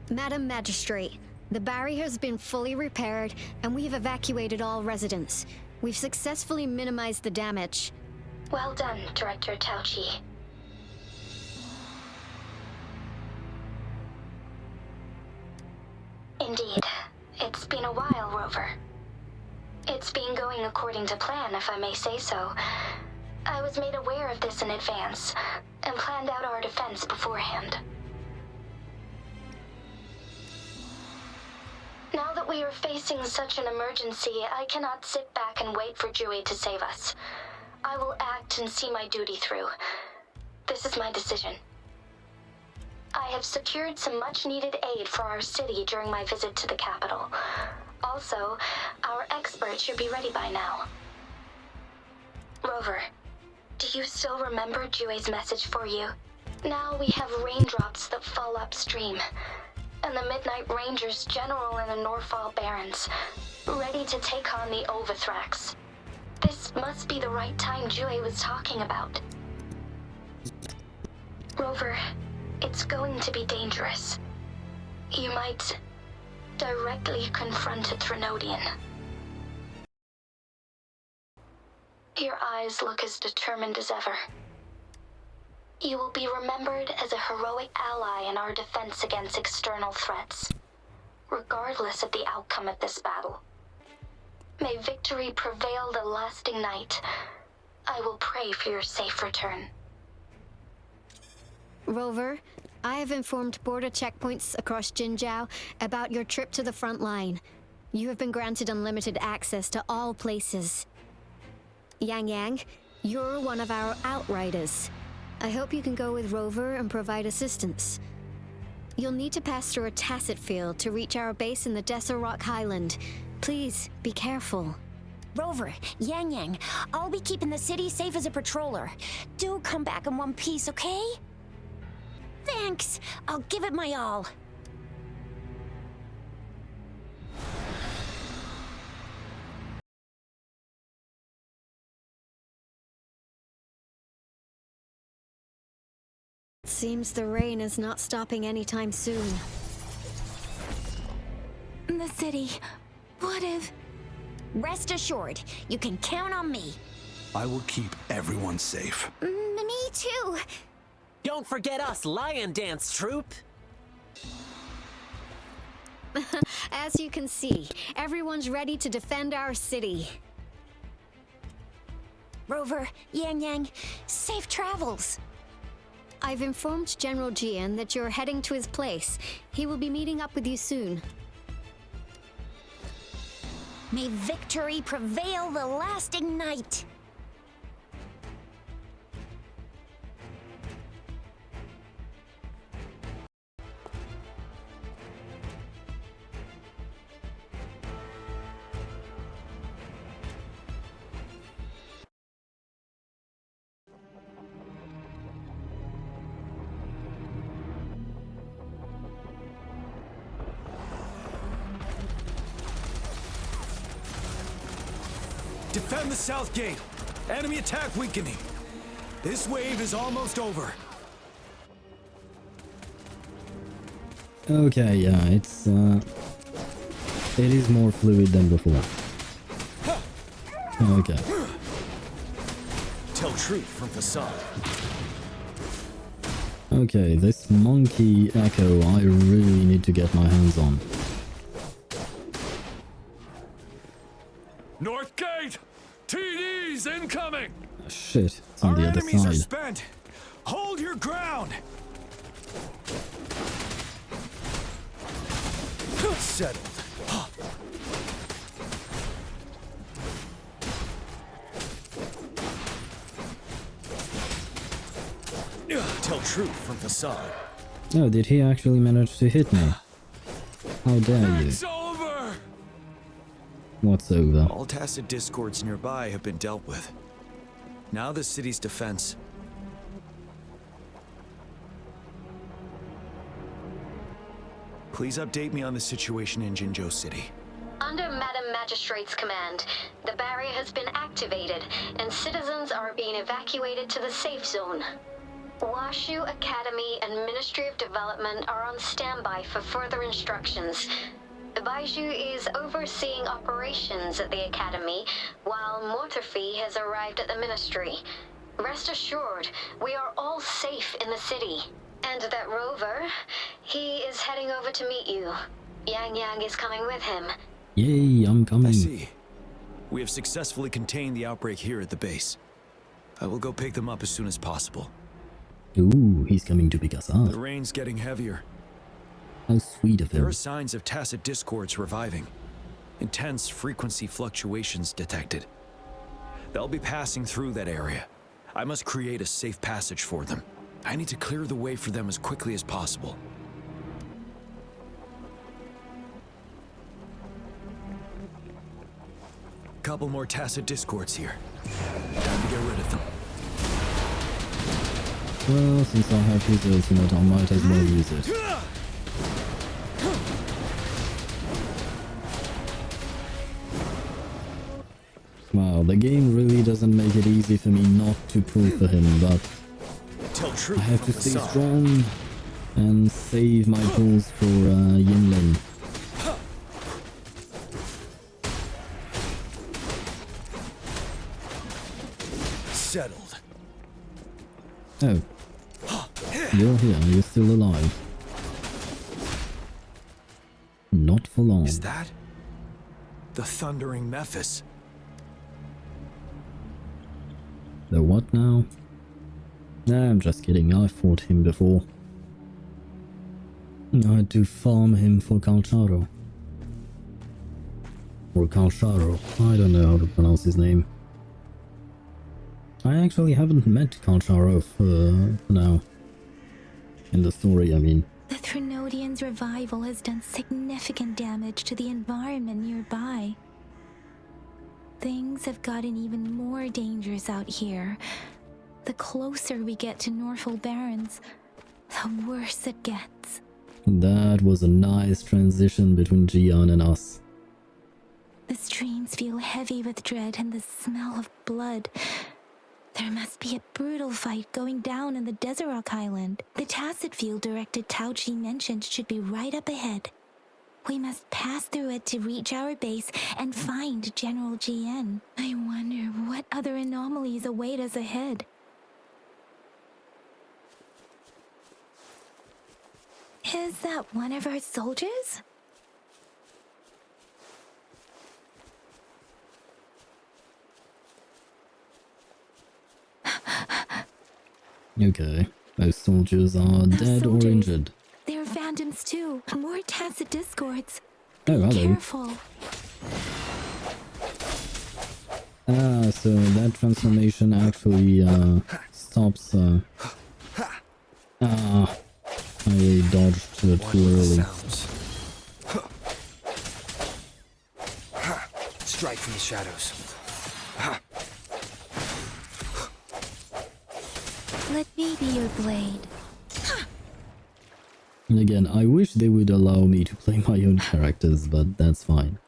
Madam Magistrate, the barrier has been fully repaired and we've evacuated all residents. We've successfully minimized the damage. Well done, Director Tauchi. Indeed. It's been a while, Rover. It's been going according to plan, if I may say so. I was made aware of this in advance, and planned out our defense beforehand. Now that we are facing such an emergency, I cannot sit back and wait for Jui to save us. I will act and see my duty through. This is my decision. I have secured some much-needed aid for our city during my visit to the capital. Also, our expert should be ready by now. Rover, do you still remember Jue's message for you? Now we have raindrops that fall upstream, and the Midnight Rangers General in the Norfall Barrens, ready to take on the Overthrax. This must be the right time Jue was talking about. Rover, it's going to be dangerous. You might directly confront a Trinodian. Your eyes look as determined as ever. You will be remembered as a heroic ally in our defense against external threats, regardless of the outcome of this battle. May victory prevail the lasting night. I will pray for your safe return. Rover, I have informed border checkpoints across Jinzhou about your trip to the front line. You have been granted unlimited access to all places. Yang Yang, you're one of our outriders. I hope you can go with Rover and provide assistance. You'll need to pass through a tacit field to reach our base in the Desert Rock Highland. Please, be careful. Rover, Yang Yang, I'll be keeping the city safe as a patroller. Do come back in one piece, okay? Thanks. I'll give it my all. Seems the rain is not stopping anytime soon. The city. What if... Rest assured, you can count on me. I will keep everyone safe. Me too. Don't forget us, Lion Dance Troupe! As you can see, everyone's ready to defend our city. Rover, Yang Yang, safe travels. I've informed General Jian that you're heading to his place. He will be meeting up with you soon. May victory prevail the lasting night. Defend the south gate! Enemy attack weakening. This wave is almost over. Okay, yeah, it is more fluid than before. Okay. Tell truth from facade. Okay, this monkey echo I really need to get my hands on. North Gate! TDs incoming! Shit, it's on Our the other enemies are side. spent. Hold your ground. Settled. Tell truth from facade. Oh, did he actually manage to hit me? How dare you? It's over! What's over? All tacit discords nearby have been dealt with. Now the city's defense. Please update me on the situation in Jinzhou City. Under Madam Magistrate's command, the barrier has been activated, and citizens are being evacuated to the safe zone. Washu Academy and Ministry of Development are on standby for further instructions. Baiju is overseeing operations at the Academy, while Mortophy has arrived at the Ministry. Rest assured, we are all safe in the city. And that Rover, he is heading over to meet you. Yang Yang is coming with him. Yay, I'm coming. I see. We have successfully contained the outbreak here at the base. I will go pick them up as soon as possible. Ooh, he's coming to pick us up. The rain's getting heavier. How sweet of There him. are signs of tacit discords reviving. Intense frequency fluctuations detected. They'll be passing through that area. I must create a safe passage for them. I need to clear the way for them as quickly as possible. Couple more tacit discords here. Time to get rid of them. Well, since I have his ultimate, I might as well use it. Wow, the game really doesn't make it easy for me not to pull for him, but I have to stay strong and save my pulls for Yinlin. Settled. Oh. You're here, you're still alive. Not for long. Is that the thundering Mephis? The what now? Nah, I'm just kidding, I fought him before. I had to farm him for Calcharo. Or Calcharo, I don't know how to pronounce his name. I actually haven't met Calcharo for now. In the story, I mean. The Threnodian's revival has done significant damage to the environment nearby. Things have gotten even more dangerous out here. The closer we get to Norfolk Barrens, the worse it gets. That was a nice transition between Gian and us. The streams feel heavy with dread and the smell of blood. There must be a brutal fight going down in the Desert Island. The tacit field directed Tao Chi mentioned should be right up ahead. We must pass through it to reach our base and find General GN. I wonder what other anomalies await us ahead. Is that one of our soldiers? Okay, those soldiers are dead or injured. They're phantoms too. More tacit discords. Oh, hello. Careful. Ah, so that transformation actually stops. I dodged it too early. Strike from the shadows. Let me be your blade. And again, I wish they would allow me to play my own characters, but that's fine.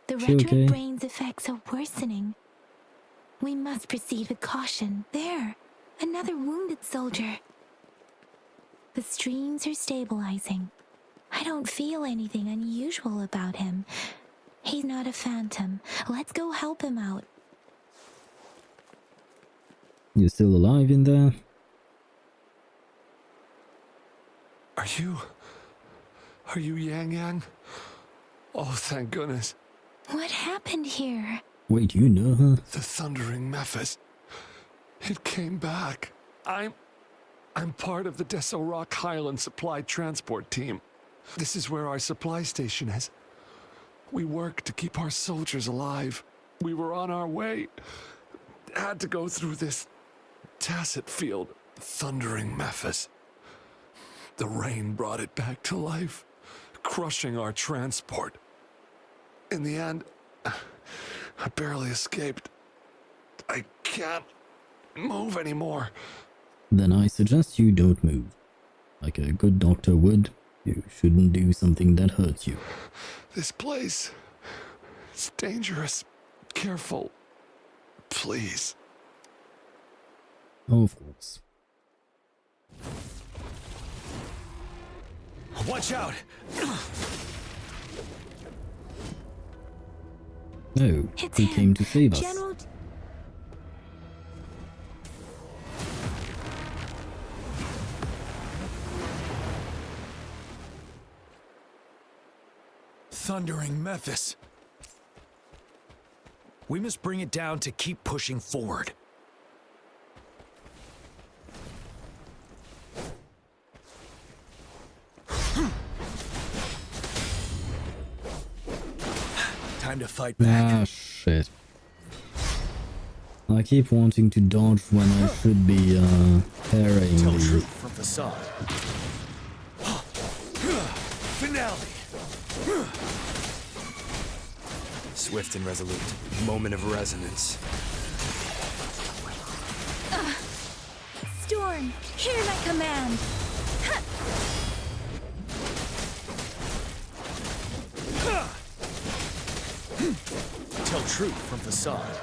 The She retro okay? brain's effects are worsening. We must proceed with caution. There, another wounded soldier. The streams are stabilizing. I don't feel anything unusual about him. He's not a phantom. Let's go help him out. You still alive in there? Are you Yang Yang? Oh, thank goodness. What happened here? Wait, you know her? The Thundering Memphis. It came back. I'm part of the Deso Rock Highland Supply Transport Team. This is where our supply station is. We work to keep our soldiers alive. We were on our way. Had to go through this tacit field, Thundering Memphis. The rain brought it back to life, crushing our transport. In the end, I barely escaped. I can't move anymore. Then I suggest you don't move. Like a good doctor would, you shouldn't do something that hurts you. This place is dangerous. Careful. Please. Of course. Watch out! Oh, he came to save us. General... Thundering Memphis. We must bring it down to keep pushing forward. Time to fight back. Ah, shit. I keep wanting to dodge when I should be, parrying Tell these. truth from facade. Finale. Swift and resolute. Moment of resonance. Storm, hear my command. Tell truth from facade.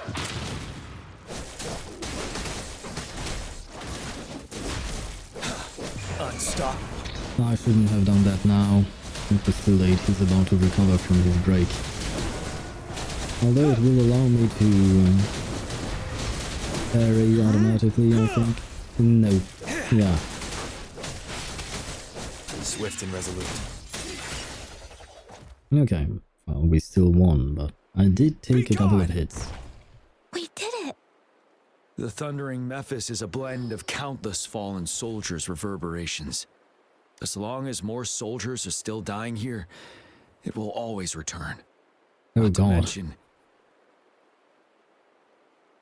Unstoppable. I shouldn't have done that now. It was too late, he's about to recover from his break. Although it will allow me to parry automatically, I think. No. Yeah. Swift and resolute. Okay. Well, we still won, but I did take a couple of hits. We did it. The Thundering Memphis is a blend of countless fallen soldiers' reverberations. As long as more soldiers are still dying here, it will always return. Oh Not to god. mention,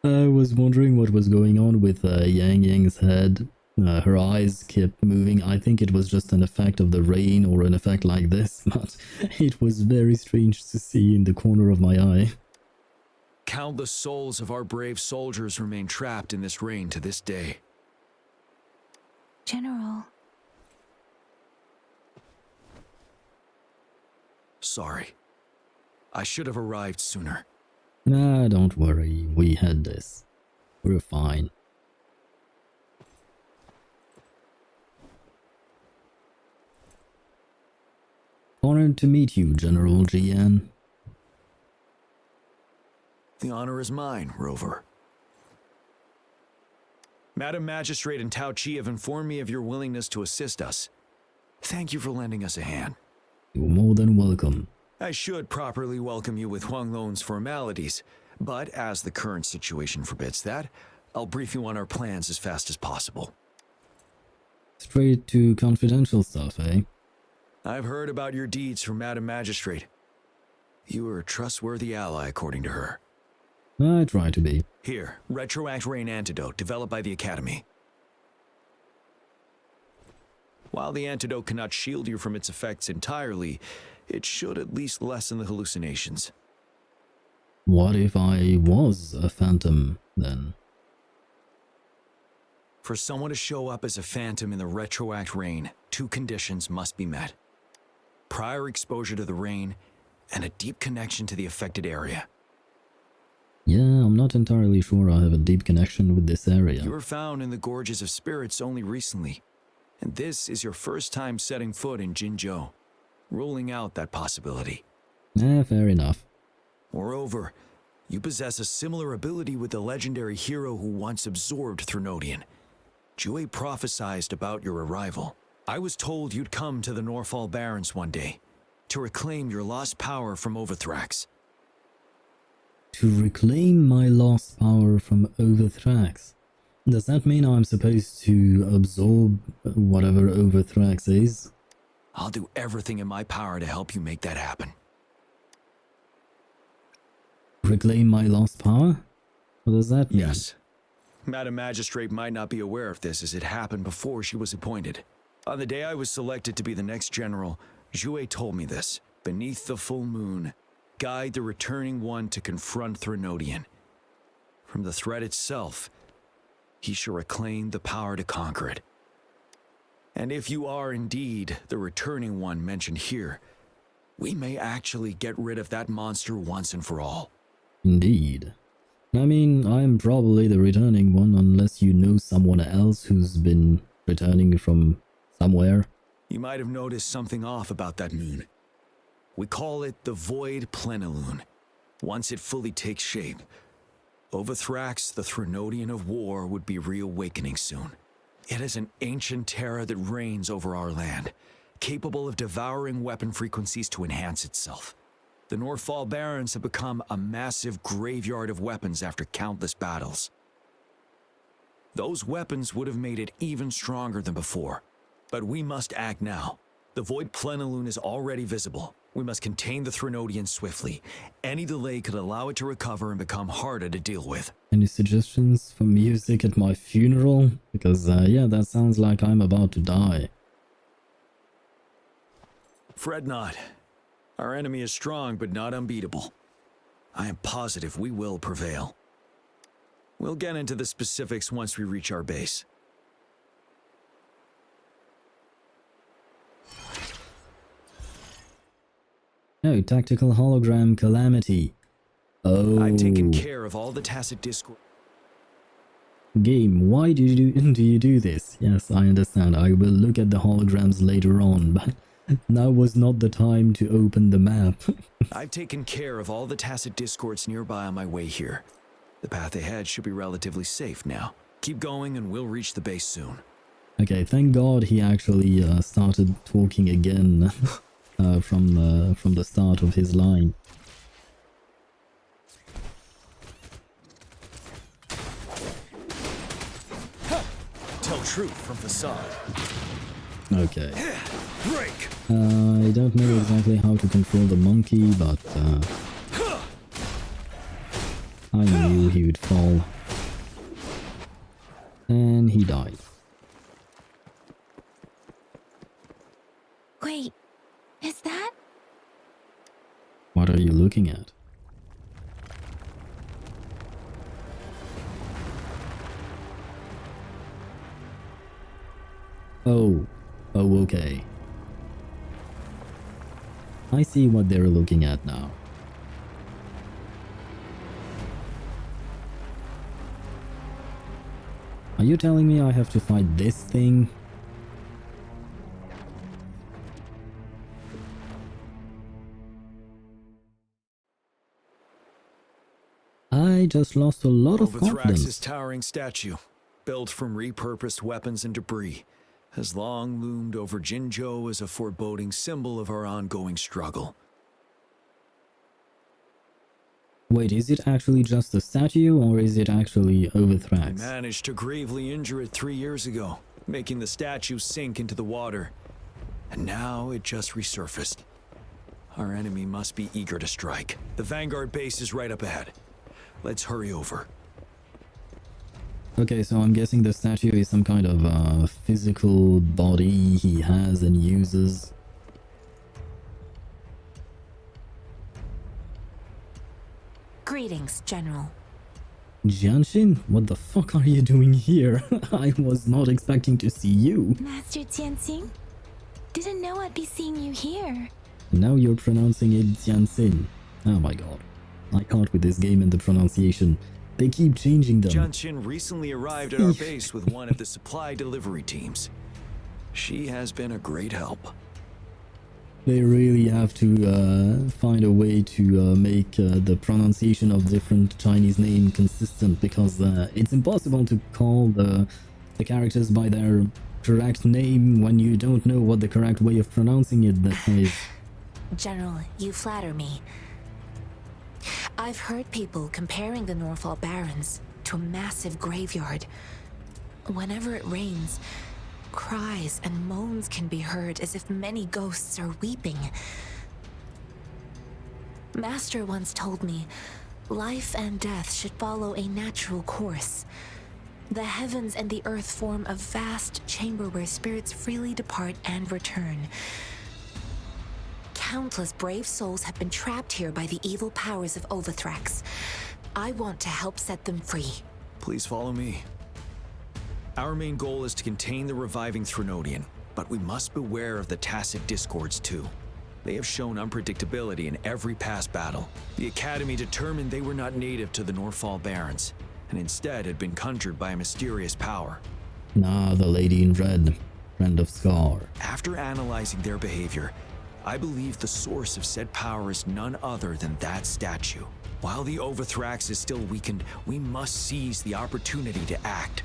I was wondering what was going on with Yang Yang's head. Her eyes kept moving. I think it was just an effect of the rain or an effect like this, but it was very strange to see in the corner of my eye. countless souls of our brave soldiers remain trapped in this rain to this day. General. Sorry. I should have arrived sooner. Nah, don't worry. We had this. We're fine. Honored to meet you, General GN. The honor is mine, Rover. Madam Magistrate and Tao Chi have informed me of your willingness to assist us. Thank you for lending us a hand. You're more than welcome. I should properly welcome you with Huang Lon's formalities, but as the current situation forbids that, I'll brief you on our plans as fast as possible. Straight to confidential stuff, eh? I've heard about your deeds from Madam Magistrate. You are a trustworthy ally, according to her. I try to be. Here, Retroact Rain Antidote, developed by the Academy. While the antidote cannot shield you from its effects entirely, it should at least lessen the hallucinations. What if I was a phantom, then? For someone to show up as a phantom in the Retroact Rain, two conditions must be met. Prior exposure to the rain, and a deep connection to the affected area. Yeah, I'm not entirely sure I have a deep connection with this area. You were found in the Gorges of Spirits only recently, and this is your first time setting foot in Jinzhou, ruling out that possibility. Fair enough. Moreover, you possess a similar ability with the legendary hero who once absorbed Threnodian. Jue prophesied about your arrival. I was told you'd come to the Norfall Barrens one day, to reclaim your lost power from Overthrax. To reclaim my lost power from Overthrax? Does that mean I'm supposed to absorb whatever Overthrax is? I'll do everything in my power to help you make that happen. Reclaim my lost power? What does that mean? Yes. Madam Magistrate might not be aware of this as it happened before she was appointed. On the day I was selected to be the next general, Jue told me this. Beneath the full moon, guide the returning one to confront Threnodian. From the threat itself, he shall reclaim the power to conquer it. And if you are indeed the returning one mentioned here, we may actually get rid of that monster once and for all. Indeed. I mean, I'm probably the returning one unless you know someone else who's been returning from somewhere. You might have noticed something off about that moon. We call it the Void Plenilune. Once it fully takes shape, Overthrax, the Threnodian of War, would be reawakening soon. It is an ancient terror that reigns over our land, capable of devouring weapon frequencies to enhance itself. The Norfall Barrens have become a massive graveyard of weapons after countless battles. Those weapons would have made it even stronger than before. But we must act now. The Void Plenilune is already visible. We must contain the Threnodian swiftly. Any delay could allow it to recover and become harder to deal with. Any suggestions for music at my funeral? Because, yeah, that sounds like I'm about to die. Fret not. Our enemy is strong but not unbeatable. I am positive we will prevail. We'll get into the specifics once we reach our base. Oh, tactical hologram calamity. Oh. I've taken care of all the tacit discord. Game, why do you do this? Yes, I understand. I will look at the holograms later on, but now was not the time to open the map. I've taken care of all the tacit discords nearby on my way here. The path ahead should be relatively safe now. Keep going and we'll reach the base soon. Okay, thank God he actually started talking again from the start of his line. Tell truth from facade. Okay. Break. I don't know exactly how to control the monkey, but I knew he would fall. And he died. Wait, is that? What are you looking at? Oh, okay. I see what they're looking at now. Are you telling me I have to fight this thing? I just lost a lot of confidence. Overthrax's towering statue, built from repurposed weapons and debris, has long loomed over Jinzhou as a foreboding symbol of our ongoing struggle. Wait, is it actually just a statue, or is it actually Overthrax? I managed to gravely injure it 3 years ago, making the statue sink into the water. And now it just resurfaced. Our enemy must be eager to strike. The Vanguard base is right up ahead. Let's hurry over. Okay, so I'm guessing the statue is some kind of physical body he has and uses. Greetings, General. Jianshin, what the fuck are you doing here? I was not expecting to see you. Master Jianxing? Didn't know I'd be seeing you here. Now you're pronouncing it Jianxin. Oh my god. I can't with this game and the pronunciation. They keep changing them. Junshin recently arrived at our base with one of the supply delivery teams. She has been a great help. They really have to find a way to make the pronunciation of different Chinese names consistent, because it's impossible to call the characters by their correct name when you don't know what the correct way of pronouncing it is. General, you flatter me. I've heard people comparing the Norfall Barrens to a massive graveyard. Whenever it rains, cries and moans can be heard as if many ghosts are weeping. Master once told me, life and death should follow a natural course. The heavens and the earth form a vast chamber where spirits freely depart and return. Countless brave souls have been trapped here by the evil powers of Wuthering. I want to help set them free. Please follow me. Our main goal is to contain the reviving Threnodian, but we must beware of the tacit discords too. They have shown unpredictability in every past battle. The Academy determined they were not native to the Norfall Barrens, and instead had been conjured by a mysterious power. Ah, the lady in red, friend of Scar. After analyzing their behavior, I believe the source of said power is none other than that statue. While the Overthrax is still weakened, we must seize the opportunity to act.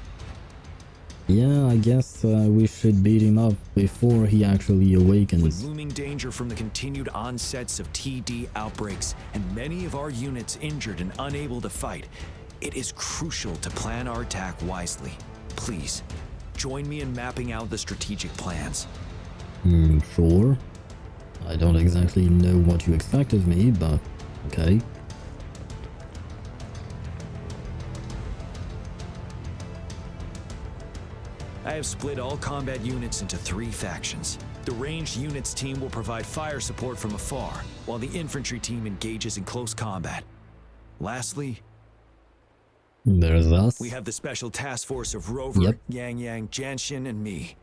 Yeah, I guess we should beat him up before he actually awakens. With looming danger from the continued onsets of TD outbreaks and many of our units injured and unable to fight, it is crucial to plan our attack wisely. Please, join me in mapping out the strategic plans. Sure. I don't exactly know what you expect of me, but okay. I have split all combat units into 3 factions. The ranged units team will provide fire support from afar, while the infantry team engages in close combat. Lastly, there's us. We have the special task force of Rover, Yang Yang, Janshin, and me.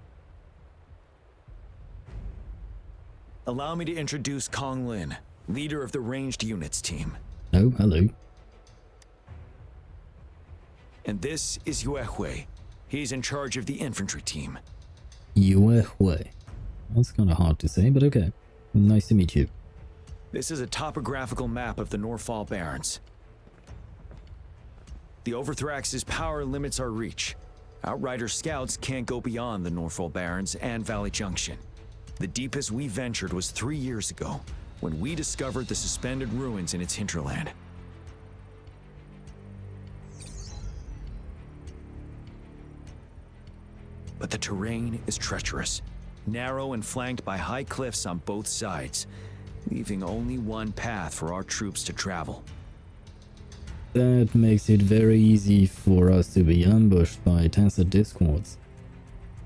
Allow me to introduce Kong Lin, leader of the ranged units team. Oh, hello. And this is Yue Hui. He's in charge of the infantry team. Yue Hui. That's kind of hard to say, but okay. Nice to meet you. This is a topographical map of the Norfall Barrens. The Overthrax's power limits our reach. Outrider scouts can't go beyond the Norfall Barrens and Valley Junction. The deepest we ventured was 3 years ago, when we discovered the suspended ruins in its hinterland. But the terrain is treacherous, narrow and flanked by high cliffs on both sides, leaving only one path for our troops to travel. That makes it very easy for us to be ambushed by tacit discords.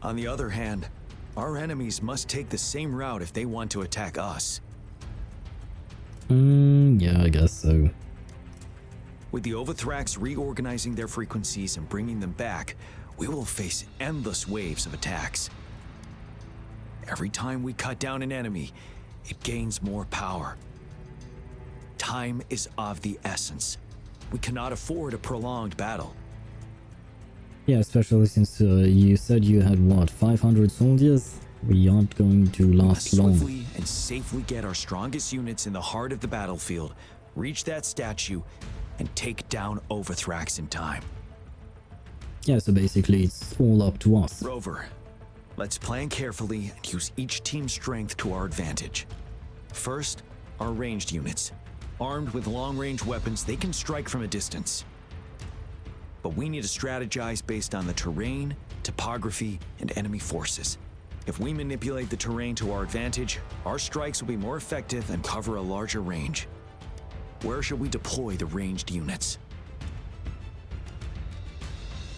On the other hand, our enemies must take the same route if they want to attack us. Yeah, I guess so. With the Overthrax reorganizing their frequencies and bringing them back, we will face endless waves of attacks. Every time we cut down an enemy, it gains more power. Time is of the essence. We cannot afford a prolonged battle. Yeah, especially since you said you had, what, 500 soldiers? We aren't going to last long. Swiftly and safely get our strongest units in the heart of the battlefield, reach that statue, and take down Overthrax in time. Yeah, so basically it's all up to us. Rover, let's plan carefully and use each team's strength to our advantage. First, our ranged units. Armed with long-range weapons, they can strike from a distance. But we need to strategize based on the terrain, topography, and enemy forces. If we manipulate the terrain to our advantage, our strikes will be more effective and cover a larger range. Where should we deploy the ranged units?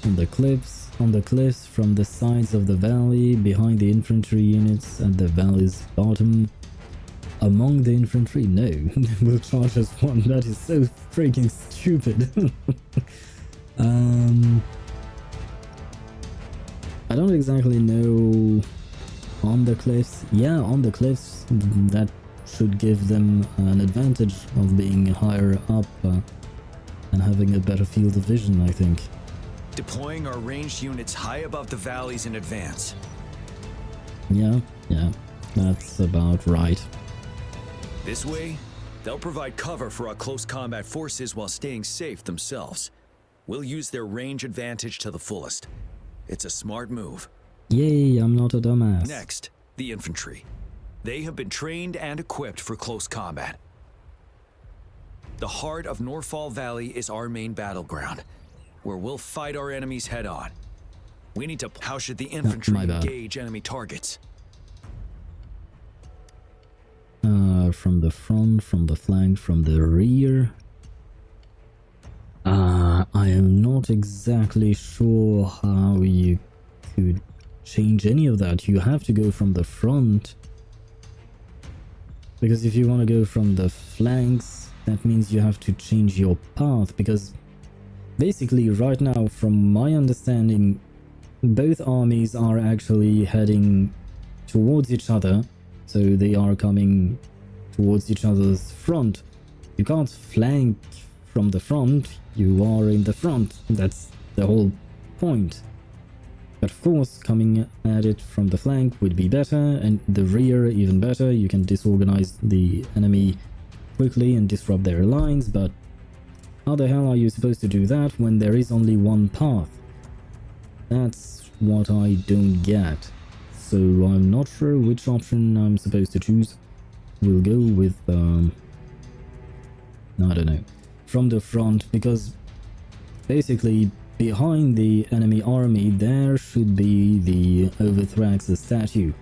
On the cliffs from the sides of the valley, behind the infantry units at the valley's bottom. Among the infantry? No, we'll charge as one. That is so freaking stupid. I don't exactly know. On the cliffs? Yeah, on the cliffs. That should give them an advantage of being higher up and having a better field of vision, I think. Deploying our ranged units high above the valleys in advance. Yeah, that's about right. This way, they'll provide cover for our close combat forces while staying safe themselves. We'll use their range advantage to the fullest. It's a smart move. Yay, I'm not a dumbass. Next, the infantry. They have been trained and equipped for close combat. The heart of Norfall Valley is our main battleground, where we'll fight our enemies head on. We need to... How should the infantry engage enemy targets? From the front, from the flank, from the rear. I am not exactly sure how you could change any of that. You have to go from the front. Because if you want to go from the flanks, that means you have to change your path. Because basically right now, from my understanding, both armies are actually heading towards each other. So they are coming towards each other's front. You can't flank from the front, you are in the front. That's the whole point. But of course, coming at it from the flank would be better, and the rear even better. You can disorganize the enemy quickly and disrupt their lines, but how the hell are you supposed to do that when there is only one path? That's what I don't get. So I'm not sure which option I'm supposed to choose. We'll go with, I don't know, from the front, because basically behind the enemy army there should be the Overthrax's statue.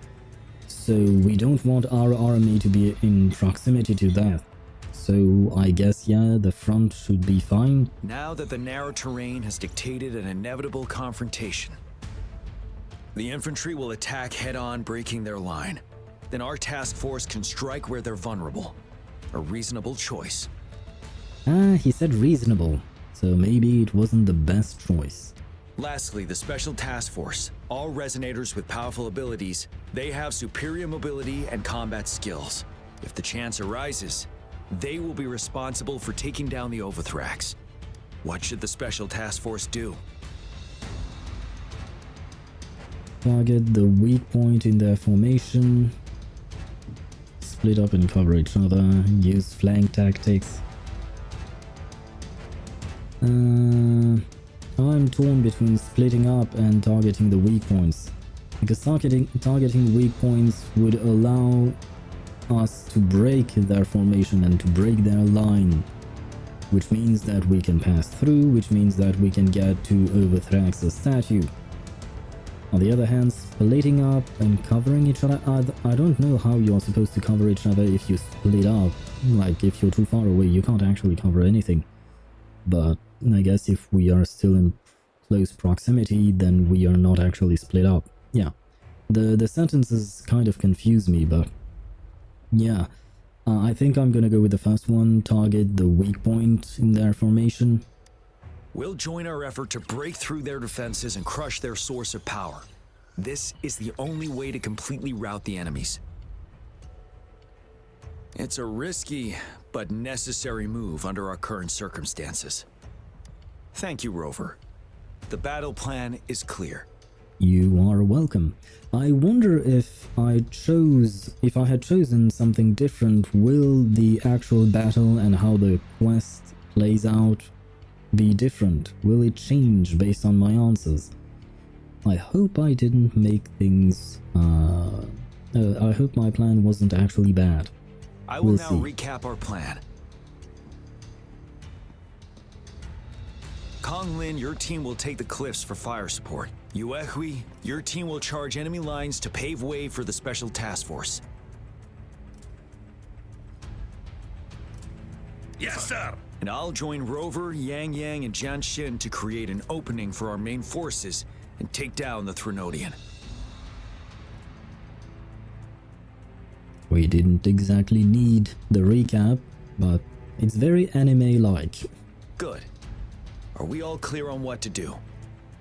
So we don't want our army to be in proximity to that. So I guess, yeah, the front should be fine. Now that the narrow terrain has dictated an inevitable confrontation, the infantry will attack head-on, breaking their line. Then our task force can strike where they're vulnerable. A reasonable choice. He said reasonable, so maybe it wasn't the best choice. Lastly, the Special Task Force. All resonators with powerful abilities, they have superior mobility and combat skills. If the chance arises, they will be responsible for taking down the Overthrax. What should the Special Task Force do? Target the weak point in their formation. Split up and cover each other. Use flank tactics. I'm torn between splitting up and targeting the weak points. Because targeting weak points would allow us to break their formation and to break their line. Which means that we can pass through, which means that we can get to Overthrax's statue. On the other hand, splitting up and covering each other, I don't know how you're supposed to cover each other if you split up. Like, if you're too far away, you can't actually cover anything. But I guess if we are still in close proximity, then we are not actually split up. Yeah, the sentences kind of confuse me, but yeah. I think I'm gonna go with the first one, target the weak point in their formation. We'll join our effort to break through their defenses and crush their source of power. This is the only way to completely rout the enemies. It's a risky, but necessary move under our current circumstances. Thank you, Rover. The battle plan is clear. You are welcome. I wonder if I had chosen something different, will the actual battle and how the quest plays out be different? Will it change based on my answers? I hope I didn't make things... I hope my plan wasn't actually bad. I will now recap our plan. Kong Lin, your team will take the cliffs for fire support. Yuehui, your team will charge enemy lines to pave way for the Special Task Force. Yes, sir! And I'll join Rover, Yang Yang, and Jian Xin to create an opening for our main forces and take down the Threnodian. We didn't exactly need the recap, but it's very anime-like. Good. Are we all clear on what to do?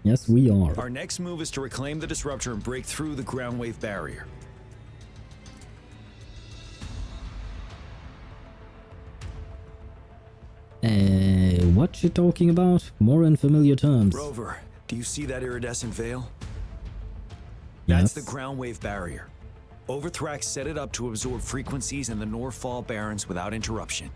Yes, we are. Our next move is to reclaim the Disruptor and break through the ground wave barrier. What you talking about? More unfamiliar terms. Rover, do you see that iridescent veil? Yes. That's the ground wave barrier. Overthrax set it up to absorb frequencies in the Norfall Barrens without interruption.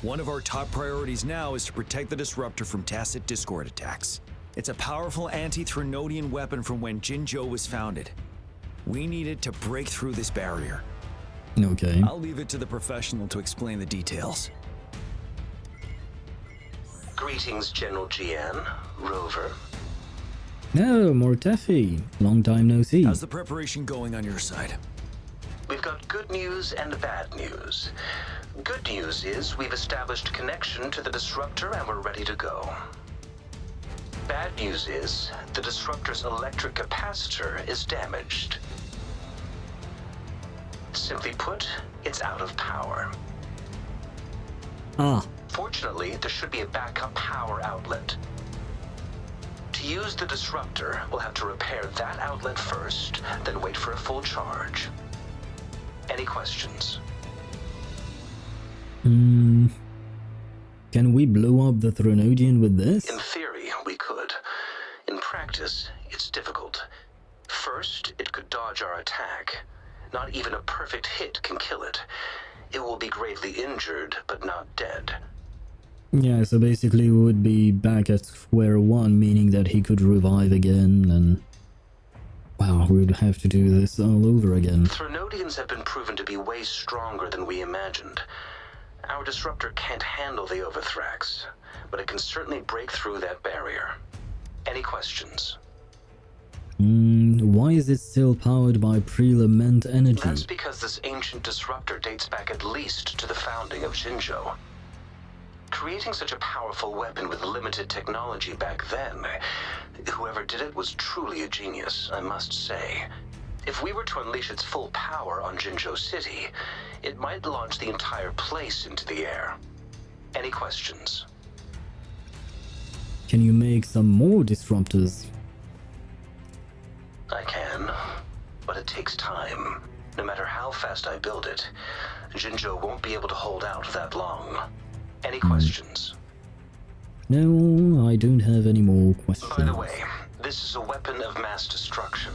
One of our top priorities now is to protect the disruptor from Tacit Discord attacks. It's a powerful anti-Threnodian weapon from when Jinzhou was founded. We need it to break through this barrier. Okay. I'll leave it to the professional to explain the details. Greetings, General Jian, Rover. No, more Teffy. Long time no see. How's the preparation going on your side? We've got good news and bad news. Good news is we've established connection to the disruptor and we're ready to go. Bad news is the disruptor's electric capacitor is damaged. Simply put, it's out of power. Ah. Fortunately, there should be a backup power outlet. To use the disruptor, we'll have to repair that outlet first, then wait for a full charge. Any questions? Can we blow up the Threnodian with this? In theory, we could. In practice, it's difficult. First, it could dodge our attack. Not even a perfect hit can kill it. It will be gravely injured, but not dead. Yeah, so basically we would be back at square one, meaning that he could revive again, and... wow, we would have to do this all over again. Threnodians have been proven to be way stronger than we imagined. Our disruptor can't handle the Overthrax, but it can certainly break through that barrier. Any questions? Why is it still powered by pre-lament energy? That's because this ancient disruptor dates back at least to the founding of Jinzhou. Creating such a powerful weapon with limited technology back then, whoever did it was truly a genius, I must say. If we were to unleash its full power on Jinzhou City, it might launch the entire place into the air. Any questions? Can you make some more disruptors? I can, but it takes time. No matter how fast I build it, Jinzhou won't be able to hold out that long. Any questions? No, I don't have any more questions. By the way, this is a weapon of mass destruction.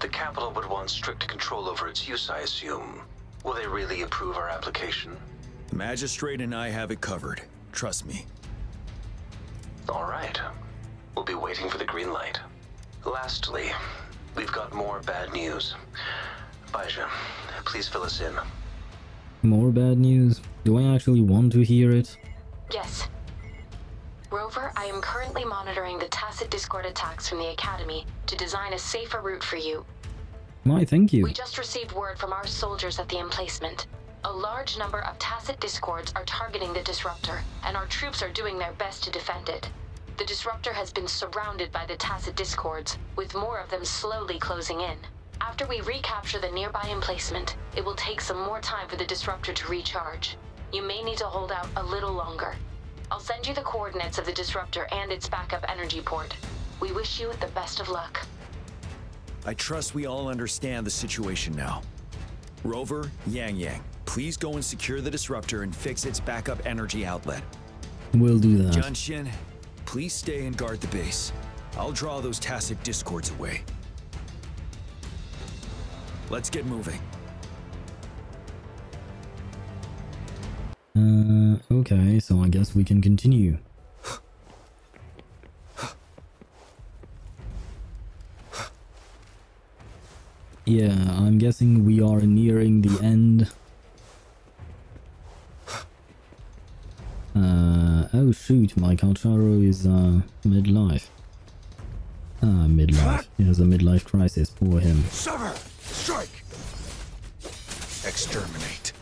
The capital would want strict control over its use, I assume. Will they really approve our application? The Magistrate and I have it covered. Trust me. All right. We'll be waiting for the green light. Lastly, we've got more bad news. Baizha, please fill us in. More bad news? Do I actually want to hear it? Yes. Rover, I am currently monitoring the Tacit Discord attacks from the Academy to design a safer route for you. Why, thank you. We just received word from our soldiers at the emplacement. A large number of Tacit Discords are targeting the disruptor, and our troops are doing their best to defend it. The disruptor has been surrounded by the Tacit Discords, with more of them slowly closing in. After we recapture the nearby emplacement, it will take some more time for the disruptor to recharge. You may need to hold out a little longer. I'll send you the coordinates of the disruptor and its backup energy port. We wish you the best of luck. I trust we all understand the situation now. Rover, Yang, please go and secure the disruptor and fix its backup energy outlet. We'll do that. Jianxian, please stay and guard the base. I'll draw those Tacit Discords away. Let's get moving. Okay, so I guess we can continue. Yeah, I'm guessing we are nearing the end. Oh shoot, my Calcharo is midlife. Midlife. He has a midlife crisis, poor him. Sever! Strike! Exterminate.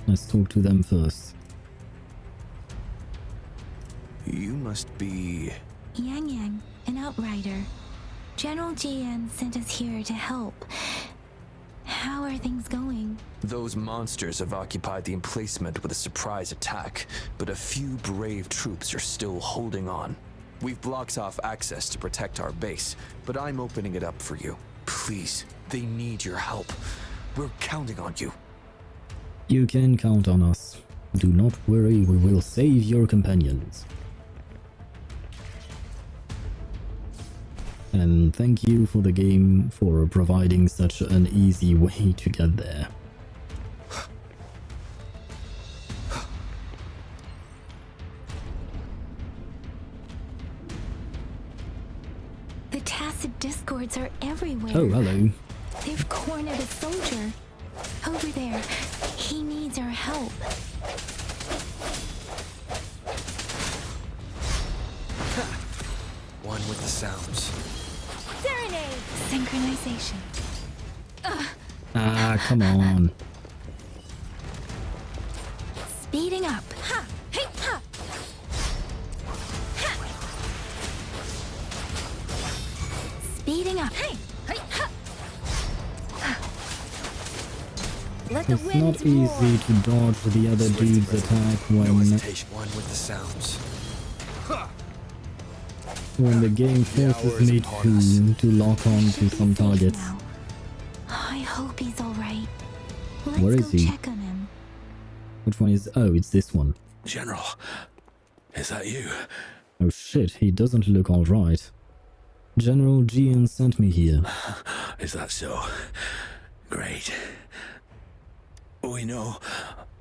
Let's talk to them first. You must be... Yang, an outrider. General Jian sent us here to help. How are things going? Those monsters have occupied the emplacement with a surprise attack, but a few brave troops are still holding on. We've blocked off access to protect our base, but I'm opening it up for you. Please, they need your help. We're counting on you. You can count on us. Do not worry, we will save your companions. And thank you for the game for providing such an easy way to get there. The tacit discords are everywhere. Oh, hello. They've cornered a soldier. Over there. He needs our help. One with the sounds. Serenade! Synchronization. Ah, come on. Speeding up. Ha! Hey! Ha! Ha! Speeding up. Hey! Hey! Ha! Let the It's wind not easy to dodge the other dude's attack One with the sounds. when the game forces me to lock on to some targets. I hope he's alright. Let's Where go is he? check on him. Which one is... Oh, it's this one. General, is that you? Oh shit, he doesn't look alright. General Gian sent me here. Is that so? Great. We know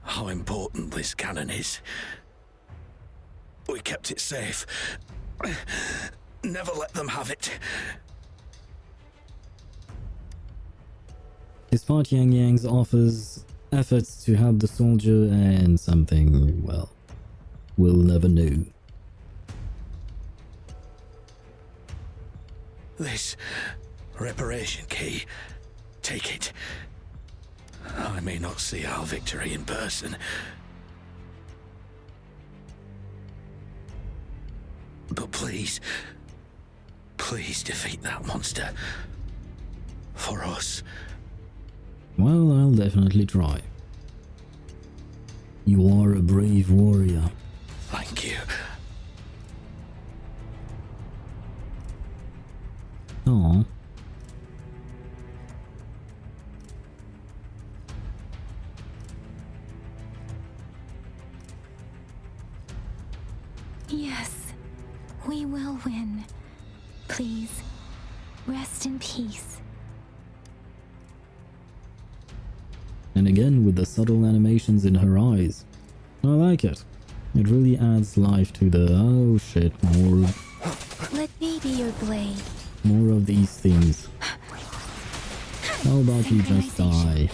how important this cannon is. We kept it safe. Never let them have it. Despite Yang Yang's offers, efforts to help the soldier and something, well, we'll never know. This reparation key, take it. I may not see our victory in person, but please, please defeat that monster. For us. Well, I'll definitely try. You are a brave warrior. Thank you. Aww. Yes, we will win. Please, rest in peace. And again with the subtle animations in her eyes. I like it. It really adds life to the... Oh shit, more... Let me be your blade. More of these things. How about you just die?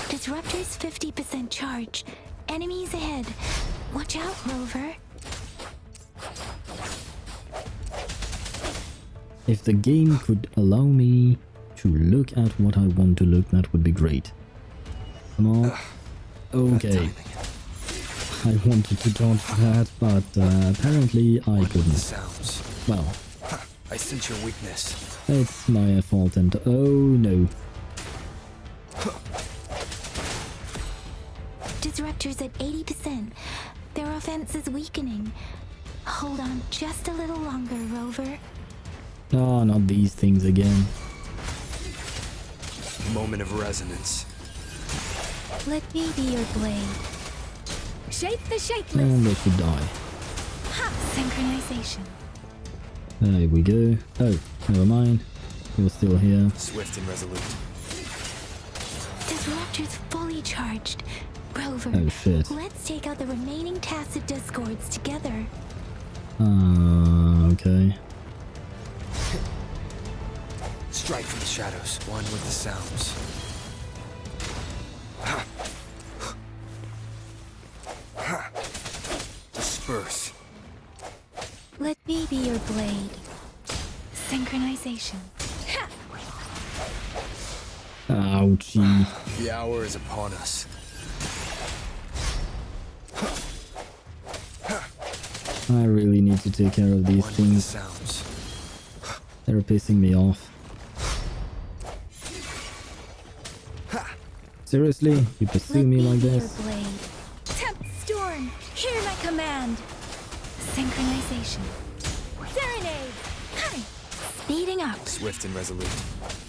Disruptor's 50% charge. Enemies ahead. Watch out, Rover. If the game could allow me to look at what I want to look, that would be great. Come on. Okay. I wanted to dodge that, but apparently I couldn't. Well, I sense your weakness. it's my fault and... Oh no. Disruptor's at 80%. Their offense is weakening. Hold on just a little longer, Rover. Oh, not these things again. Moment of resonance. Let me be your blade. Shake the shapeless. And they should die. Ha! Synchronization. There we go. Oh, never mind. You're still here. Swift and resolute. Disruptor's fully charged. Rover, Oh shit. let's take out the remaining tacit discords together. Okay. Strike from the shadows. One with the sounds. Disperse. Let me be your blade. Synchronization. Ha! Ouchie. The hour is upon us. I really need to take care of these things. They're pissing me off. Seriously? You pursue me like this? Blade. Temp storm. Hear my command. Synchronization. Serenade. Hi. Speeding up. Swift and resolute.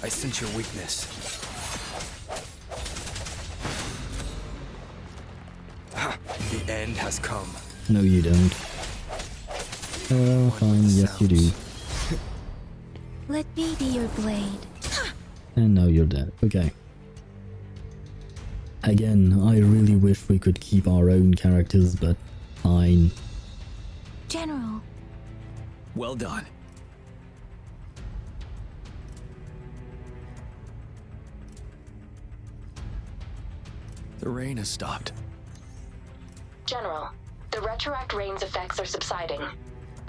I sense your weakness. end has come. No, you don't. Fine, yes you do. Let me be your blade. And now you're dead. Okay. Again, I really wish we could keep our own characters, but fine. General. Well done. The rain has stopped. General, the retroact rain's effects are subsiding.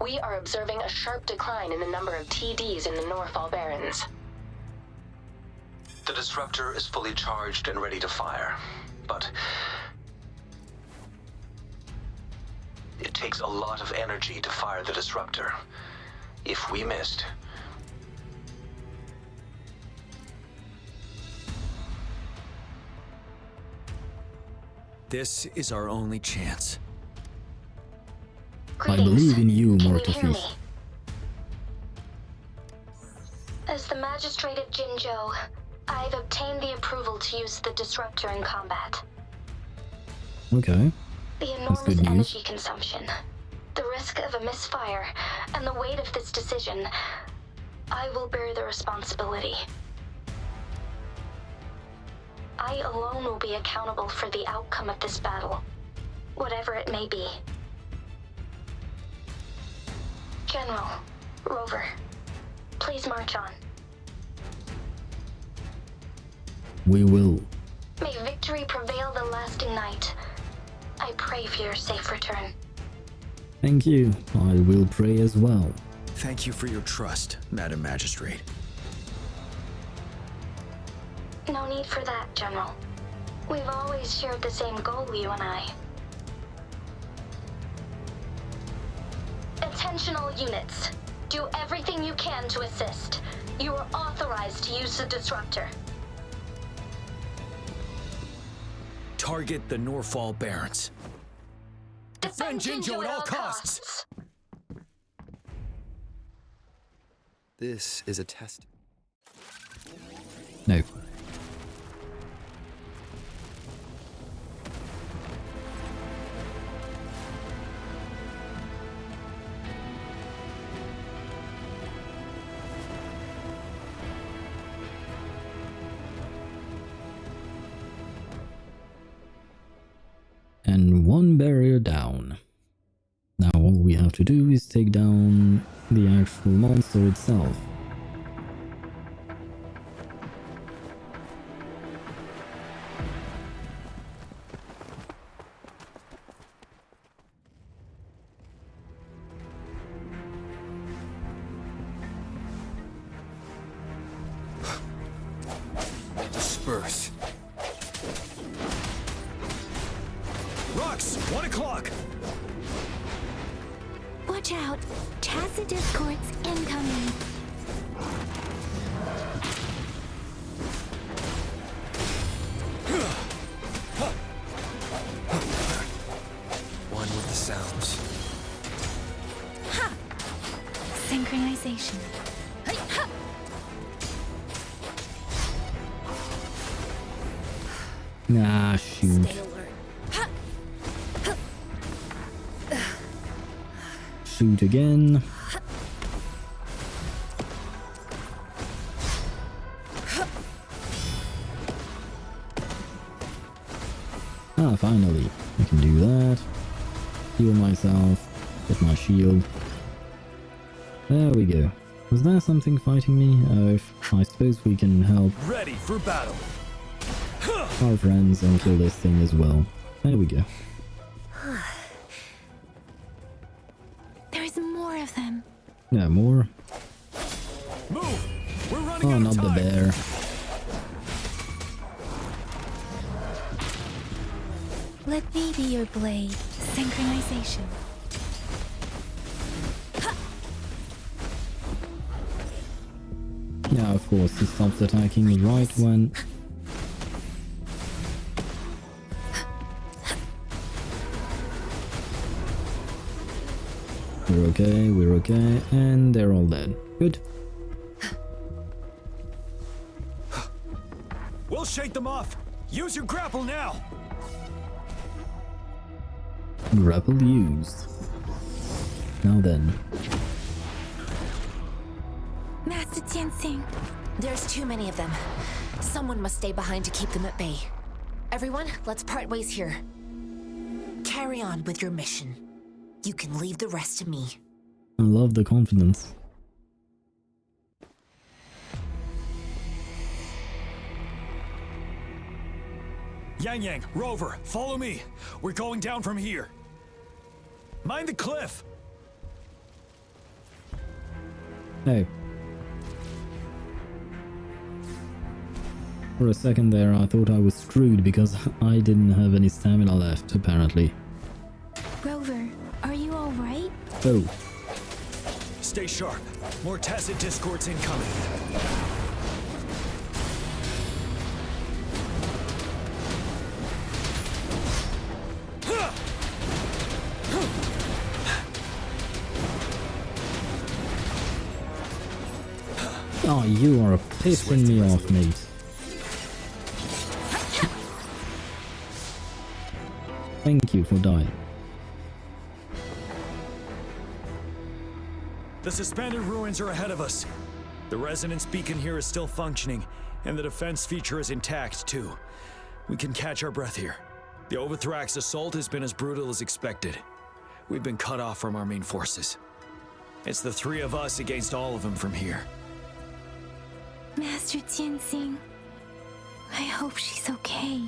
We are observing a sharp decline in the number of TDs in the Norfall Barrens. The disruptor is fully charged and ready to fire, but it takes a lot of energy to fire the disruptor. If we missed, this is our only chance. I believe in you, Can you hear Mortifice. me? As the magistrate of Jinzhou, I've obtained the approval to use the disruptor in combat. Okay. The That's enormous good news. energy consumption, the risk of a misfire, and the weight of this decision, I will bear the responsibility. I alone will be accountable for the outcome of this battle, whatever it may be. General, Rover, please march on. We will. May victory prevail the lasting night. I pray for your safe return. Thank you. I will pray as well. Thank you for your trust, Madam Magistrate. No need for that, General. We've always shared the same goal, you and I. Attention all units. Do everything you can to assist. You are authorized to use the disruptor. Target the Norfall Barrens. Defend Jinzhou at all costs. This is a test. No. And one barrier down. Now all we have to do is take down the actual monster itself. Disperse. Rocks, 1 o'clock. Watch out. Tacit discords incoming. One with the sounds. Ha! Synchronization. Ah, shoot. Shoot again. Ah, finally. I can do that. Heal myself. Get my shield. There we go. Was there something fighting me? I suppose we can help Ready for battle. our friends and kill this thing as well. There we go. There's more of them. Yeah, more. Move! We're running Oh, out not of the time. bear. Let me be your blade. Synchronization. Yeah, of course, he stops attacking right when... we're okay, and they're all dead. Good. We'll shake them off. Use your grapple now. Grapple used. Now then. Master Tianxing. There's too many of them. Someone must stay behind to keep them at bay. Everyone, let's part ways here. Carry on with your mission. You can leave the rest to me. I love the confidence. Yang Yang, Rover, follow me. We're going down from here. Mind the cliff. Hey. For a second there, I thought I was screwed because I didn't have any stamina left, apparently. Rover, are you alright? Oh. Stay sharp. More tacit discords incoming. Oh, you are pissing me off, mate. Thank you for dying. The suspended ruins are ahead of us. The resonance beacon here is still functioning, and the defense feature is intact, too. We can catch our breath here. The Overthrax assault has been as brutal as expected. We've been cut off from our main forces. It's the three of us against all of them from here. Master Tianxing, I hope she's okay.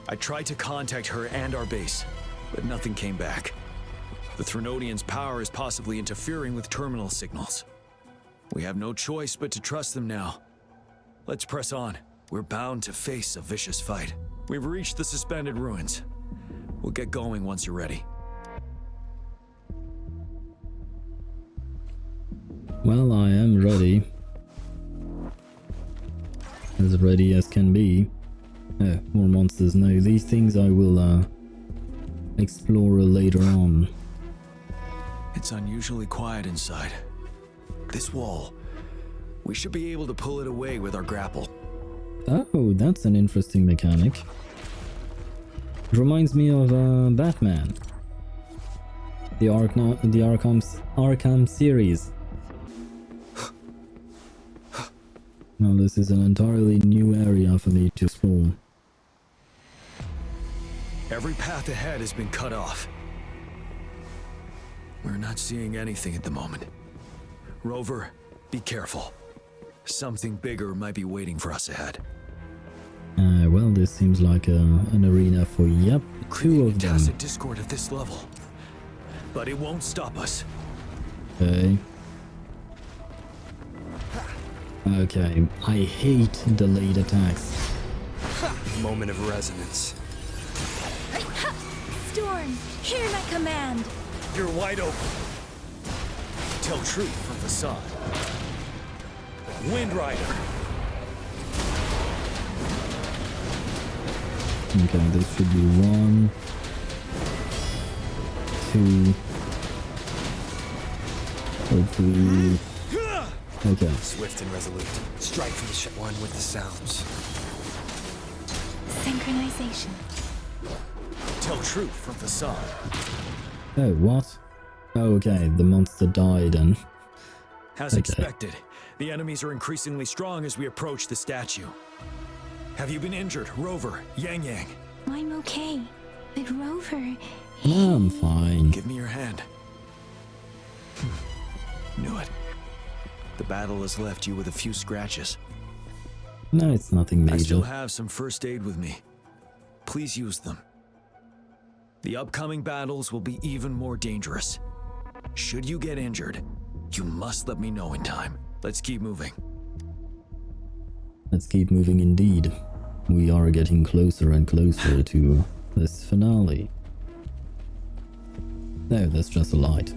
I tried to contact her and our base, but nothing came back. The Threnodian's power is possibly interfering with terminal signals. We have no choice but to trust them now. Let's press on. We're bound to face a vicious fight. We've reached the suspended ruins. We'll get going once you're ready. Well, I am ready. As ready as can be. Oh, more monsters. No, these things I will explore later on. It's unusually quiet inside. This wall, we should be able to pull it away with our grapple. Oh, that's an interesting mechanic. It reminds me of Batman. The Arkham series. Now this is an entirely new area for me to explore. Every path ahead has been cut off. We're not seeing anything at the moment. Rover, be careful. Something bigger might be waiting for us ahead. Well, this seems like an arena for, yep, two of them. Tacit discord at this level. But it won't stop us. Okay. Okay, I hate delayed attacks. Moment of resonance. Storm, hear my command. You're wide open. Tell truth from facade. Wind Rider. Okay, this should be 1, 2, hopefully. Okay. Swift and resolute. Strike from the one with the sounds. Synchronization. Tell truth from facade. Oh, what? Oh, okay, the monster died and... As expected, the enemies are increasingly strong as we approach the statue. Have you been injured, Rover, Yang Yang? I'm okay, but Rover... I'm fine. Give me your hand. Knew it. The battle has left you with a few scratches. No, it's nothing major. I still have some first aid with me. Please use them. The upcoming battles will be even more dangerous. Should you get injured, you must let me know in time. Let's keep moving. Let's keep moving indeed. We are getting closer and closer to this finale. No, that's just a light.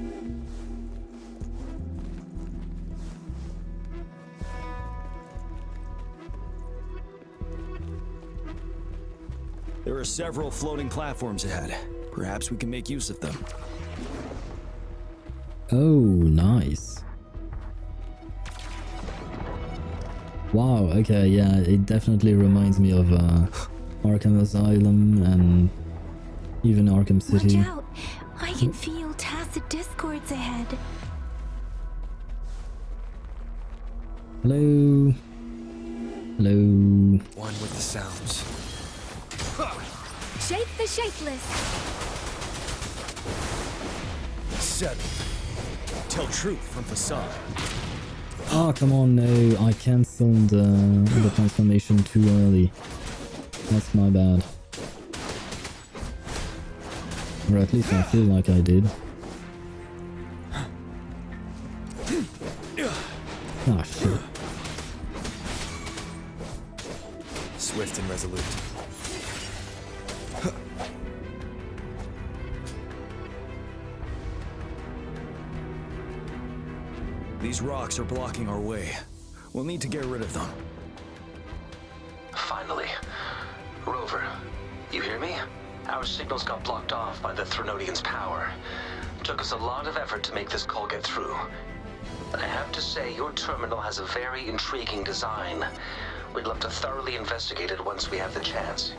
There are several floating platforms ahead. Perhaps we can make use of them. Oh, nice. Wow, okay, yeah, it definitely reminds me of Arkham Asylum and even Arkham City. Watch out! can feel tacit discords ahead. Hello? Hello? One with the sounds. Shape the shapeless. Settled. Tell truth from facade. Oh, come on, no. I cancelled the transformation too early. That's my bad. Or at least I feel like I did. Ah, shit. Swift and resolute. These rocks are blocking our way. We'll need to get rid of them. Finally. Rover, you hear me? Our signals got blocked off by the Threnodian's power. Took us a lot of effort to make this call get through. I have to say, your terminal has a very intriguing design. We'd love to thoroughly investigate it once we have the chance.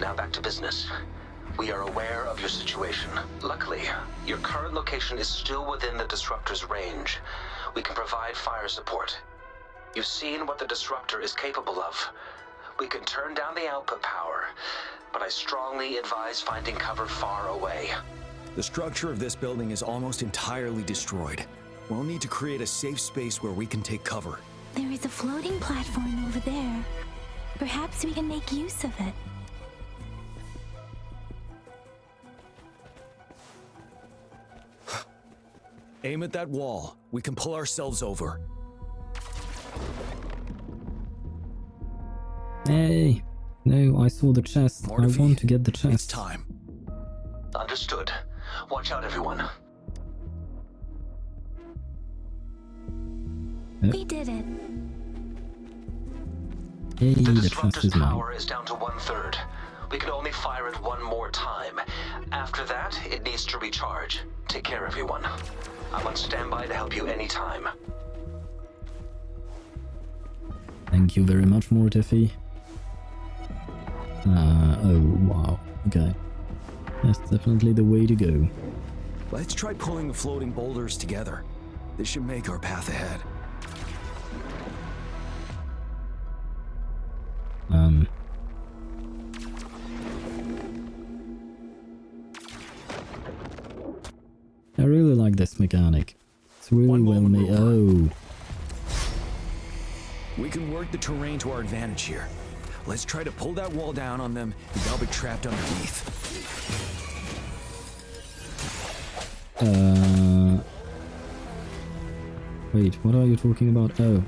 Now back to business. We are aware of your situation. Luckily, your current location is still within the Disruptor's range. We can provide fire support. You've seen what the Disruptor is capable of. We can turn down the output power, but I strongly advise finding cover far away. The structure of this building is almost entirely destroyed. We'll need to create a safe space where we can take cover. There is a floating platform over there. Perhaps we can make use of it. Aim at that wall. We can pull ourselves over. Hey! No, I saw the chest. I want to get the chest. It's time. Understood. Watch out, everyone. We did it. Hey, The the chest Disruptor's is mine. power is down to 1/3. We can only fire it one more time. After that, it needs to recharge. Take care, everyone. I'm on standby to help you anytime. Thank you very much, Mortifi. Oh, wow. Okay. That's definitely the way to go. Let's try pulling the floating boulders together. This should make our path ahead. I really like this mechanic. It's really well made. Oh. We can work the terrain to our advantage here. Let's try to pull that wall down on them, and they'll be trapped underneath. Wait, what are you talking about? Oh.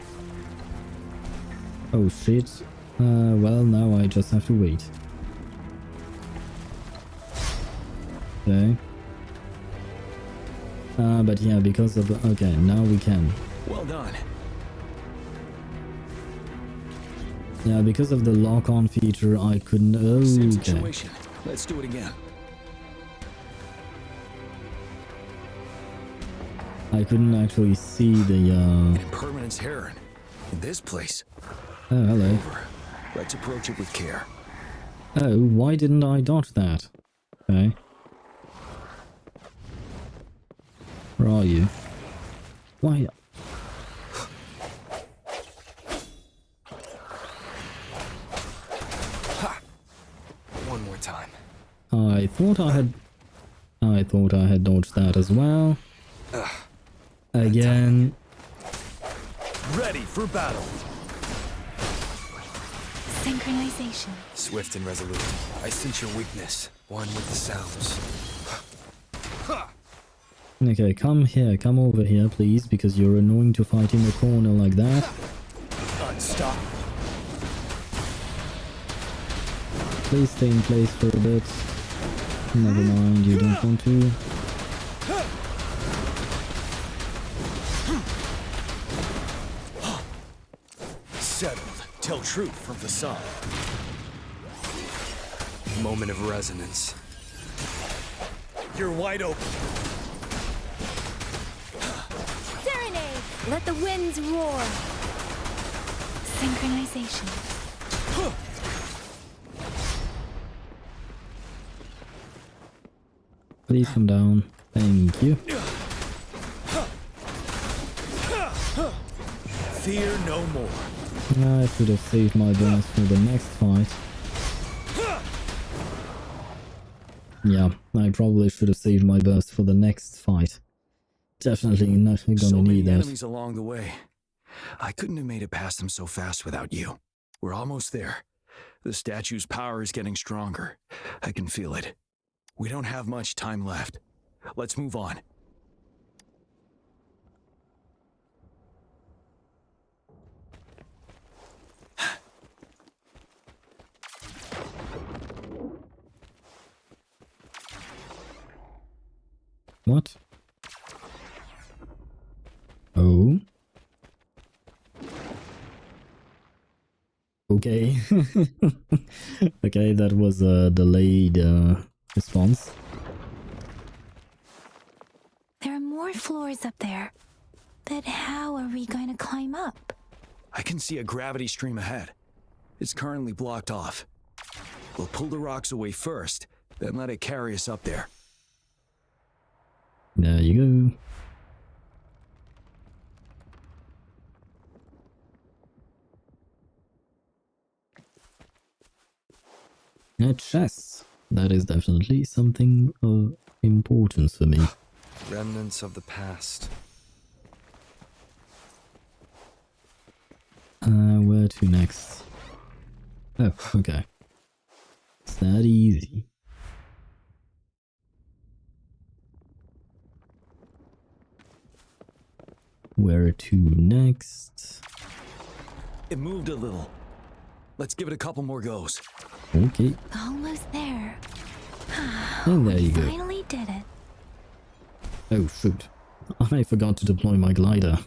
Oh shit. Well, now I just have to wait. Okay. But yeah, because of the... Okay, now we can. Well done. Yeah, because of the lock-on feature, I couldn't... Oh, Same okay. situation. Let's do it again. I couldn't actually see the, Impermanence Heron. In this place. Oh, hello. Let's approach it with care. Oh, why didn't I dodge that? Okay. Where are you? Why? One more time. I thought I had dodged that as well. Again. Ready for battle. Synchronization. Swift and resolute. I sense your weakness. One with the sounds. Okay, come here, come over here, please, because you're annoying to fight in the corner like that. Unstoppable. Please stay in place for a bit. Never mind, you don't want to. Settled. Tell truth from facade. Moment of resonance. You're wide open. Serenade! Let the winds roar. Synchronization. Please come down. Thank you. Fear no more. I should have saved my burst for the next fight. Yeah, I probably should have saved my burst for the next fight. Definitely not gonna So many need that. enemies along the way. I couldn't have made it past them so fast without you. We're almost there. The statue's power is getting stronger. I can feel it. We don't have much time left. Let's move on. What? Oh? Okay. Okay, that was a delayed response. There are more floors up there. But how are we going to climb up? I can see a gravity stream ahead. It's currently blocked off. We'll pull the rocks away first, then let it carry us up there. There you go. A chest. That is definitely something of importance for me. Remnants of the past. Where to next? Oh, okay. It's that easy. Where to next? It moved a little. Let's give it a couple more goes. Okay. Almost there. And there you go. Finally did it. Oh shoot. I forgot to deploy my glider.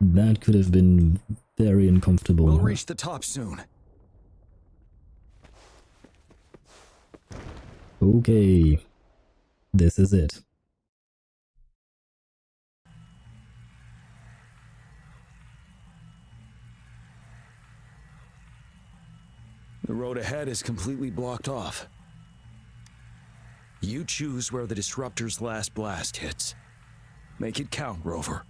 That could have been very uncomfortable. We'll reach the top soon. Okay. This is it. The road ahead is completely blocked off. You choose where the Disruptor's last blast hits. Make it count, Rover.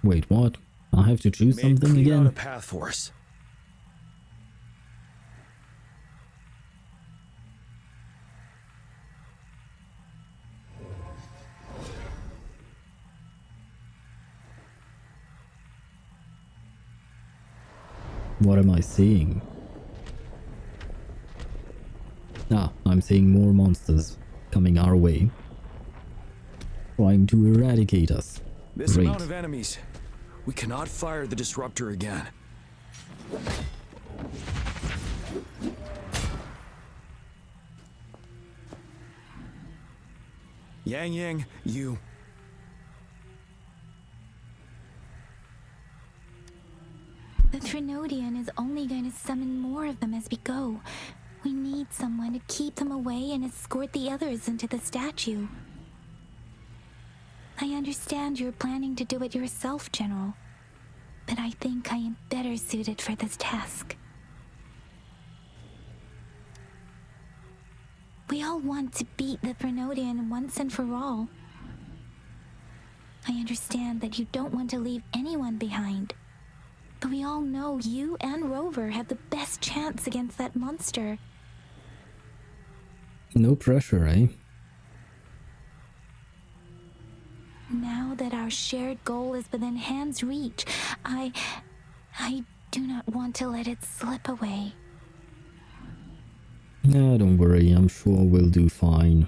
Wait, what? I have to choose something Clear out again? a path for us. What am I seeing? Ah, I'm seeing more monsters coming our way. Trying to eradicate us. This Great. amount of enemies. We cannot fire the Disruptor again. Yang, you... The Trinodian is only going to summon more of them as we go. We need someone to keep them away and escort the others into the statue. I understand you're planning to do it yourself, General. But I think I am better suited for this task. We all want to beat the Trinodian once and for all. I understand that you don't want to leave anyone behind. But we all know you and Rover have the best chance against that monster. No pressure, eh? Now that our shared goal is within hand's reach, I do not want to let it slip away. Nah, don't worry, I'm sure we'll do fine.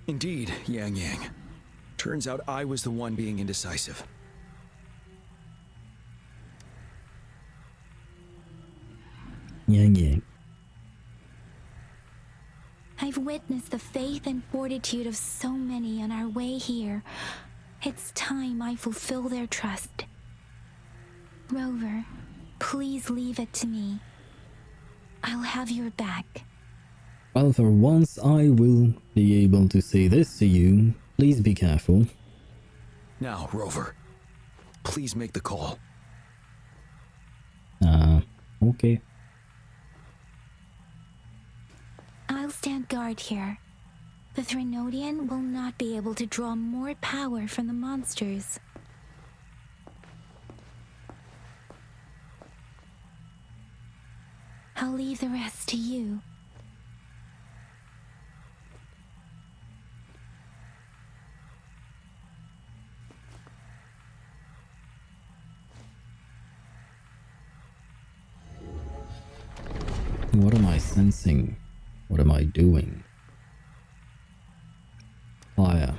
Indeed, Yang. Turns out I was the one being indecisive. Yang. I've witnessed the faith and fortitude of so many on our way here. It's time I fulfill their trust. Rover, please leave it to me. I'll have your back. Well, for once I will be able to say this to you. Please be careful. Now, Rover, please make the call. Okay. I'll stand guard here. The Threnodian will not be able to draw more power from the monsters. I'll leave the rest to you. What am I sensing? What am I doing? Fire.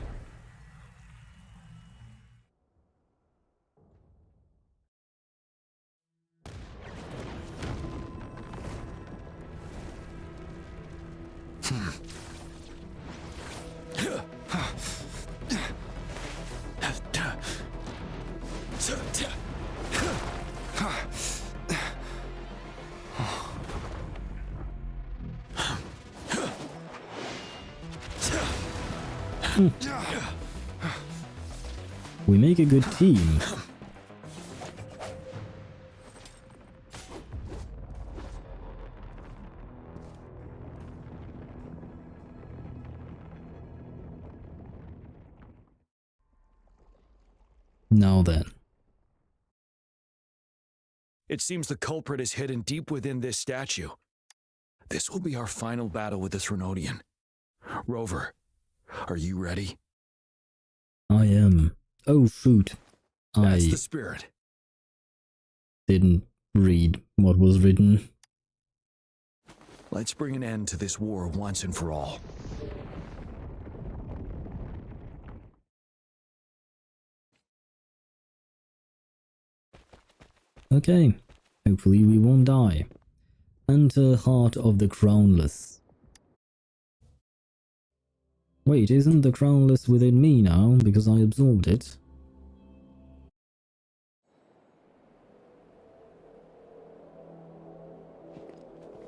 We make a good team. Now then. It seems the culprit is hidden deep within this statue. This will be our final battle with the Threnodian. Rover, are you ready? I am. Oh shoot. That's I the spirit. didn't read what was written. Let's bring an end to this war once and for all. Okay. Hopefully we won't die. Enter Heart of the Crownless. Wait, isn't the Crownless within me now because I absorbed it?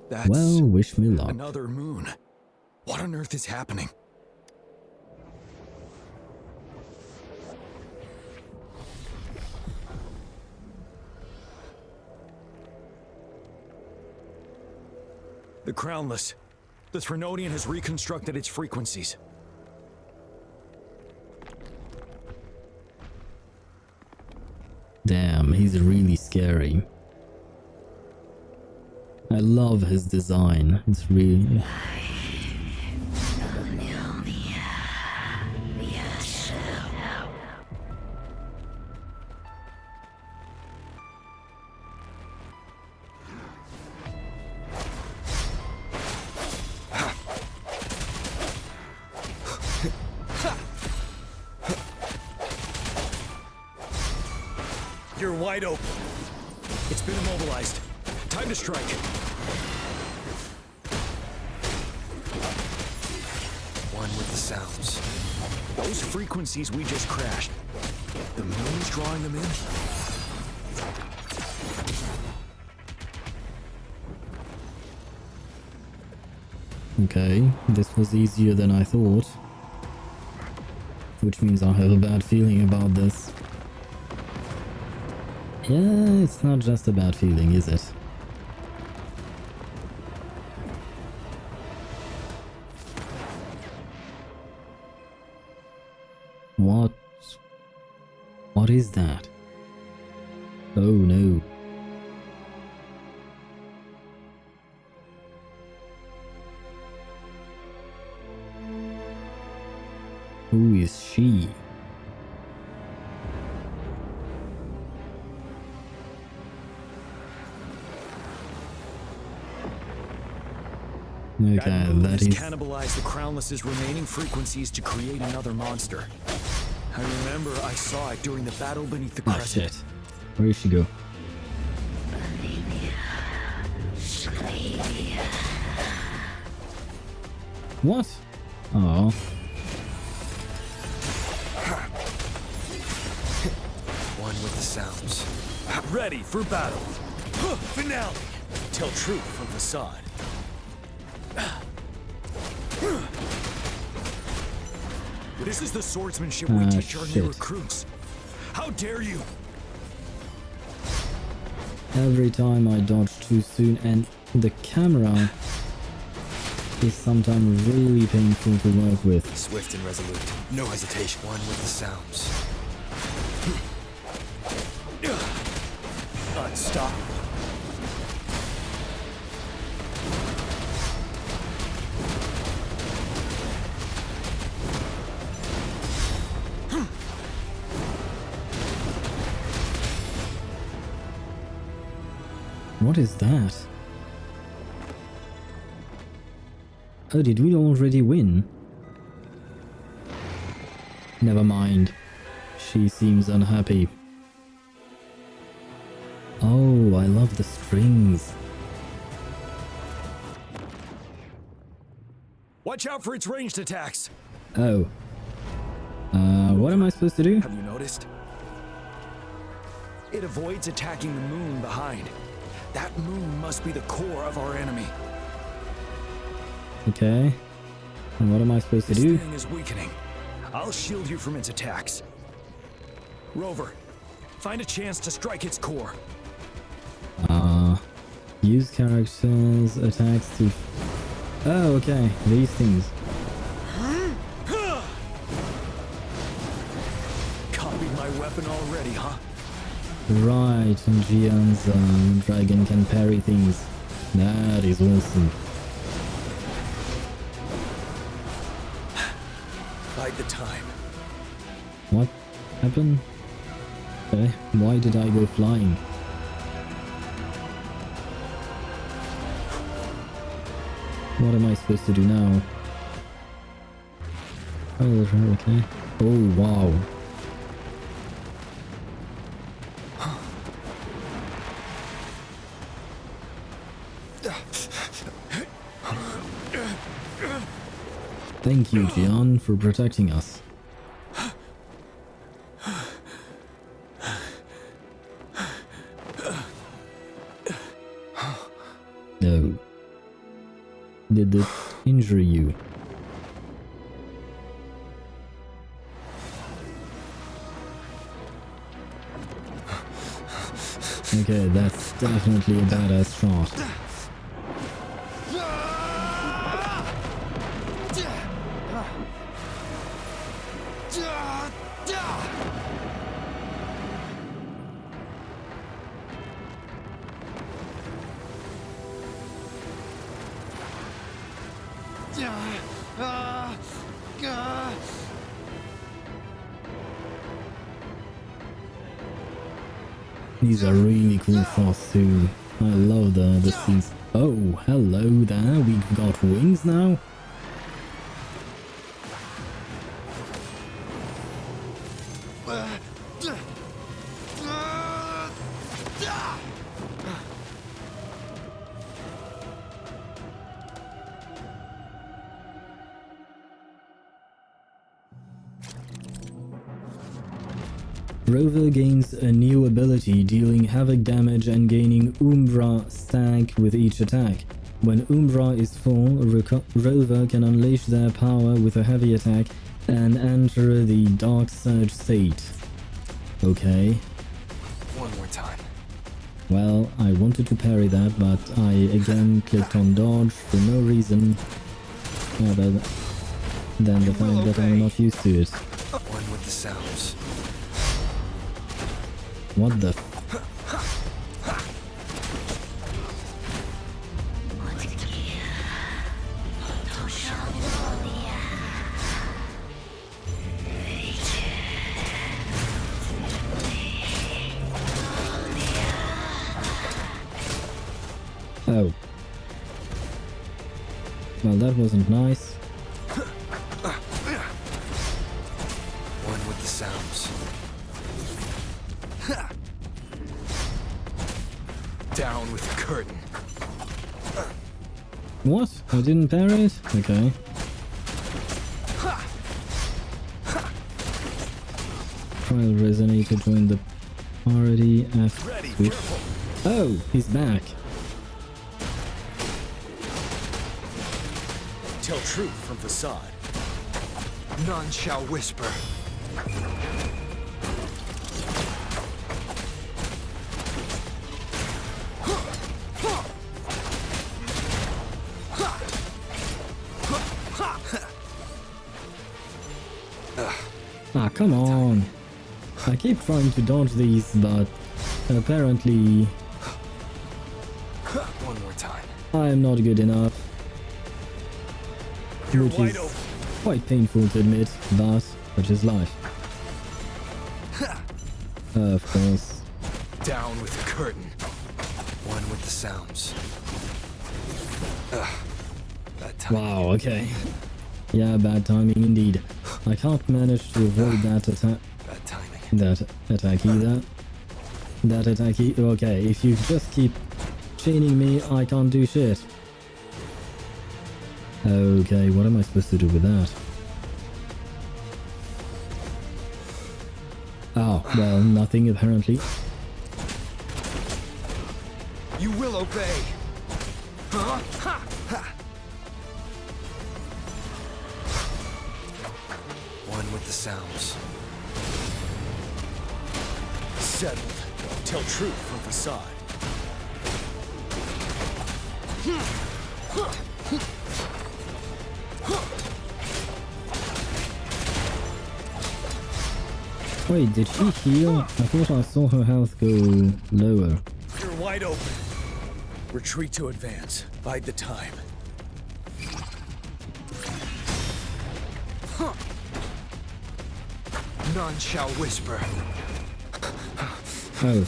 That's well, wish me luck. Another moon. What on earth is happening? The Crownless. The Threnodian has reconstructed its frequencies. Damn, he's really scary. I love his design. It's really... You're wide open. It's been immobilized. Time to strike. One with the sounds. Those frequencies we just crashed. The moon's drawing them in. Okay, this was easier than I thought. Which means I have a bad feeling about this. Yeah, it's not just a bad feeling, is it? What? What is that? Oh no. Who is she? Okay, that move that has is... cannibalized the Crownless's remaining frequencies to create another monster. I remember I saw it during the battle beneath the crescent. Shit. Where did she go? What? Oh. One with the sounds. Ready for battle. Finale. Tell truth from facade. This is the swordsmanship we teach our new recruits. How dare you? Every time I dodge too soon and the camera is sometimes really painful to work with. Swift and resolute. No hesitation. One with the sounds. Unstoppable. What is that? Oh, did we already win? Never mind. She seems unhappy. Oh, I love the strings. Watch out for its ranged attacks. Oh. What am I supposed to do? Have you noticed? It avoids attacking the moon behind. That moon must be the core of our enemy. Okay. And what am I supposed to This do? thing is weakening. I'll shield you from its attacks. Rover, find a chance to strike its core. Use characters attacks to... Oh, okay. These things. Copied my weapon already, huh? Right, and Jian's dragon can parry things. That is awesome. Bide the time. What happened? Okay, why did I go flying? What am I supposed to do now? Oh, okay. Oh, wow. Thank you, Jian, for protecting us. No. Did it injure you? Okay, that's definitely a badass shot. These are really cool shots too. I love the scenes. Oh, hello there. We've got wings now. Rover gains a new ability, dealing havoc damage and gaining Umbra stack with each attack. When Umbra is full, Rover can unleash their power with a heavy attack and enter the Dark Surge state. Okay. One more time. Well, I wanted to parry that, but I again clicked on dodge for no reason other than the fact that I'm not used to it. One with the sounds. What the f- Oh. Well, that wasn't nice. One with the sounds. Down with the curtain. What? I didn't parry it? Okay. Trial resonator joined the party after... Oh, he's back. Tell truth from facade. None shall whisper. Ah, come on. I keep trying to dodge these, but apparently One more time. I am not good enough. You're Which wide is open. quite painful to admit, but such is life. Of course. Down with the curtain. One with the sounds. That time. Wow, okay. Yeah, bad timing indeed. I can't manage to avoid that attack. Bad timing. That attacky, that attacky. Okay, if you just keep chaining me, I can't do shit. Okay, what am I supposed to do with that? Oh, well, nothing apparently. You will obey. Huh? Ha! Ha! One with the sounds. Settled. Tell truth from facade. Wait, did she heal? I thought I saw her health go lower. You're wide open. Retreat to advance. Bide the time. None shall whisper. Oh.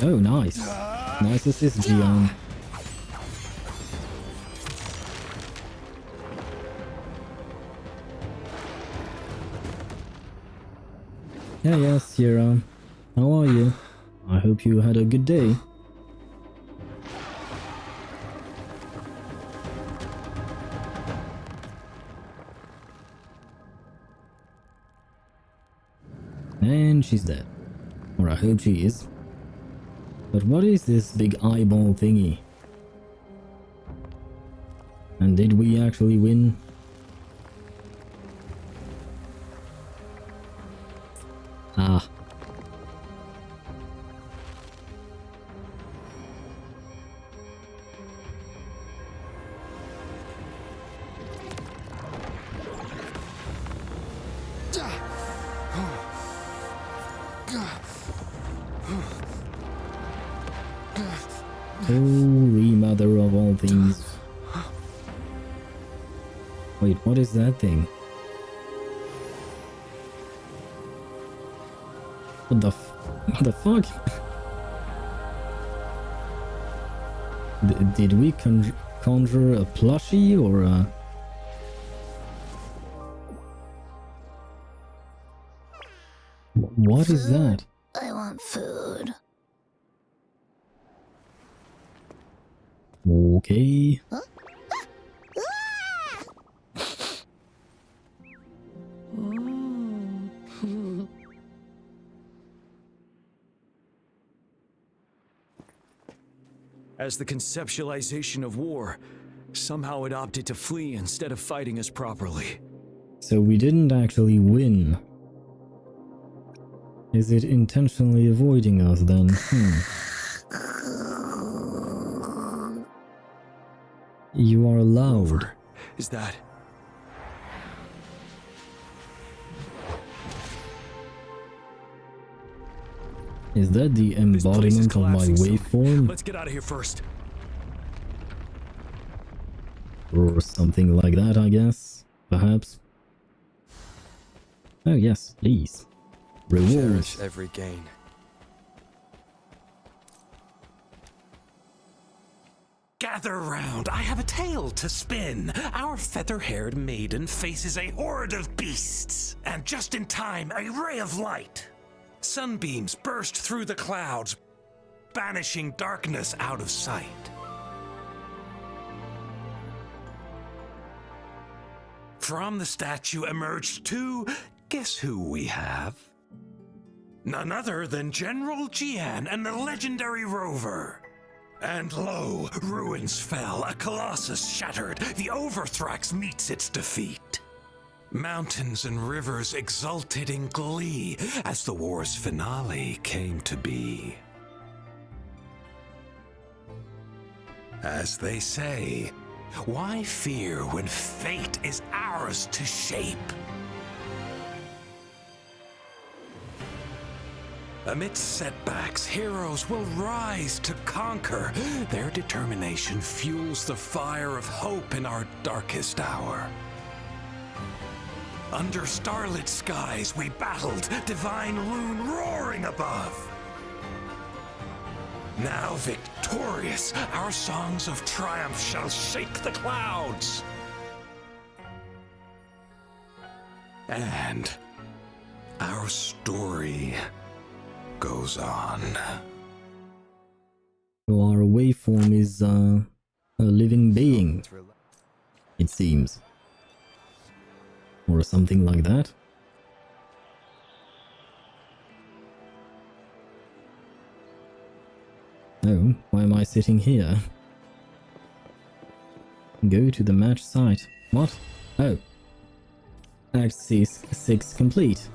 Oh, nice. Nice assist, Gian. Yeah, yes, Sierra. How are you? I hope you had a good day. And she's dead. Or I hope she is. But what is this big eyeball thingy? And did we actually win? Ah. Holy mother of all things. Wait, what is that thing? What the fuck? Did we conjure a plushie or a... What is that? I want food. Okay. Huh? As the conceptualization of war, somehow it opted to flee instead of fighting us properly. So we didn't actually win. Is it intentionally avoiding us then? You are loud. Is that... Is that the embodiment of my waveform? Let's get out of here first. Or something like that, I guess. Perhaps. Oh yes, please. Rewards. Cherish every gain. Gather round, I have a tale to spin. Our feather-haired maiden faces a horde of beasts. And just in time, a ray of light. Sunbeams burst through the clouds, banishing darkness out of sight. From the statue emerged two. Guess who we have? None other than General Jian and the legendary rover. And lo, ruins fell, a colossus shattered, the Overthrax meets its defeat. Mountains and rivers exulted in glee as the war's finale came to be. As they say, why fear when fate is ours to shape? Amidst setbacks, heroes will rise to conquer. Their determination fuels the fire of hope in our darkest hour. Under starlit skies we battled, divine loon roaring above. Now victorious, our songs of triumph shall shake the clouds. And our story goes on. Our waveform is a living being, it seems. Or something like that. Oh, why am I sitting here? Go to the match site. What? Oh. Act 6 complete.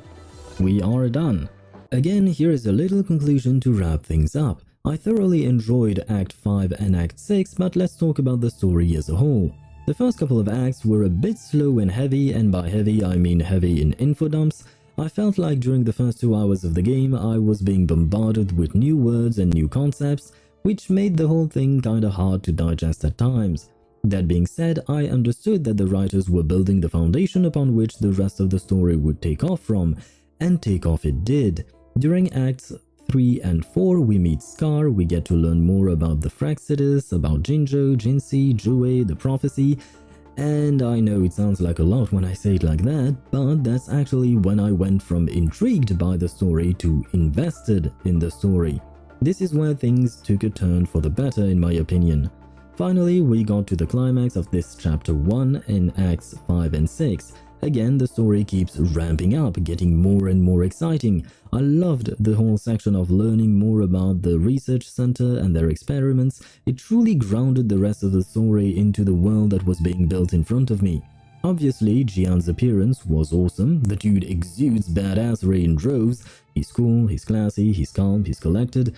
We are done. Again, here is a little conclusion to wrap things up. I thoroughly enjoyed Act 5 and Act 6, but let's talk about the story as a whole. The first couple of acts were a bit slow and heavy, and by heavy I mean heavy in info dumps. I felt like during the first 2 hours of the game I was being bombarded with new words and new concepts, which made the whole thing kinda hard to digest at times. That being said, I understood that the writers were building the foundation upon which the rest of the story would take off from, and take off it did. During Acts 3 and 4 we meet Scar, we get to learn more about the Fraxidus, about Jinjo, Jinsei, Jue, the Prophecy, and I know it sounds like a lot when I say it like that, but that's actually when I went from intrigued by the story to invested in the story. This is where things took a turn for the better in my opinion. Finally, we got to the climax of this chapter 1 in Acts 5 and 6. Again, the story keeps ramping up, getting more and more exciting. I loved the whole section of learning more about the research center and their experiments. It truly grounded the rest of the story into the world that was being built in front of me. Obviously, Jian's appearance was awesome. The dude exudes badassery in droves. He's cool, he's classy, he's calm, he's collected.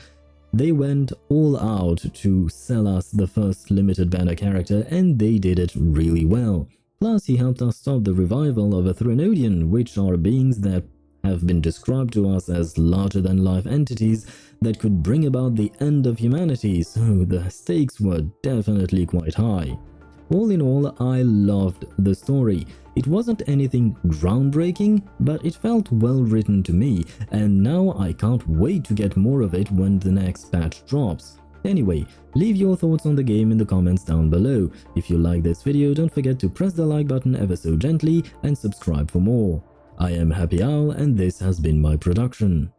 They went all out to sell us the first limited banner character, and they did it really well. Plus, he helped us stop the revival of a Threnodian, which are beings that have been described to us as larger-than-life entities that could bring about the end of humanity, so the stakes were definitely quite high. All in all, I loved the story. It wasn't anything groundbreaking, but it felt well written to me, and now I can't wait to get more of it when the next patch drops. Anyway, leave your thoughts on the game in the comments down below. If you like this video, don't forget to press the like button ever so gently and subscribe for more. I am Happy Owl and this has been my production.